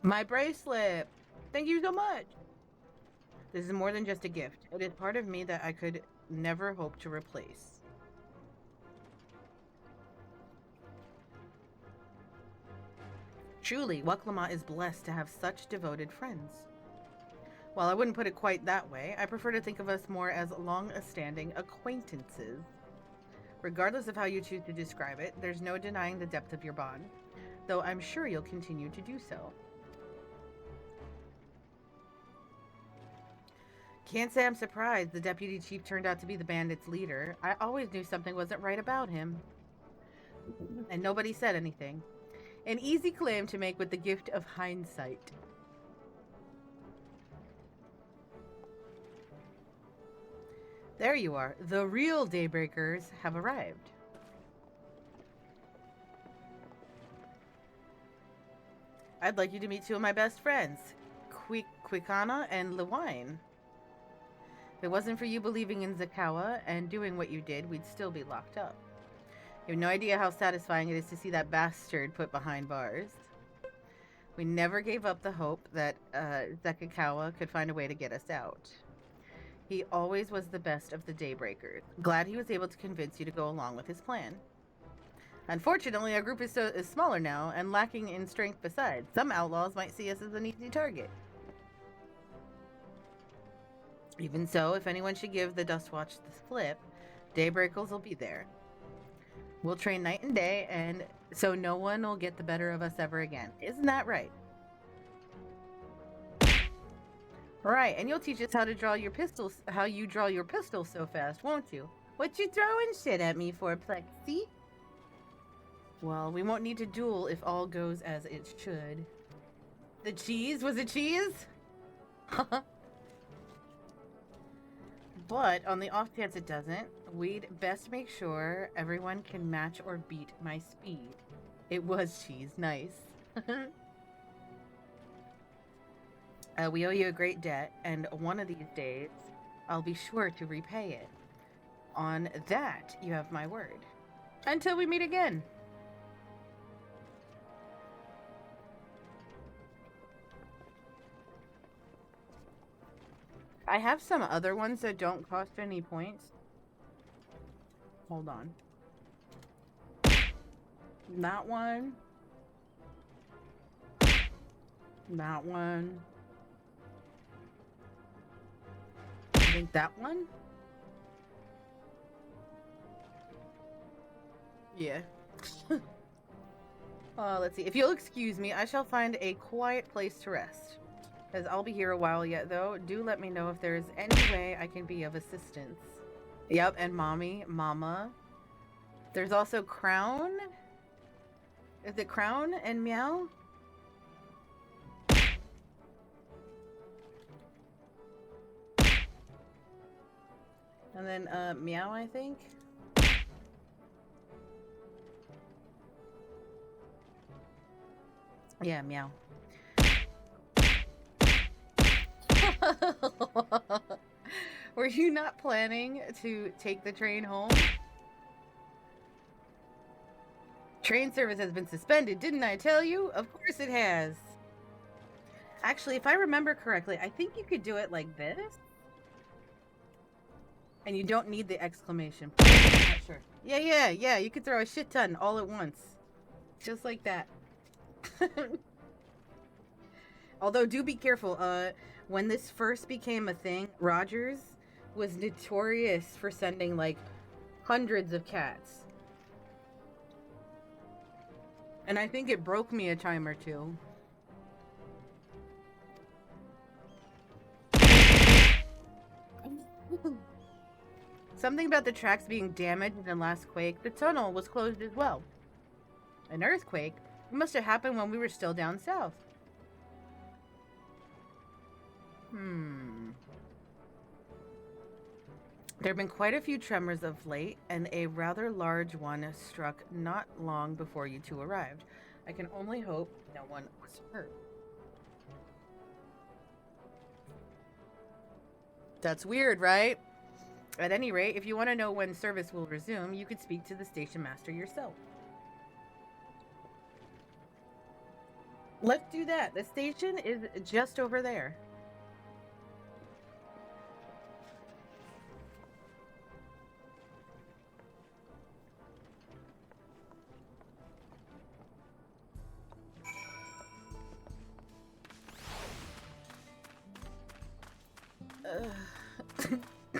My bracelet! Thank you so much! This is more than just a gift. It is part of me that I could never hope to replace. Truly, Waklama is blessed to have such devoted friends. While I wouldn't put it quite that way, I prefer to think of us more as long-standing acquaintances. Regardless of how you choose to describe it, there's no denying the depth of your bond, though I'm sure you'll continue to do so. Can't say I'm surprised the deputy chief turned out to be the bandits' leader. I always knew something wasn't right about him. And nobody said anything. An easy claim to make with the gift of hindsight. There you are. The real Daybreakers have arrived. I'd like you to meet two of my best friends, Quicana and Lewine. If it wasn't for you believing in Zakawa and doing what you did, we'd still be locked up. You have no idea how satisfying it is to see that bastard put behind bars. We never gave up the hope that Zakawa could find a way to get us out. He always was the best of the Daybreakers. Glad he was able to convince you to go along with his plan. Unfortunately, our group is smaller now and lacking in strength besides. Some outlaws might see us as an easy target. Even so, if anyone should give the Dustwatch the slip, Daybreakers will be there. We'll train night and day, and so no one will get the better of us ever again. Isn't that right? Right, and you'll teach us how to draw your pistols, how you draw your pistols so fast, won't you? What you throwing shit at me for, Plexi? Well, we won't need to duel if all goes as it should. The cheese? Was it cheese? But on the off chance it doesn't, we'd best make sure everyone can match or beat my speed. It was cheese. Nice. We owe you a great debt, and one of these days, I'll be sure to repay it. On that, you have my word. Until we meet again. I have some other ones that don't cost any points. Hold on. That one. That one. I think that one. Yeah. Let's see. If you'll excuse me, I shall find a quiet place to rest. As I'll be here a while yet, though, do let me know if there's any way I can be of assistance. Yep, and Mama. There's also Crown. Is it Crown and Meow? And then, Meow, I think? Yeah, Meow. Were you not planning to take the train home? Train service has been suspended, didn't I tell you? Of course it has. Actually, if I remember correctly, I think you could do it like this. And you don't need the exclamation point. I'm not sure. Yeah, you could throw a shit ton all at once. Just like that. Although, do be careful. When this first became a thing, Rogers was notorious for sending, like, hundreds of cats. And I think it broke me a time or two. Something about the tracks being damaged in the last quake. The tunnel was closed as well. An earthquake? It must have happened when we were still down south. There have been quite a few tremors of late, and a rather large one struck not long before you two arrived. I can only hope no one was hurt. That's weird, right? At any rate, if you want to know when service will resume, you could speak to the station master yourself. Let's do that. The station is just over there.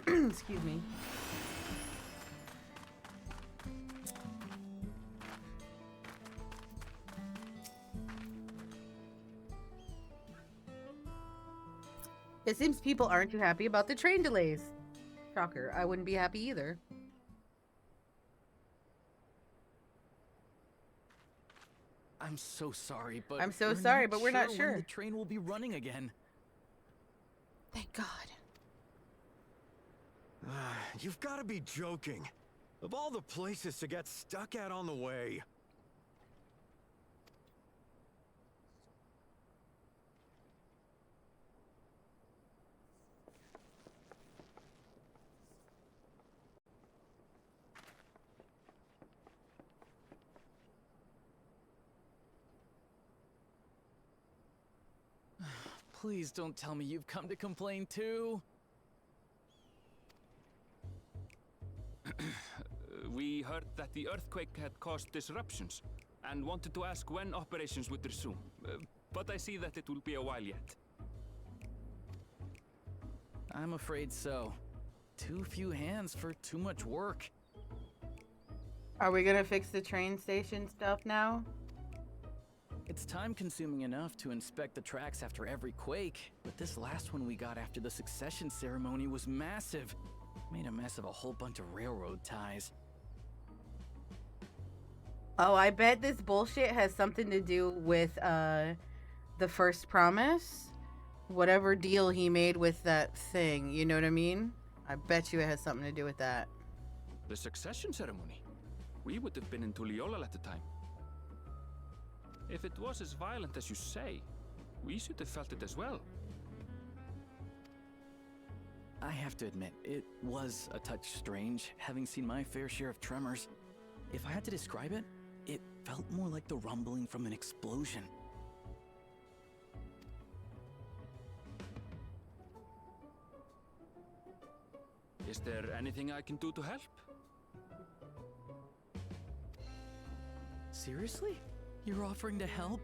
Excuse me. It seems people aren't too happy about the train delays. Shocker, I wouldn't be happy either. I'm so sorry, but we're not sure when the train will be running again. Thank God. You've got to be joking. Of all the places to get stuck at on the way. Please don't tell me you've come to complain too. We heard that the earthquake had caused disruptions and wanted to ask when operations would resume. But I see that it will be a while yet. I'm afraid so. Too few hands for too much work. Are we gonna fix the train station stuff now? It's time-consuming enough to inspect the tracks after every quake, but this last one we got after the succession ceremony was massive. Made a mess of a whole bunch of railroad ties. Oh, I bet this bullshit has something to do with the first promise. Whatever deal he made with that thing, you know what I mean? I bet you it has something to do with that. The succession ceremony? We would have been in Tuliolal at the time. If it was as violent as you say, we should have felt it as well. I have to admit, it was a touch strange, having seen my fair share of tremors. If I had to describe it, it felt more like the rumbling from an explosion. Is there anything I can do to help? Seriously? You're offering to help?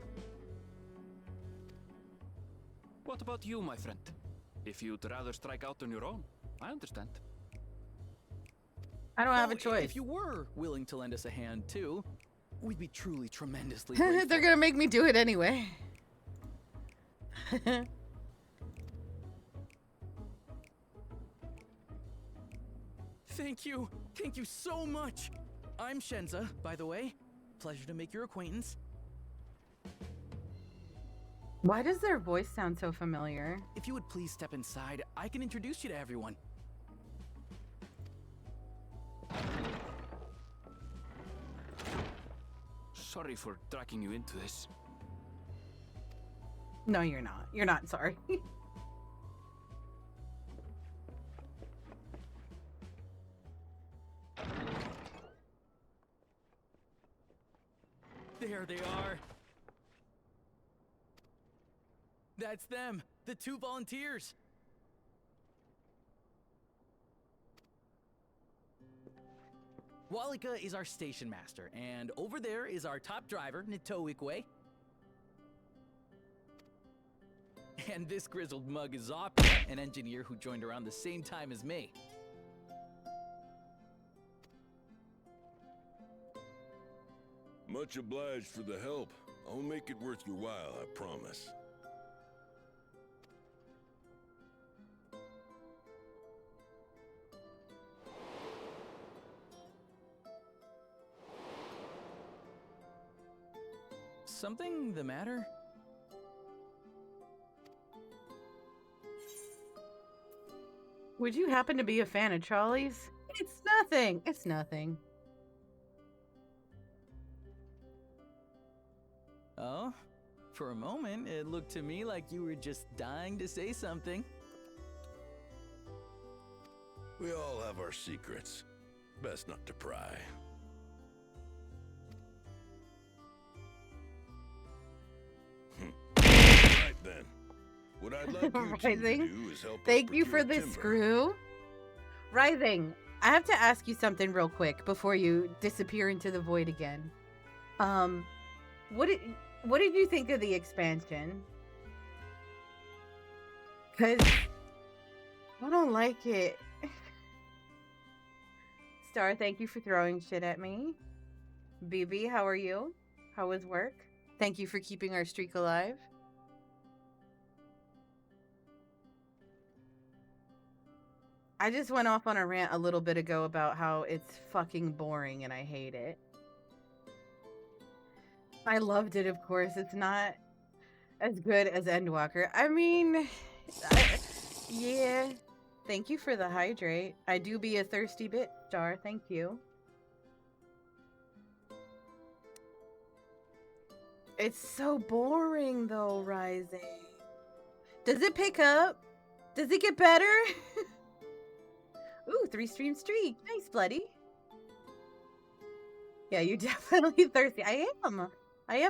What about you, my friend? If you'd rather strike out on your own, I understand. I don't have a choice. If you were willing to lend us a hand too, we'd be truly tremendously grateful. They're gonna make me do it anyway. Thank you. Thank you so much. I'm Shenza, by the way. Pleasure to make your acquaintance. Why does their voice sound so familiar? If you would please step inside, I can introduce you to everyone. Sorry for dragging you into this. No, you're not. You're not sorry. There they are. That's them, the 2 volunteers. Walika is our station master, and over there is our top driver, Nitoikwe. And this grizzled mug is Zoppy, an engineer who joined around the same time as me. Much obliged for the help. I'll make it worth your while, I promise. Something the matter? Would you happen to be a fan of Charlie's? It's nothing. It's nothing. Oh? For a moment, it looked to me like you were just dying to say something. We all have our secrets. Best not to pry. Right then. What I'd like you two to Rising, do is help us thank you for procure the timber. screw. Rising, I have to ask you something real quick before you disappear into the void again. What did you think of the expansion? Cause I don't like it. Star, thank you for throwing shit at me. BB, how are you? How was work? Thank you for keeping our streak alive. I just went off on a rant a little bit ago about how it's fucking boring and I hate it. I loved it, of course. It's not as good as Endwalker. I mean, yeah. Thank you for the hydrate. I do be a thirsty bit, Star. Thank you. It's so boring, though, Rising. Does it pick up? Does it get better? Ooh, 3-stream streak. Nice, Bloody. Yeah, you're definitely thirsty. I am.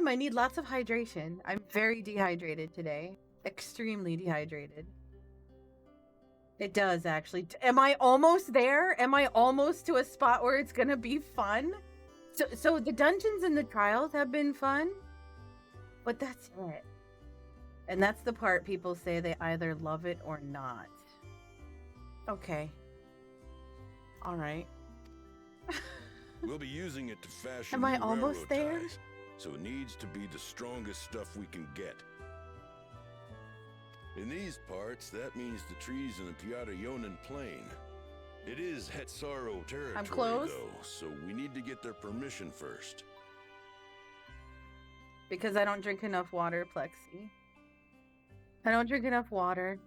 I need lots of hydration. I'm very dehydrated today. Extremely dehydrated. It does, actually. Am I almost there? Am I almost to a spot where it's gonna be fun? So the dungeons and the trials have been fun, but that's it. And that's the part people say they either love it or not. Okay. All right. We'll be using it to fashion Am I new almost railroad there? ties, so it needs to be the strongest stuff we can get. In these parts, that means the trees in the Piata-Yonan Plain. It is Hetsaro territory, close. though, so we need to get their permission first. Because I don't drink enough water, Plexi. I don't drink enough water.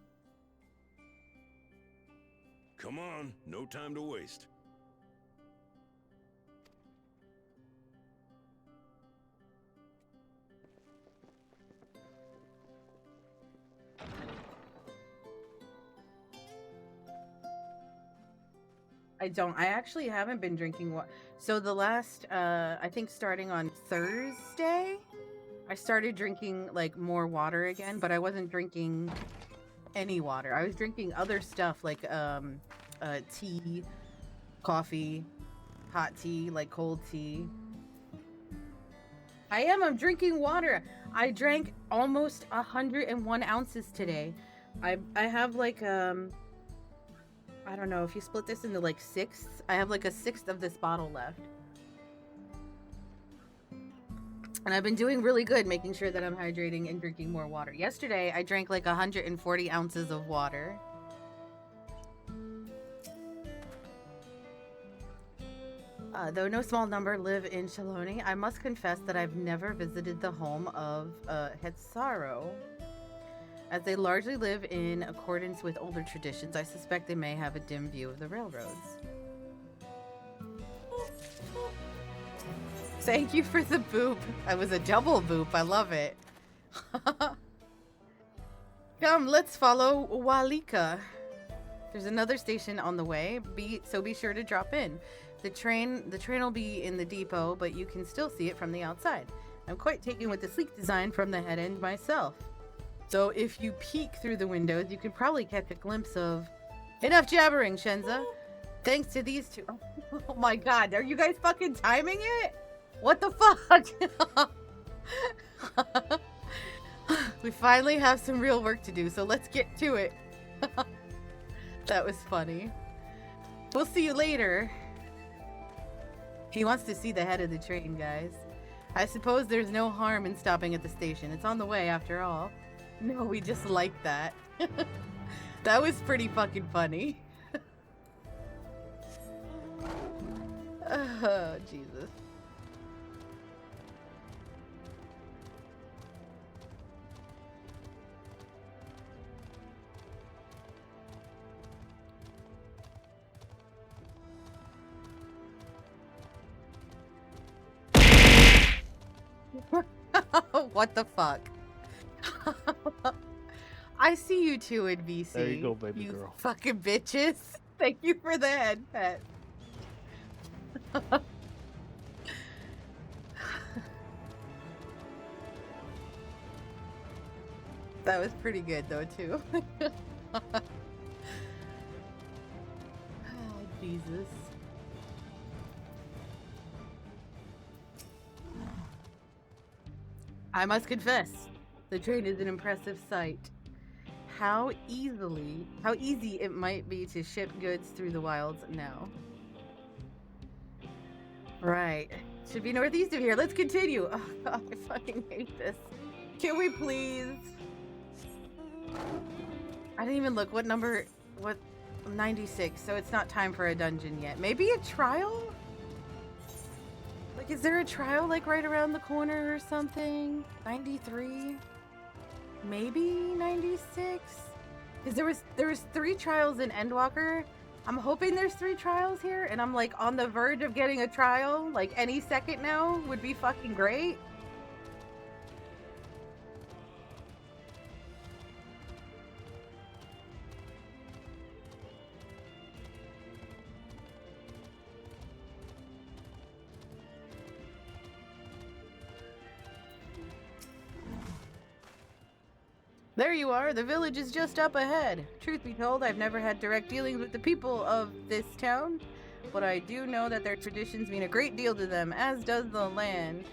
Come on, no time to waste. I actually haven't been drinking water. So the last, I think starting on Thursday, I started drinking like more water again, but I wasn't drinking any water. I was drinking other stuff like tea, coffee, hot tea, like cold tea. I'm drinking water. I drank almost 101 ounces today. I have like I don't know, if you split this into like sixths, I have like a sixth of this bottle left. And I've been doing really good making sure that I'm hydrating and drinking more water. Yesterday, I drank like 140 ounces of water. Though no small number live in Shaloni, I must confess that I've never visited the home of Hetsaro. As they largely live in accordance with older traditions, I suspect they may have a dim view of the railroads. Thank you for the boop. I was a double boop. I love it. Come, let's follow Walika. There's another station on the way, so be sure to drop in. The train will be in the depot, but you can still see it from the outside. I'm quite taken with the sleek design from the head end myself. So if you peek through the windows, you can probably catch a glimpse of... Enough jabbering, Shenza. Thanks to these two... Oh my god, are you guys fucking timing it? What the fuck? We finally have some real work to do, so let's get to it. That was funny. We'll see you later. He wants to see the head of the train, guys. I suppose there's no harm in stopping at the station. It's on the way, after all. No, we just like that. That was pretty fucking funny. Oh, Jesus. What the fuck? I see you too in VC. There you go, baby you girl. Fucking bitches. Thank you for the head pet. That was pretty good though too. Oh, Jesus. I must confess, the train is an impressive sight. How easy it might be to ship goods through the wilds now. Right. Should be northeast of here. Let's continue. Oh god, I fucking hate this. Can we please? I didn't even look. What number? What? 96. So it's not time for a dungeon yet. Maybe a trial? Like, is there a trial like right around the corner or something? 93? Maybe 96? Because there was 3 trials in Endwalker. I'm hoping there's 3 trials here, and I'm like on the verge of getting a trial. Like any second now would be fucking great. There you are, the village is just up ahead. Truth be told, I've never had direct dealings with the people of this town, but I do know that their traditions mean a great deal to them, as does the land.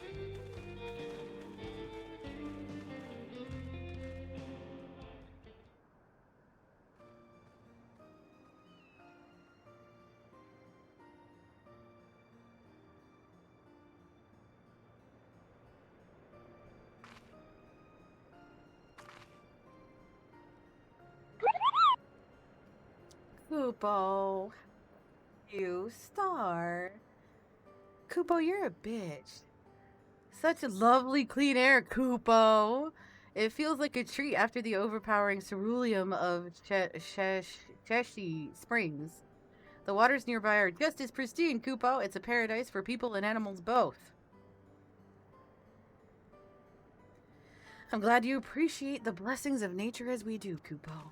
Kupo, you star. Kupo, you're a bitch. Such lovely clean air, Kupo. It feels like a treat after the overpowering ceruleum of Cheshi Springs. The waters nearby are just as pristine, Kupo. It's a paradise for people and animals both. I'm glad you appreciate the blessings of nature as we do, Kupo.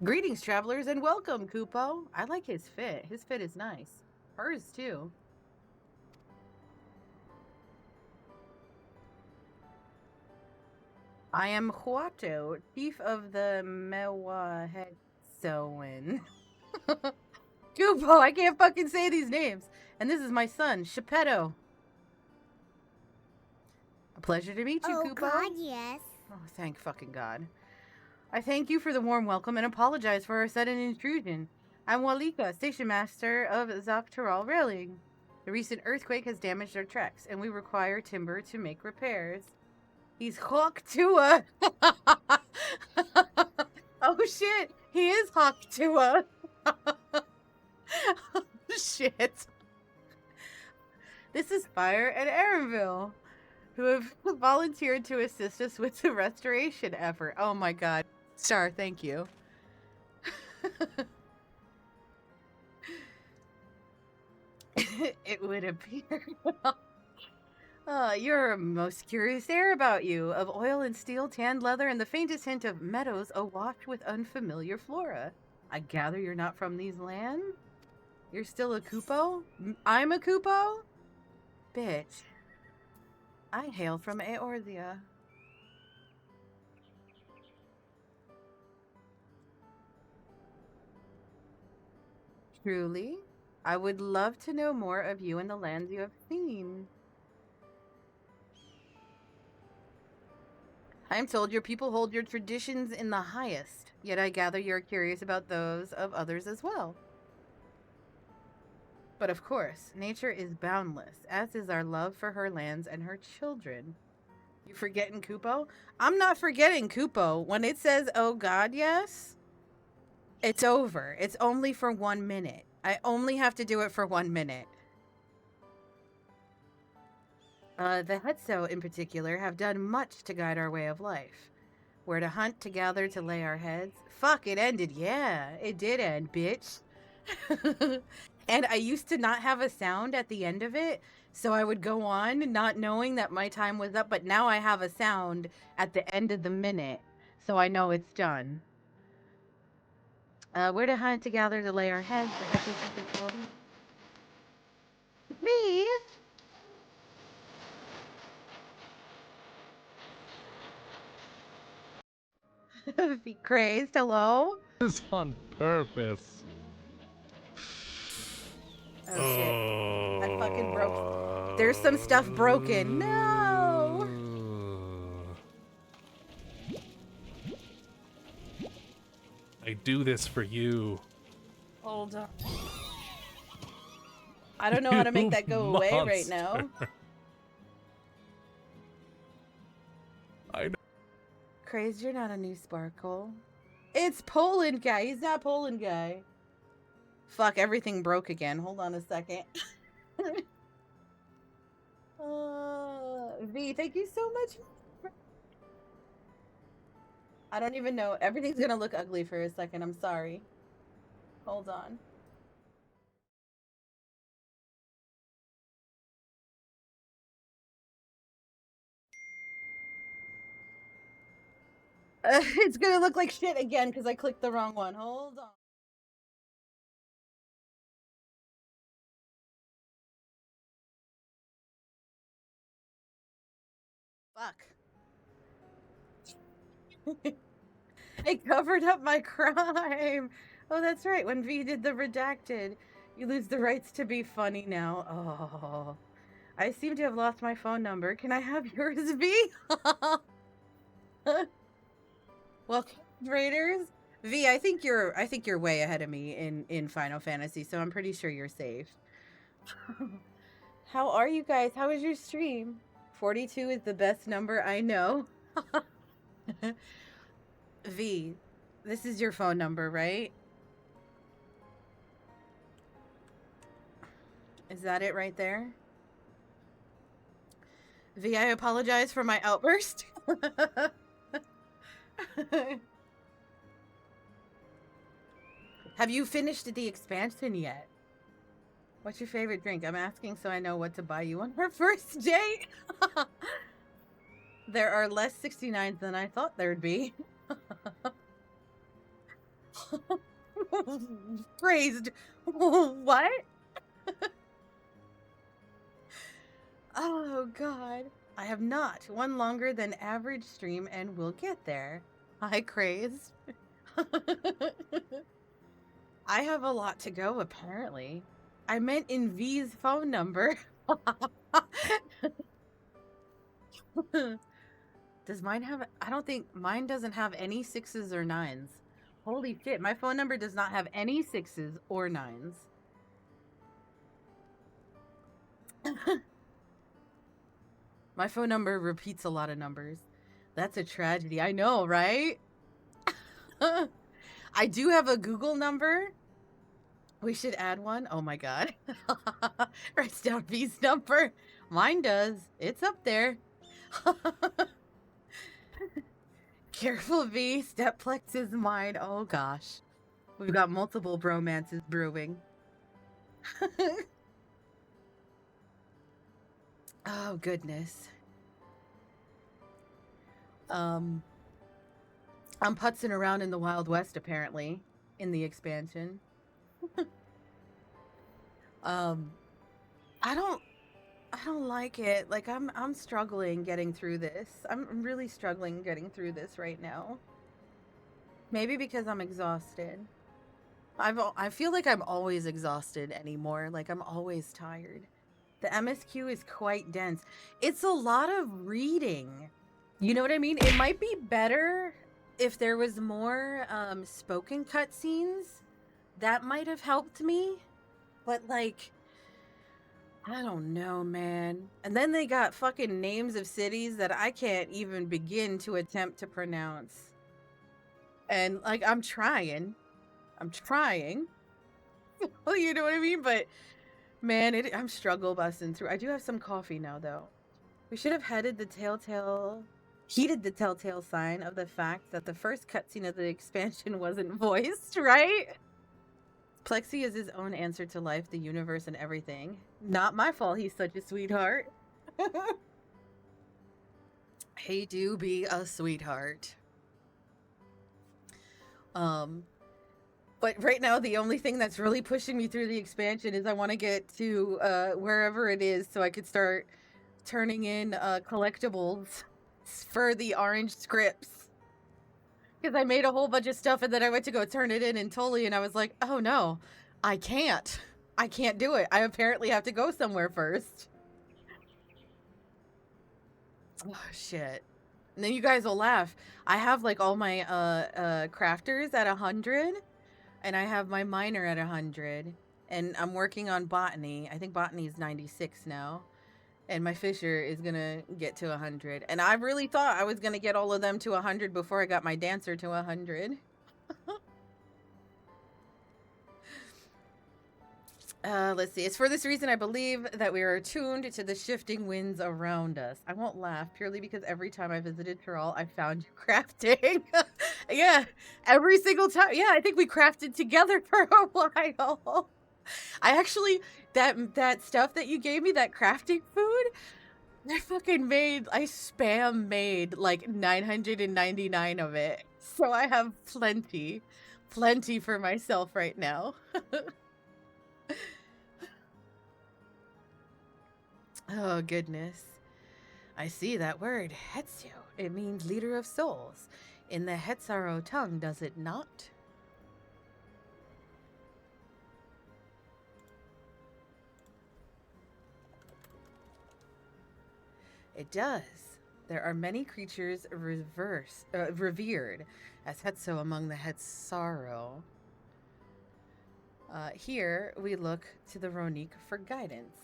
Greetings, travelers, and welcome, Kupo. I like his fit. His fit is nice. Hers, too. I am Huato, chief of the Mewahetsoan. Kupo, I can't fucking say these names. And this is my son, Shepetto. A pleasure to meet you, Oh, Kupo. God, yes. Oh, thank fucking God. I thank you for the warm welcome and apologize for our sudden intrusion. I'm Walika, station master of Zaktaral Railing. The recent earthquake has damaged our tracks, and we require timber to make repairs. He's Hawk-Tua. Oh shit, he is Hawk-Tua. Oh shit. This is Fire and Aaronville, who have volunteered to assist us with the restoration effort. Oh my god. Star, thank you. It would appear. You're a most curious air about you, of oil and steel, tanned leather, and the faintest hint of meadows awash with unfamiliar flora. I gather you're not from these lands? You're still a Kupo? I'm a Kupo? Bitch. I hail from Eorzea. Truly? I would love to know more of you and the lands you have seen. I am told your people hold your traditions in the highest, yet I gather you're curious about those of others as well. But of course, nature is boundless, as is our love for her lands and her children. You forgetting Kupo? I'm not forgetting Kupo. When it says, oh God, yes, it's over. It's only for 1 minute. I only have to do it for 1 minute. The Hetso, in particular, have done much to guide our way of life. Where to hunt, to gather, to lay our heads. Fuck, it ended. Yeah, it did end, bitch. And I used to not have a sound at the end of it, so I would go on not knowing that my time was up, but now I have a sound at the end of the minute, so I know it's done. We're to hunt together to lay our heads. Me? Be crazed, hello? It's on purpose. Oh shit. I fucking broke. There's some stuff broken. No! I do this for you. Hold on. I don't know how to make that go away right now. I know. Crazed, you're not a new Sparkle. It's Poland guy. He's not Poland guy. Fuck, everything broke again. Hold on a second. V, thank you so much. I don't even know. Everything's gonna look ugly for a second. I'm sorry. Hold on. It's gonna look like shit again because I clicked the wrong one. Hold on. Fuck. I covered up my crime. Oh, that's right. When V did the redacted, you lose the rights to be funny now. Oh. I seem to have lost my phone number. Can I have yours, V? Well, Raiders, V, I think you're way ahead of me in Final Fantasy, so I'm pretty sure you're safe. How are you guys? How was your stream? 42 is the best number I know. V, this is your phone number, right? Is that it right there? V, I apologize for my outburst. Have you finished the expansion yet? What's your favorite drink? I'm asking so I know what to buy you on our first date. There are less 69s than I thought there'd be. Praised. What? Oh, God. I have not. One longer than average stream and we'll get there. Hi, Crazed. I have a lot to go, apparently. I meant in V's phone number. Does mine have... I don't think... Mine doesn't have any 6s or 9s. Holy shit, my phone number does not have any 6s or 9s. My phone number repeats a lot of numbers. That's a tragedy. I know, right? I do have a Google number. We should add one. Oh my god. Writes down V's number. Mine does. It's up there. Careful, V. Steplex is mine. Oh gosh. We've got multiple bromances brewing. Oh goodness. I'm putzing around in the Wild West apparently in the expansion. I don't like it. Like I'm struggling getting through this. I'm really struggling getting through this right now. Maybe because I'm exhausted. I feel like I'm always exhausted anymore. Like I'm always tired. The MSQ is quite dense. It's a lot of reading. You know what I mean? It might be better if there was more spoken cutscenes. That might have helped me. But like, I don't know, man. And then they got fucking names of cities that I can't even begin to attempt to pronounce. And like, I'm trying. Well, you know what I mean? But man, I'm struggle busting through. I do have some coffee now, though. We should have heeded the telltale sign of the fact that the first cutscene of the expansion wasn't voiced, right? Plexi is his own answer to life, the universe, and everything. Not my fault he's such a sweetheart. He do be a sweetheart. But right now the only thing that's really pushing me through the expansion is I want to get to wherever it is so I could start turning in collectibles for the orange scripts. Because I made a whole bunch of stuff and then I went to go turn it in Tully and I was like, oh no, I can't. I can't do it. I apparently have to go somewhere first. Oh, shit. And then you guys will laugh. I have like all my crafters at 100 and I have my miner at 100 and I'm working on botany. I think botany is 96 now. And my fisher is gonna get to 100. And I really thought I was gonna get all of them to 100 before I got my dancer to 100. Let's see. It's for this reason I believe that we are attuned to the shifting winds around us. I won't laugh purely because every time I visited Tyrol, I found you crafting. Yeah, every single time. Yeah, I think we crafted together for a while. I actually, that stuff that you gave me, that crafting food, I fucking made, I spam made like 999 of it. So I have plenty for myself right now. Oh, goodness. I see that word, Hetsu. It means leader of souls. In the Hetsaro tongue, does it not? It does. There are many creatures revered as Hetso among the Hetsaro. Here, we look to the Ronique for guidance.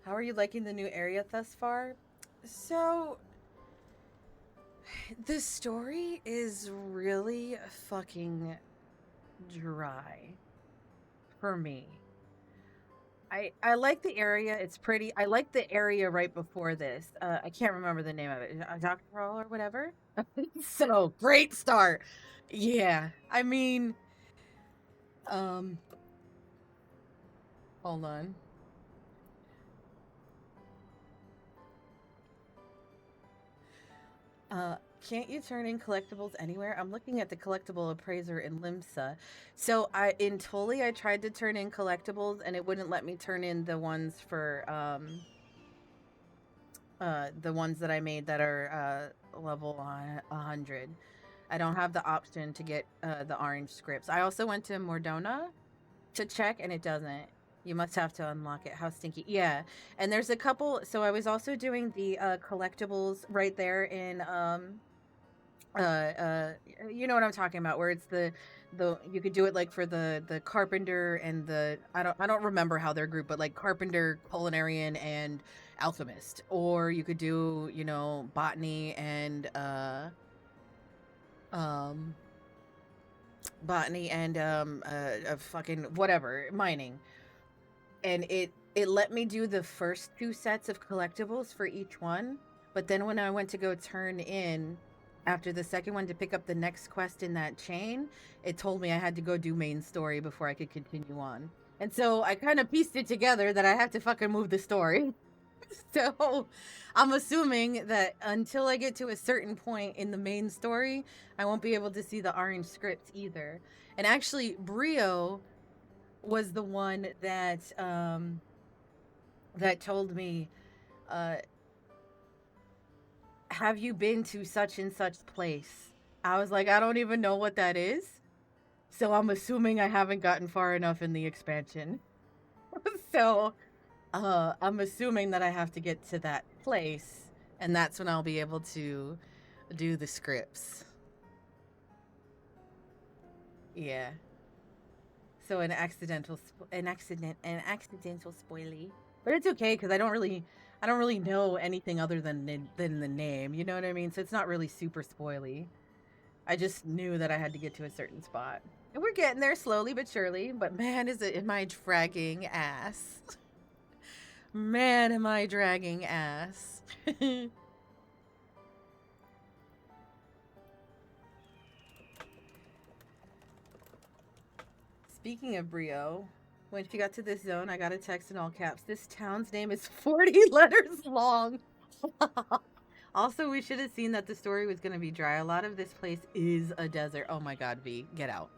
How are you liking the new area thus far? So, the story is really fucking dry for me. I like the area. It's pretty. I like the area right before this. I can't remember the name of it. Dr. Roll or whatever. So, great start. Yeah. I mean, hold on. Can't you turn in collectibles anywhere? I'm looking at the collectible appraiser in Limsa. So in Tully, I tried to turn in collectibles and it wouldn't let me turn in the ones for, the ones that I made that are, level 100. I don't have the option to get, the orange scripts. I also went to Mordona to check and it doesn't. You must have to unlock it. How stinky. Yeah. And there's a couple. So I was also doing the collectibles right there in you know what I'm talking about, where it's the you could do it like for the carpenter and the I don't remember how they're grouped, but like carpenter, culinarian, and alchemist. Or you could do, you know, botany and fucking whatever, mining. And it let me do the first 2 sets of collectibles for each one, but then when I went to go turn in after the second one to pick up the next quest in that chain, it told me I had to go do main story before I could continue on. And so I kind of pieced it together that I have to fucking move the story. So I'm assuming that until I get to a certain point in the main story, I won't be able to see the orange scripts either. And actually, Brio was the one that that told me, have you been to such and such place? I was like, I don't even know what that is. So I'm assuming I haven't gotten far enough in the expansion. So I'm assuming that I have to get to that place, and that's when I'll be able to do the scripts. Yeah. So an accidental spoilie, but it's okay because I don't really know anything other than the name. You know what I mean? So it's not really super spoily. I just knew that I had to get to a certain spot, and we're getting there slowly but surely. But man, am I dragging ass? Man, am I dragging ass? Speaking of Brio, when she got to this zone, I got a text in all caps. This town's name is 40 letters long. Also, we should have seen that the story was going to be dry. A lot of this place is a desert. Oh my god, V, get out.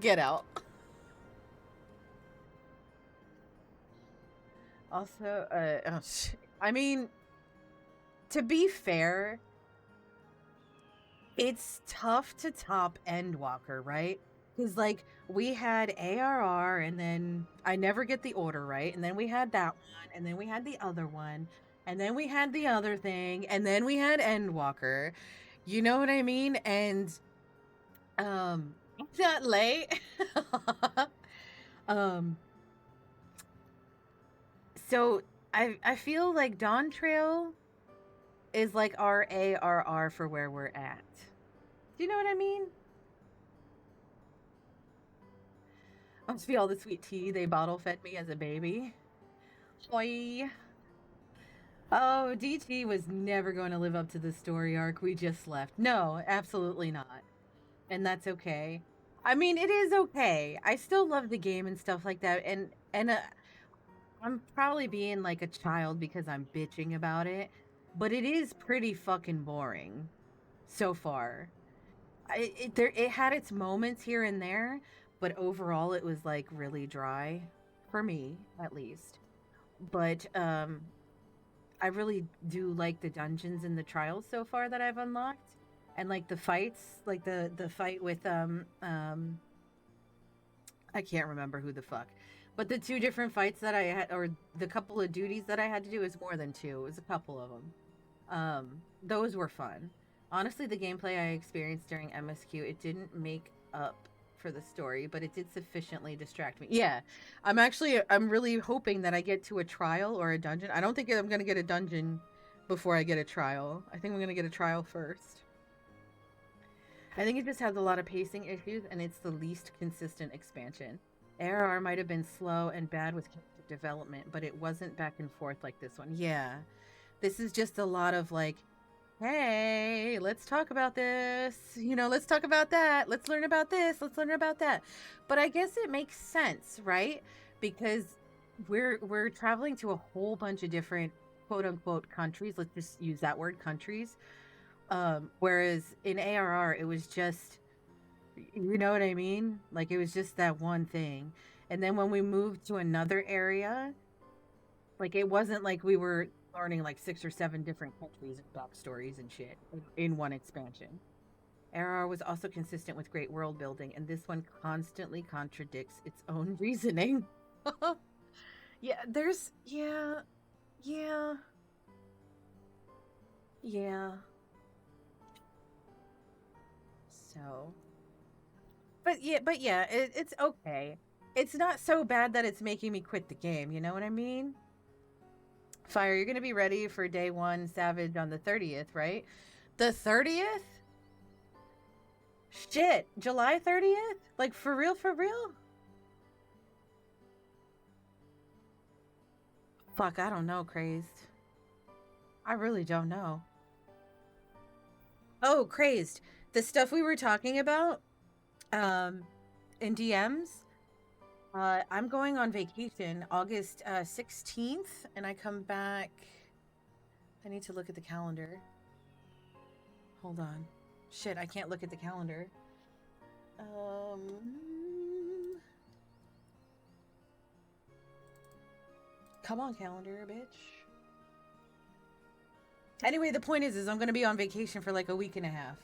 Get out. Also, I mean, to be fair, it's tough to top Endwalker, right? Because, like, we had ARR, and then I never get the order right, and then we had that one, and then we had the other one, and then we had the other thing, and then we had Endwalker. You know what I mean? And, it's not late. So I feel like Dawn Trail is like our ARR for where we're at. Do you know what I mean? I must be all the sweet tea they bottle fed me as a baby. Boy. Oh, DT was never going to live up to the story arc we just left. No, absolutely not. And that's okay. I mean, it is okay. I still love the game and stuff like that. And I'm probably being like a child because I'm bitching about it. But it is pretty fucking boring so far. It had its moments here and there, but overall it was like really dry for me, at least. But I really do like the dungeons and the trials so far that I've unlocked, and like the fights, like the fight with I can't remember who the fuck, but the two different fights that I had, or the couple of duties that I had to do, is more than two. It was a couple of them. Those were fun. Honestly, the gameplay I experienced during MSQ, it didn't make up for the story, but it did sufficiently distract me. Yeah, I'm really hoping that I get to a trial or a dungeon. I don't think I'm going to get a dungeon before I get a trial. I think I'm going to get a trial first. I think it just has a lot of pacing issues, and it's the least consistent expansion. ARR might have been slow and bad with character development, but it wasn't back and forth like this one. Yeah. This is just a lot of like, hey, let's talk about this. You know, let's talk about that. Let's learn about this. Let's learn about that. But I guess it makes sense, right? Because we're traveling to a whole bunch of different quote unquote countries. Let's just use that word, countries. Whereas in ARR, it was just, you know what I mean? Like, it was just that one thing. And then when we moved to another area, like, it wasn't like we were learning like 6 or 7 different countries and backstories and shit in one expansion. ARR was also consistent with great world building, and this one constantly contradicts its own reasoning. Yeah, yeah. So, but yeah, it's okay. It's not so bad that it's making me quit the game. You know what I mean? Fire, you're going to be ready for day 1 Savage on the 30th, right? The 30th? Shit, July 30th? Like, for real, for real? Fuck, I don't know, Crazed. I really don't know. Oh, Crazed. The stuff we were talking about in DMs, I'm going on vacation August 16th, and I come back. I need to look at the calendar. Hold on. Shit, I can't look at the calendar. Come on, calendar, bitch. Anyway, the point is I'm going to be on vacation for like a week and a half.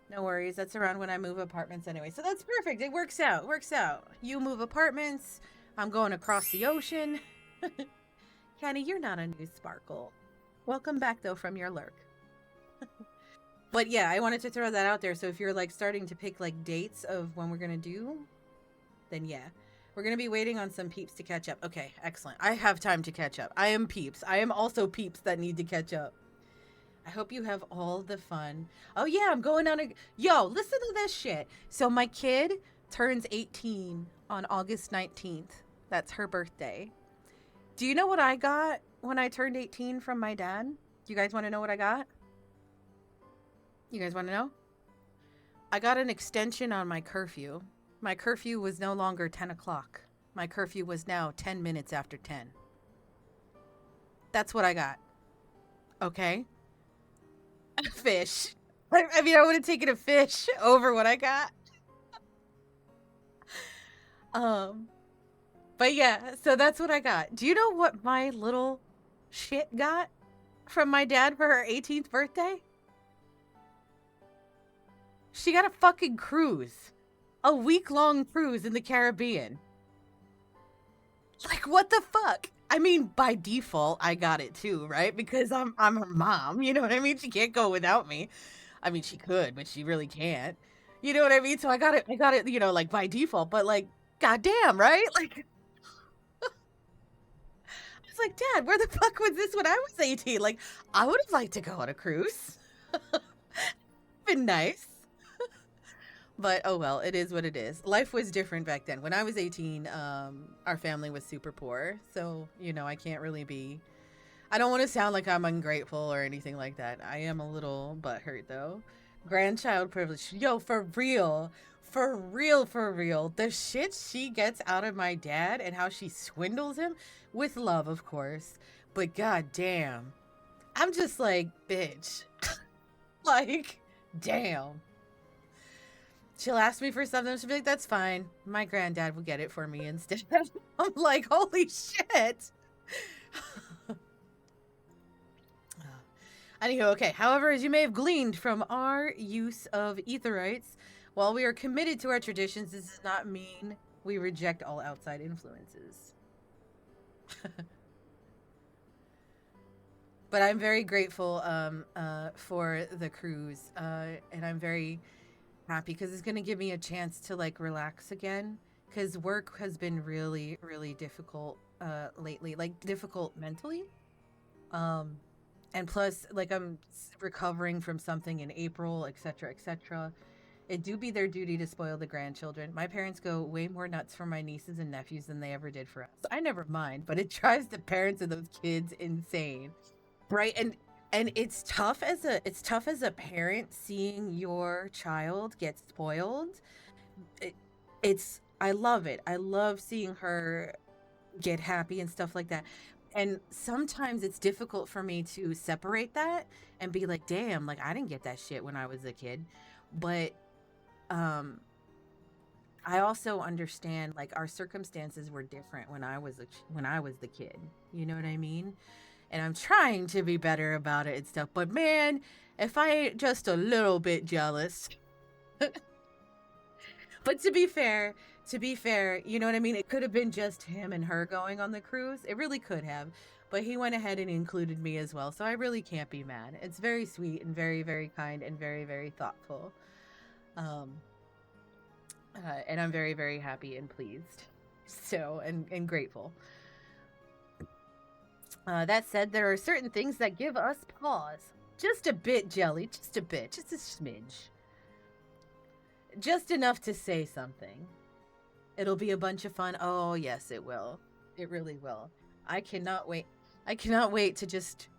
No worries. That's around when I move apartments anyway. So that's perfect. It works out. It works out. You move apartments. I'm going across the ocean. Kenny, you're not a new Sparkle. Welcome back, though, from your lurk. But yeah, I wanted to throw that out there. So if you're like starting to pick like dates of when we're going to do, then yeah. We're going to be waiting on some peeps to catch up. Okay, excellent. I have time to catch up. I am peeps. I am also peeps that need to catch up. I hope you have all the fun. Oh yeah, I'm going on a... Yo, listen to this shit. So my kid turns 18 on August 19th. That's her birthday. Do you know what I got when I turned 18 from my dad? Do you guys want to know what I got? You guys want to know? I got an extension on my curfew. My curfew was no longer 10 o'clock. My curfew was now 10 minutes after 10. That's what I got. Okay? A fish. I mean, I would have taken a fish over what I got. But yeah, so that's what I got. Do you know what my little shit got from my dad for her 18th birthday? She got a fucking cruise. A week-long cruise in the Caribbean. Like, what the fuck? I mean, by default, I got it too, right? Because I'm her mom, you know what I mean? She can't go without me. I mean, she could, but she really can't. You know what I mean? So I got it, you know, like, by default, but, like, goddamn, right? Like, I was like, Dad, where the fuck was this when I was 18? Like, I would have liked to go on a cruise. Been nice. But, oh well, it is what it is. Life was different back then. When I was 18, our family was super poor. So, you know, I can't really be... I don't want to sound like I'm ungrateful or anything like that. I am a little butthurt, though. Grandchild privilege. Yo, for real. For real, for real. The shit she gets out of my dad and how she swindles him, with love, of course. But goddamn. I'm just like, bitch. Like, damn. She'll ask me for something. She'll be like, that's fine. My granddad will get it for me instead. I'm like, holy shit. Anywho, okay. However, as you may have gleaned from our use of etherites, while we are committed to our traditions, this does not mean we reject all outside influences. But I'm very grateful for the cruise, and I'm very happy because it's going to give me a chance to like relax again, because work has been really, really difficult lately, like difficult mentally. And plus, like, I'm recovering from something in April, etc., etc. It do be their duty to spoil the grandchildren. My parents go way more nuts for my nieces and nephews than they ever did for us. I never mind, but it drives the parents of those kids insane, right? And it's tough as a parent seeing your child get spoiled. I love it. I love seeing her get happy and stuff like that. And sometimes it's difficult for me to separate that and be like, damn, like I didn't get that shit when I was a kid. But I also understand like our circumstances were different when I was the kid. You know what I mean? And I'm trying to be better about it and stuff. But man, if I ain't just a little bit jealous. But to be fair, you know what I mean? It could have been just him and her going on the cruise. It really could have. But he went ahead and included me as well. So I really can't be mad. It's very sweet and very, very kind and very, very thoughtful. And I'm very, very happy and pleased. So, and grateful. That said, there are certain things that give us pause. Just a bit, Jelly. Just a bit. Just a smidge. Just enough to say something. It'll be a bunch of fun. Oh, yes, it will. It really will. I cannot wait. I cannot wait to just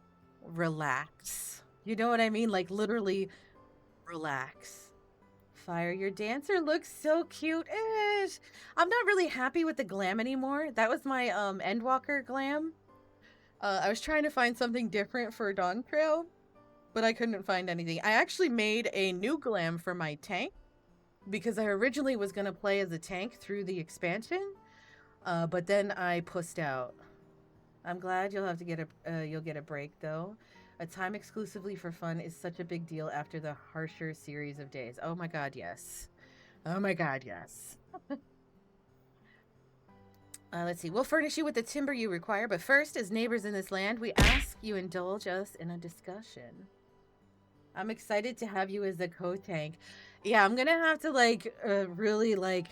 relax. You know what I mean? Like, literally relax. Fire, your dancer looks so cute. I'm not really happy with the glam anymore. That was my Endwalker glam. I was trying to find something different for Dawn Trail, but I couldn't find anything. I actually made a new glam for my tank, because I originally was going to play as a tank through the expansion, but then I pussed out. I'm glad you'll have to get a break, though. A time exclusively for fun is such a big deal after the harsher series of days. Oh my god, yes. Oh my god, yes. Let's see. We'll furnish you with the timber you require, but first, as neighbors in this land, we ask you indulge us in a discussion. I'm excited to have you as the co-tank. Yeah, I'm gonna have to, like, really, like,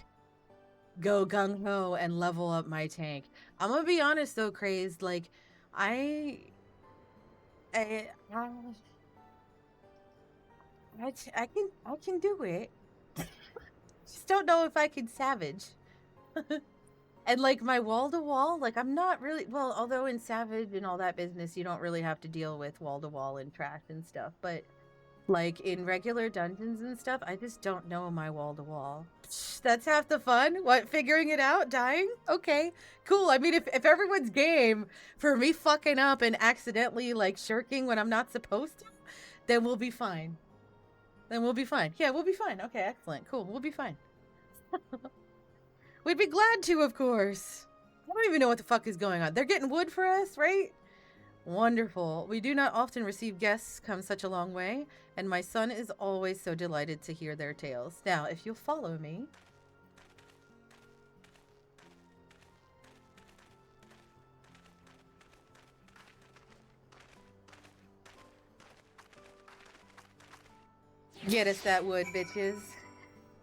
go gung-ho and level up my tank. I'm gonna be honest, though, Crazed, like, I can do it. Just don't know if I can savage. And, like, my wall-to-wall, like, I'm not really... Well, although in Savage and all that business, you don't really have to deal with wall-to-wall and trash and stuff. But Like in regular dungeons and stuff, I just don't know my wall to wall. That's half the fun. What, figuring it out, dying? Okay, cool. I mean, if everyone's game for me fucking up and accidentally like shirking when I'm not supposed to, then we'll be fine. Then we'll be fine. Yeah, we'll be fine. Okay, excellent. Cool. We'll be fine. We'd be glad to, of course. I don't even know what the fuck is going on. They're getting wood for us, right? Wonderful. We do not often receive guests come such a long way, and my son is always so delighted to hear their tales. Now, if you'll follow me. Get us that wood, bitches.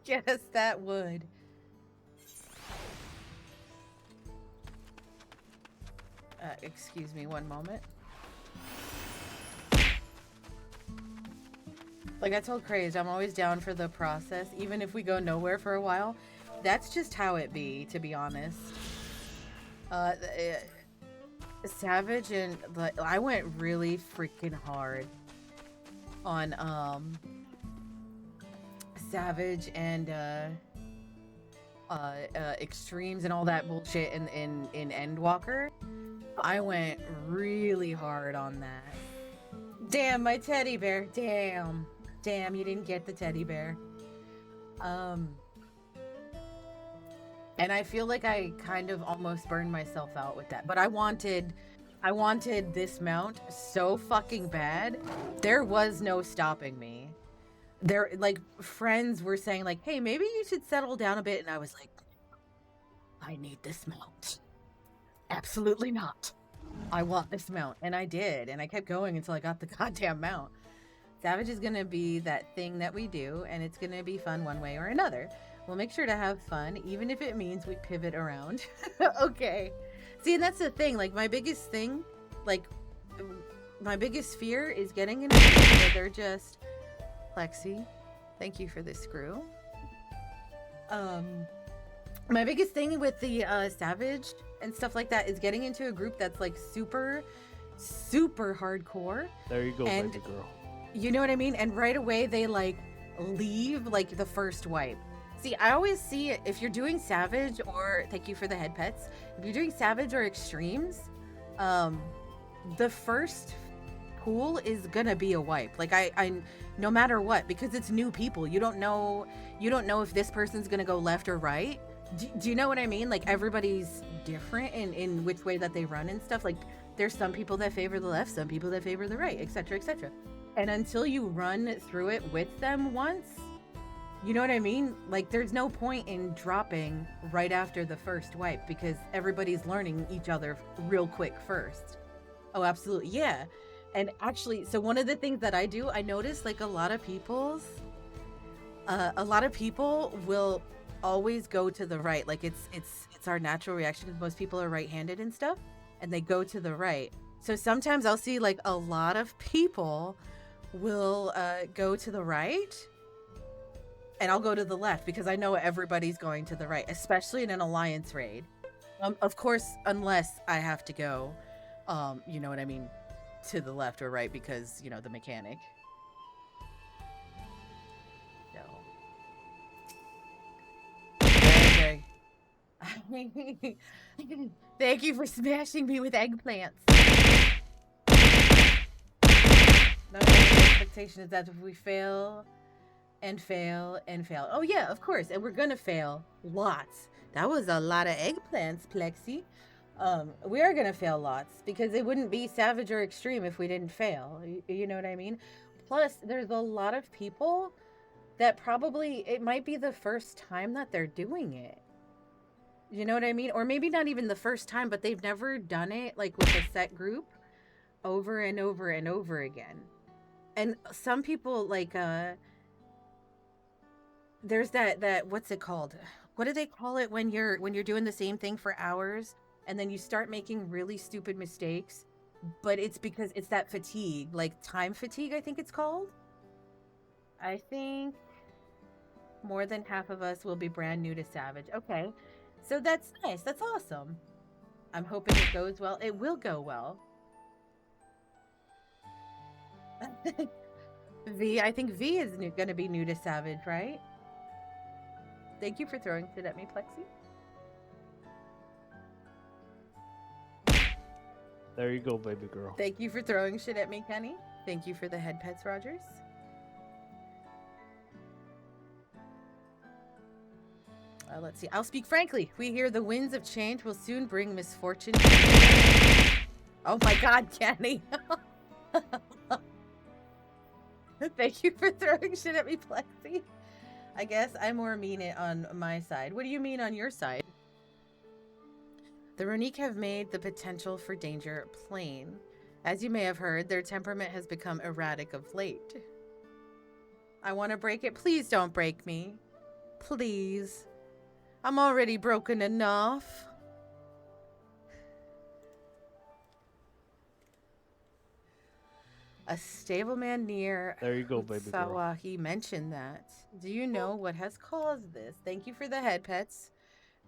Get us that wood. Excuse me one moment. Like I told Craze, I'm always down for the process, even if we go nowhere for a while. That's just how it be, to be honest. Savage and I went really freaking hard on Savage and extremes and all that bullshit in Endwalker. I went really hard on that. Damn, my teddy bear. Damn, you didn't get the teddy bear. And I feel like I kind of almost burned myself out with that. But I wanted this mount so fucking bad. There was no stopping me. There, like, friends were saying like, hey, maybe you should settle down a bit. And I was like, I need this mount. Absolutely not. I want this mount. And I did. And I kept going until I got the goddamn mount. Savage is going to be that thing that we do. And it's going to be fun one way or another. We'll make sure to have fun, even if it means we pivot around. Okay. See, and that's the thing. Like, my biggest thing, like, my biggest fear is getting in a group where they're just... Lexi, thank you for the screw. My biggest thing with the Savage and stuff like that is getting into a group that's like super hardcore. There you go, and, baby girl. You know what I mean? And right away they like leave like the first wipe. See, I always see it if you're doing Savage or thank you for the head pets. If you're doing Savage or Extremes, the first pool is gonna be a wipe. Like I no matter what, because it's new people. You don't know if this person's gonna go left or right. Do you know what I mean? Like everybody's different in which way that they run and stuff. Like there's some people that favor the left, some people that favor the right, etc., etc. And until you run through it with them once, you know what I mean? Like there's no point in dropping right after the first wipe because everybody's learning each other real quick first. Oh, absolutely. Yeah. And actually, so one of the things that I do, I notice like a lot of people will always go to the right. Like it's our natural reaction because most people are right-handed and stuff, and they go to the right. So sometimes I'll see like a lot of people will go to the right, and I'll go to the left because I know everybody's going to the right, especially in an alliance raid. Of course, unless I have to go, you know what I mean, to the left or right because, you know, the mechanic. No. Okay. Thank you for smashing me with eggplants. No, the expectation is that if we fail and fail and fail. Oh yeah, of course. And we're gonna fail lots. That was a lot of eggplants, Plexi. We are gonna fail lots because it wouldn't be Savage or Extreme if we didn't fail. You know what I mean? Plus, there's a lot of people that probably, it might be the first time that they're doing it. You know what I mean? Or maybe not even the first time, but they've never done it like with a set group over and over and over again. And some people like, there's that, what's it called? What do they call it when you're doing the same thing for hours? And then you start making really stupid mistakes, but it's because it's that fatigue, like time fatigue, I think it's called. I think more than half of us will be brand new to Savage. Okay, so that's nice. That's awesome. I'm hoping it goes well. It will go well. V, I think V is gonna be new to Savage, right? Thank you for throwing shit at me, Plexi. There you go, baby girl. Thank you for throwing shit at me, Kenny. Thank you for the head pets, Rogers. Let's see. I'll speak frankly. We hear the winds of change will soon bring misfortune. Oh my God, Kenny. Thank you for throwing shit at me, Plexi. I guess I more mean it on my side. What do you mean on your side? The Ronique have made the potential for danger plain. As you may have heard, their temperament has become erratic of late. I want to break it. Please don't break me. Please. I'm already broken enough. A stableman near There you go, baby girl. Sawahi mentioned that. Do you know what has caused this? Thank you for the head pets.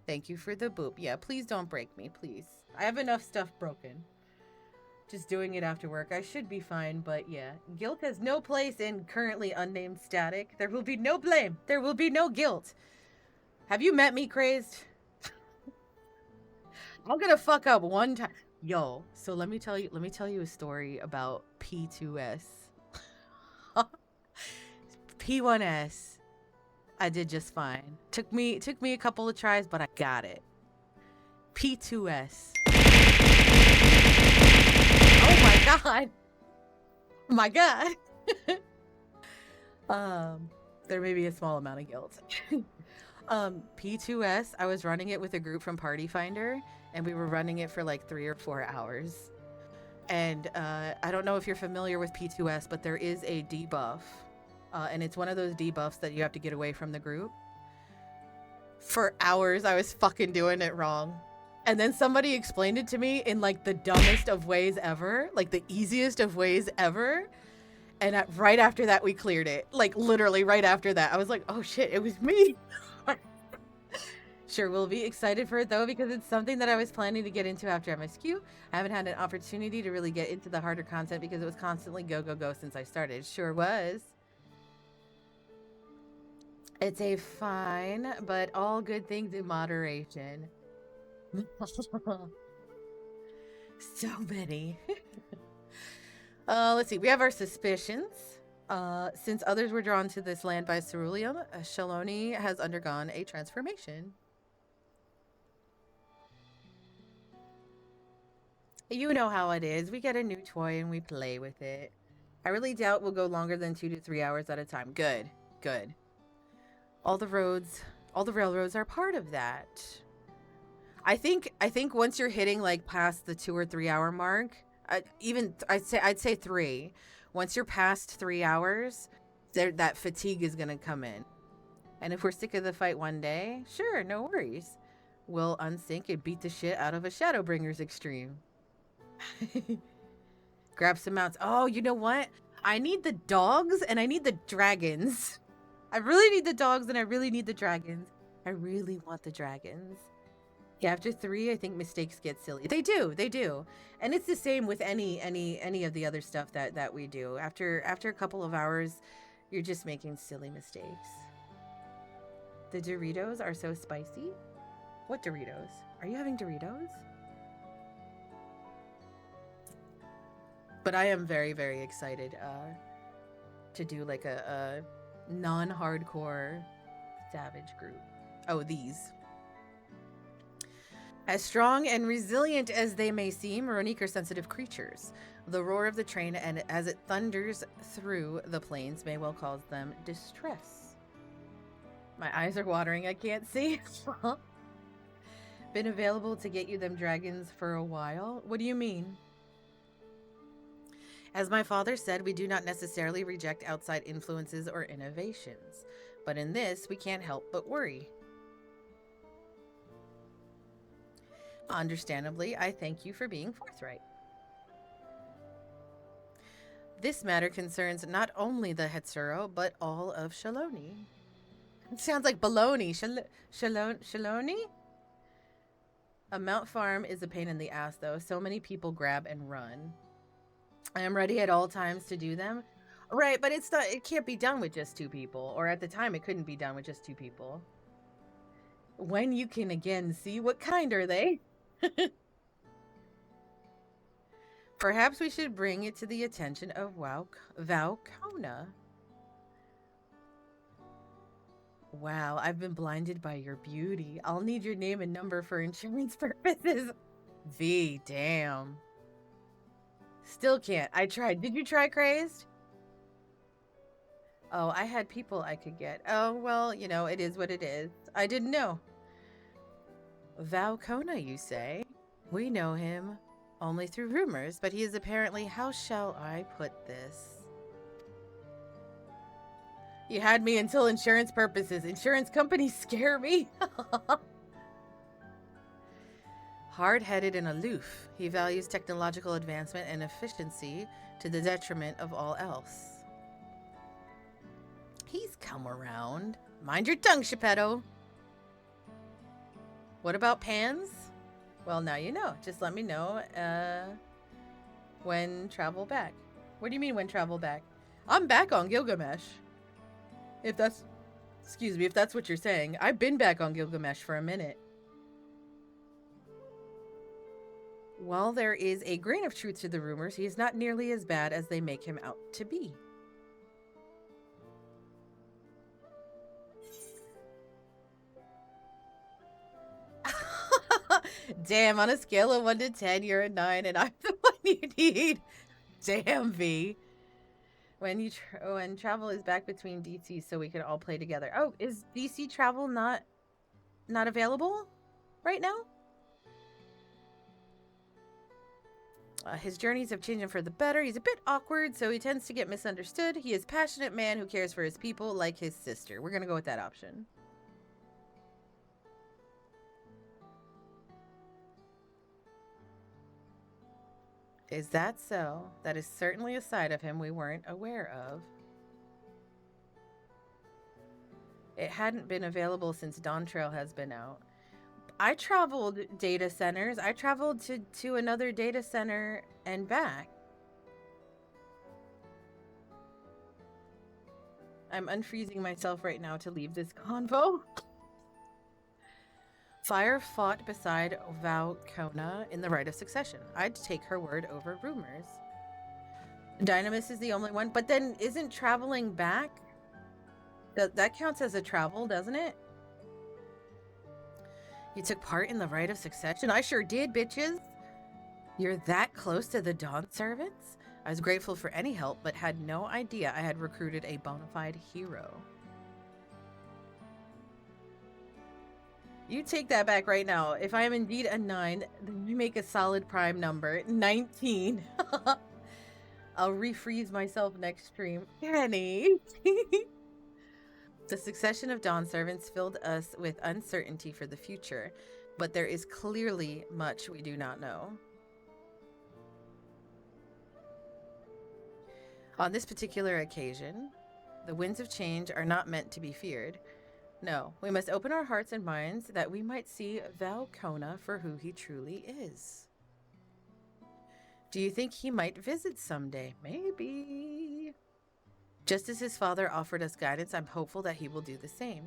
Thank you for the boop. Yeah, please don't break me, please. I have enough stuff broken. Just doing it after work. I should be fine, but yeah. Guilt has no place in currently unnamed static. There will be no blame. There will be no guilt. Have you met me, Crazed? I'm gonna fuck up one time. Yo, so let me tell you a story about P2S. P1S. I did just fine. Took me a couple of tries, but I got it. P2S. Oh my God. My God. There may be a small amount of guilt. P2S, I was running it with a group from Party Finder, and we were running it for like 3 or 4 hours. And I don't know if you're familiar with P2S, but there is a debuff. And it's one of those debuffs that you have to get away from the group. For hours, I was fucking doing it wrong. And then somebody explained it to me in like the dumbest of ways ever, like the easiest of ways ever. And right after that, we cleared it. Like literally right after that, I was like, oh shit, it was me. Sure, we'll be excited for it though, because it's something that I was planning to get into after MSQ. I haven't had an opportunity to really get into the harder content because it was constantly go, go, go since I started. Sure was. It's a fine, but all good things in moderation. So many. Let's see. We have our suspicions. Since others were drawn to this land by ceruleum, Shaloni has undergone a transformation. You know how it is. We get a new toy and we play with it. I really doubt we'll go longer than 2 to 3 hours at a time. Good. Good. All the railroads are part of that. I think once you're hitting like past the 2 or 3 hour mark, I'd say 3. Once you're past 3 hours, that fatigue is gonna come in. And if we're sick of the fight one day, sure, no worries. We'll unsync and beat the shit out of a Shadowbringers extreme. Grab some mounts. Oh, you know what? I need the dogs and I need the dragons. I really need the dogs and I really need the dragons. I really want the dragons. Yeah, after 3, I think mistakes get silly. They do. And it's the same with any of the other stuff that we do. After a couple of hours, you're just making silly mistakes. The Doritos are so spicy. What Doritos? Are you having Doritos? But I am very, very excited to do like a non-hardcore Savage group. Oh, these. As strong and resilient as they may seem, Ronique are sensitive creatures. The roar of the train and as it thunders through the plains may well cause them distress. My eyes are watering, I can't see. Been available to get you them dragons for a while? What do you mean? As my father said, we do not necessarily reject outside influences or innovations. But in this, we can't help but worry. Understandably, I thank you for being forthright. This matter concerns not only the Hetsuro, but all of Shaloni. It sounds like baloney. Shaloni? A mount farm is a pain in the ass, though. So many people grab and run. I am ready at all times to do them. Right, but it's not, it can't be done with just 2 people, or at the time it couldn't be done with just 2 people. When you can again see what kind are they? Perhaps we should bring it to the attention of Valkona. Wow, I've been blinded by your beauty. I'll need your name and number for insurance purposes. V, damn. Still can't. I tried. Did you try Crazed? Oh, I had people I could get. Oh, well, you know, it is what it is. I didn't know. Valkona, you say? We know him only through rumors, but he is apparently, how shall I put this? You had me until insurance purposes. Insurance companies scare me. Hard-headed and aloof, he values technological advancement and efficiency to the detriment of all else. He's come around. Mind your tongue, Geppetto. What about Pans? Well, now you know. Just let me know when travel back. What do you mean when travel back? I'm back on Gilgamesh. If that's, excuse me, if that's what you're saying. I've been back on Gilgamesh for a minute. While there is a grain of truth to the rumors, he is not nearly as bad as they make him out to be. Damn, on a scale of 1 to 10, you're a 9, and I'm the one you need. Damn, V. When travel is back between DC, so we can all play together. Oh, is DC travel not available right now? His journeys have changed him for the better. He's a bit awkward, so he tends to get misunderstood. He is a passionate man who cares for his people like his sister. We're gonna go with that option. Is that so? That is certainly a side of him we weren't aware of. It hadn't been available since Dawn Trail has been out. I traveled data centers. I traveled to another data center and back. I'm unfreezing myself right now to leave this convo. Fire fought beside Valkona in the right of succession. I'd take her word over rumors. Dynamis is the only one, but then isn't traveling back? That counts as a travel, doesn't it? You took part in the right of succession? I sure did, bitches. You're that close to the Dawn servants? I was grateful for any help, but had no idea I had recruited a bona fide hero. You take that back right now. If I am indeed a 9, then you make a solid prime number. 19. I'll refreeze myself next stream. Kenny. The succession of Dawn servants filled us with uncertainty for the future, but there is clearly much we do not know. On this particular occasion, the winds of change are not meant to be feared. No, we must open our hearts and minds that we might see Valkona for who he truly is. Do you think he might visit someday? Maybe. Just as his father offered us guidance, I'm hopeful that he will do the same.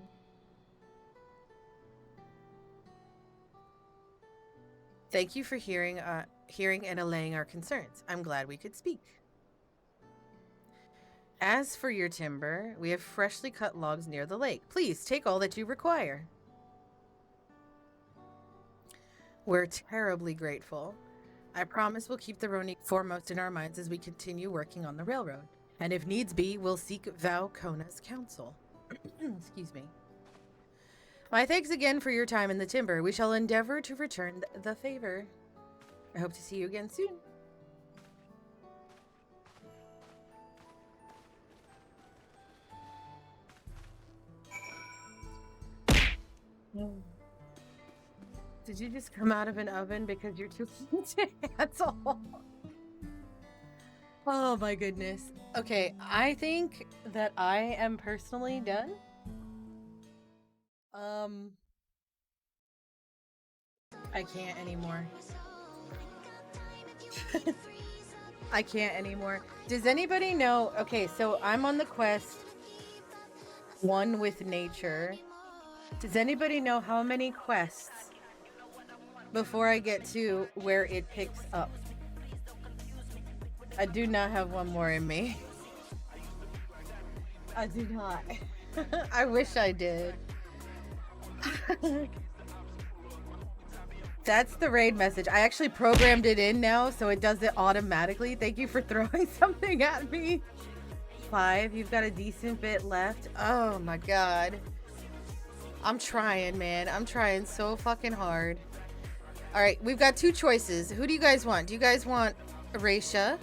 Thank you for hearing and allaying our concerns. I'm glad we could speak. As for your timber, we have freshly cut logs near the lake. Please take all that you require. We're terribly grateful. I promise we'll keep the Roni foremost in our minds as we continue working on the railroad. And if needs be, we'll seek Valkona's counsel. Excuse me. My thanks again for your time in the timber. We shall endeavor to return the favor. I hope to see you again soon. Did you just come out of an oven because you're too handsome? Oh my goodness. Okay, I think that I am personally done. I can't anymore. I can't anymore. Does anybody know? Okay, so I'm on the quest one with nature. Does anybody know how many quests before I get to where it picks up? I do not have one more in me. I do not. I wish I did. That's the raid message. I actually programmed it in now, so it does it automatically. Thank you for throwing something at me. 5, you've got a decent bit left. Oh my god. I'm trying, man. I'm trying so fucking hard. Alright, we've got 2 choices. Who do you guys want? Do you guys want Erasha?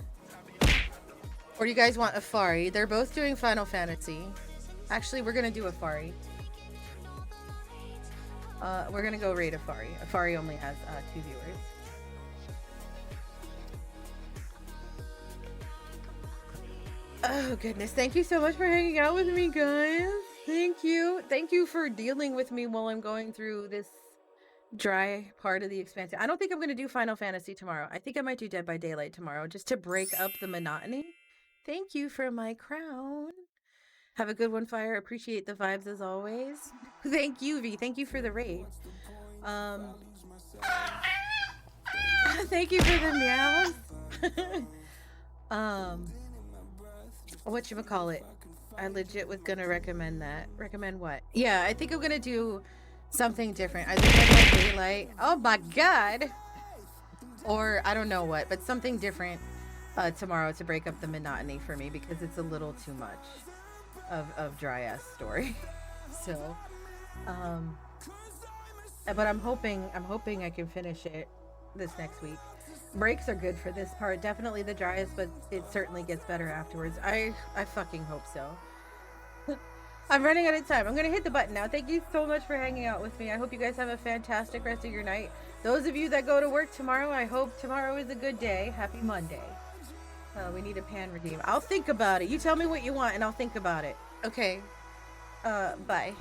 Or do you guys want Afari? They're both doing Final Fantasy. Actually, we're gonna do Afari. We're gonna go raid Afari. Afari only has 2 viewers. Oh goodness, thank you so much for hanging out with me, guys. Thank you. Thank you for dealing with me while I'm going through this dry part of the expansion. I don't think I'm gonna do Final Fantasy tomorrow. I think I might do Dead by Daylight tomorrow, just to break up the monotony. Thank you for my crown. Have a good one, Fire. Appreciate the vibes as always. Thank you, V. Thank you for the raid. Thank you for the meows. Whatchamacallit? I legit was gonna recommend that. Recommend what? Yeah, I think I'm gonna do something different. Either Dead by Daylight. Oh my god! Or I don't know what, but something different tomorrow to break up the monotony for me, because it's a little too much of dry ass story. So but I'm hoping I can finish it this next week. Breaks are good for this part. Definitely the driest, but it certainly gets better afterwards. I fucking hope so. I'm running out of time. I'm gonna hit the button now. Thank you so much for hanging out with me. I hope you guys have a fantastic rest of your night. Those of you that go to work tomorrow, I hope tomorrow is a good day. Happy Monday. We need a pan redeem. I'll think about it. You tell me what you want and I'll think about it. Okay. Bye.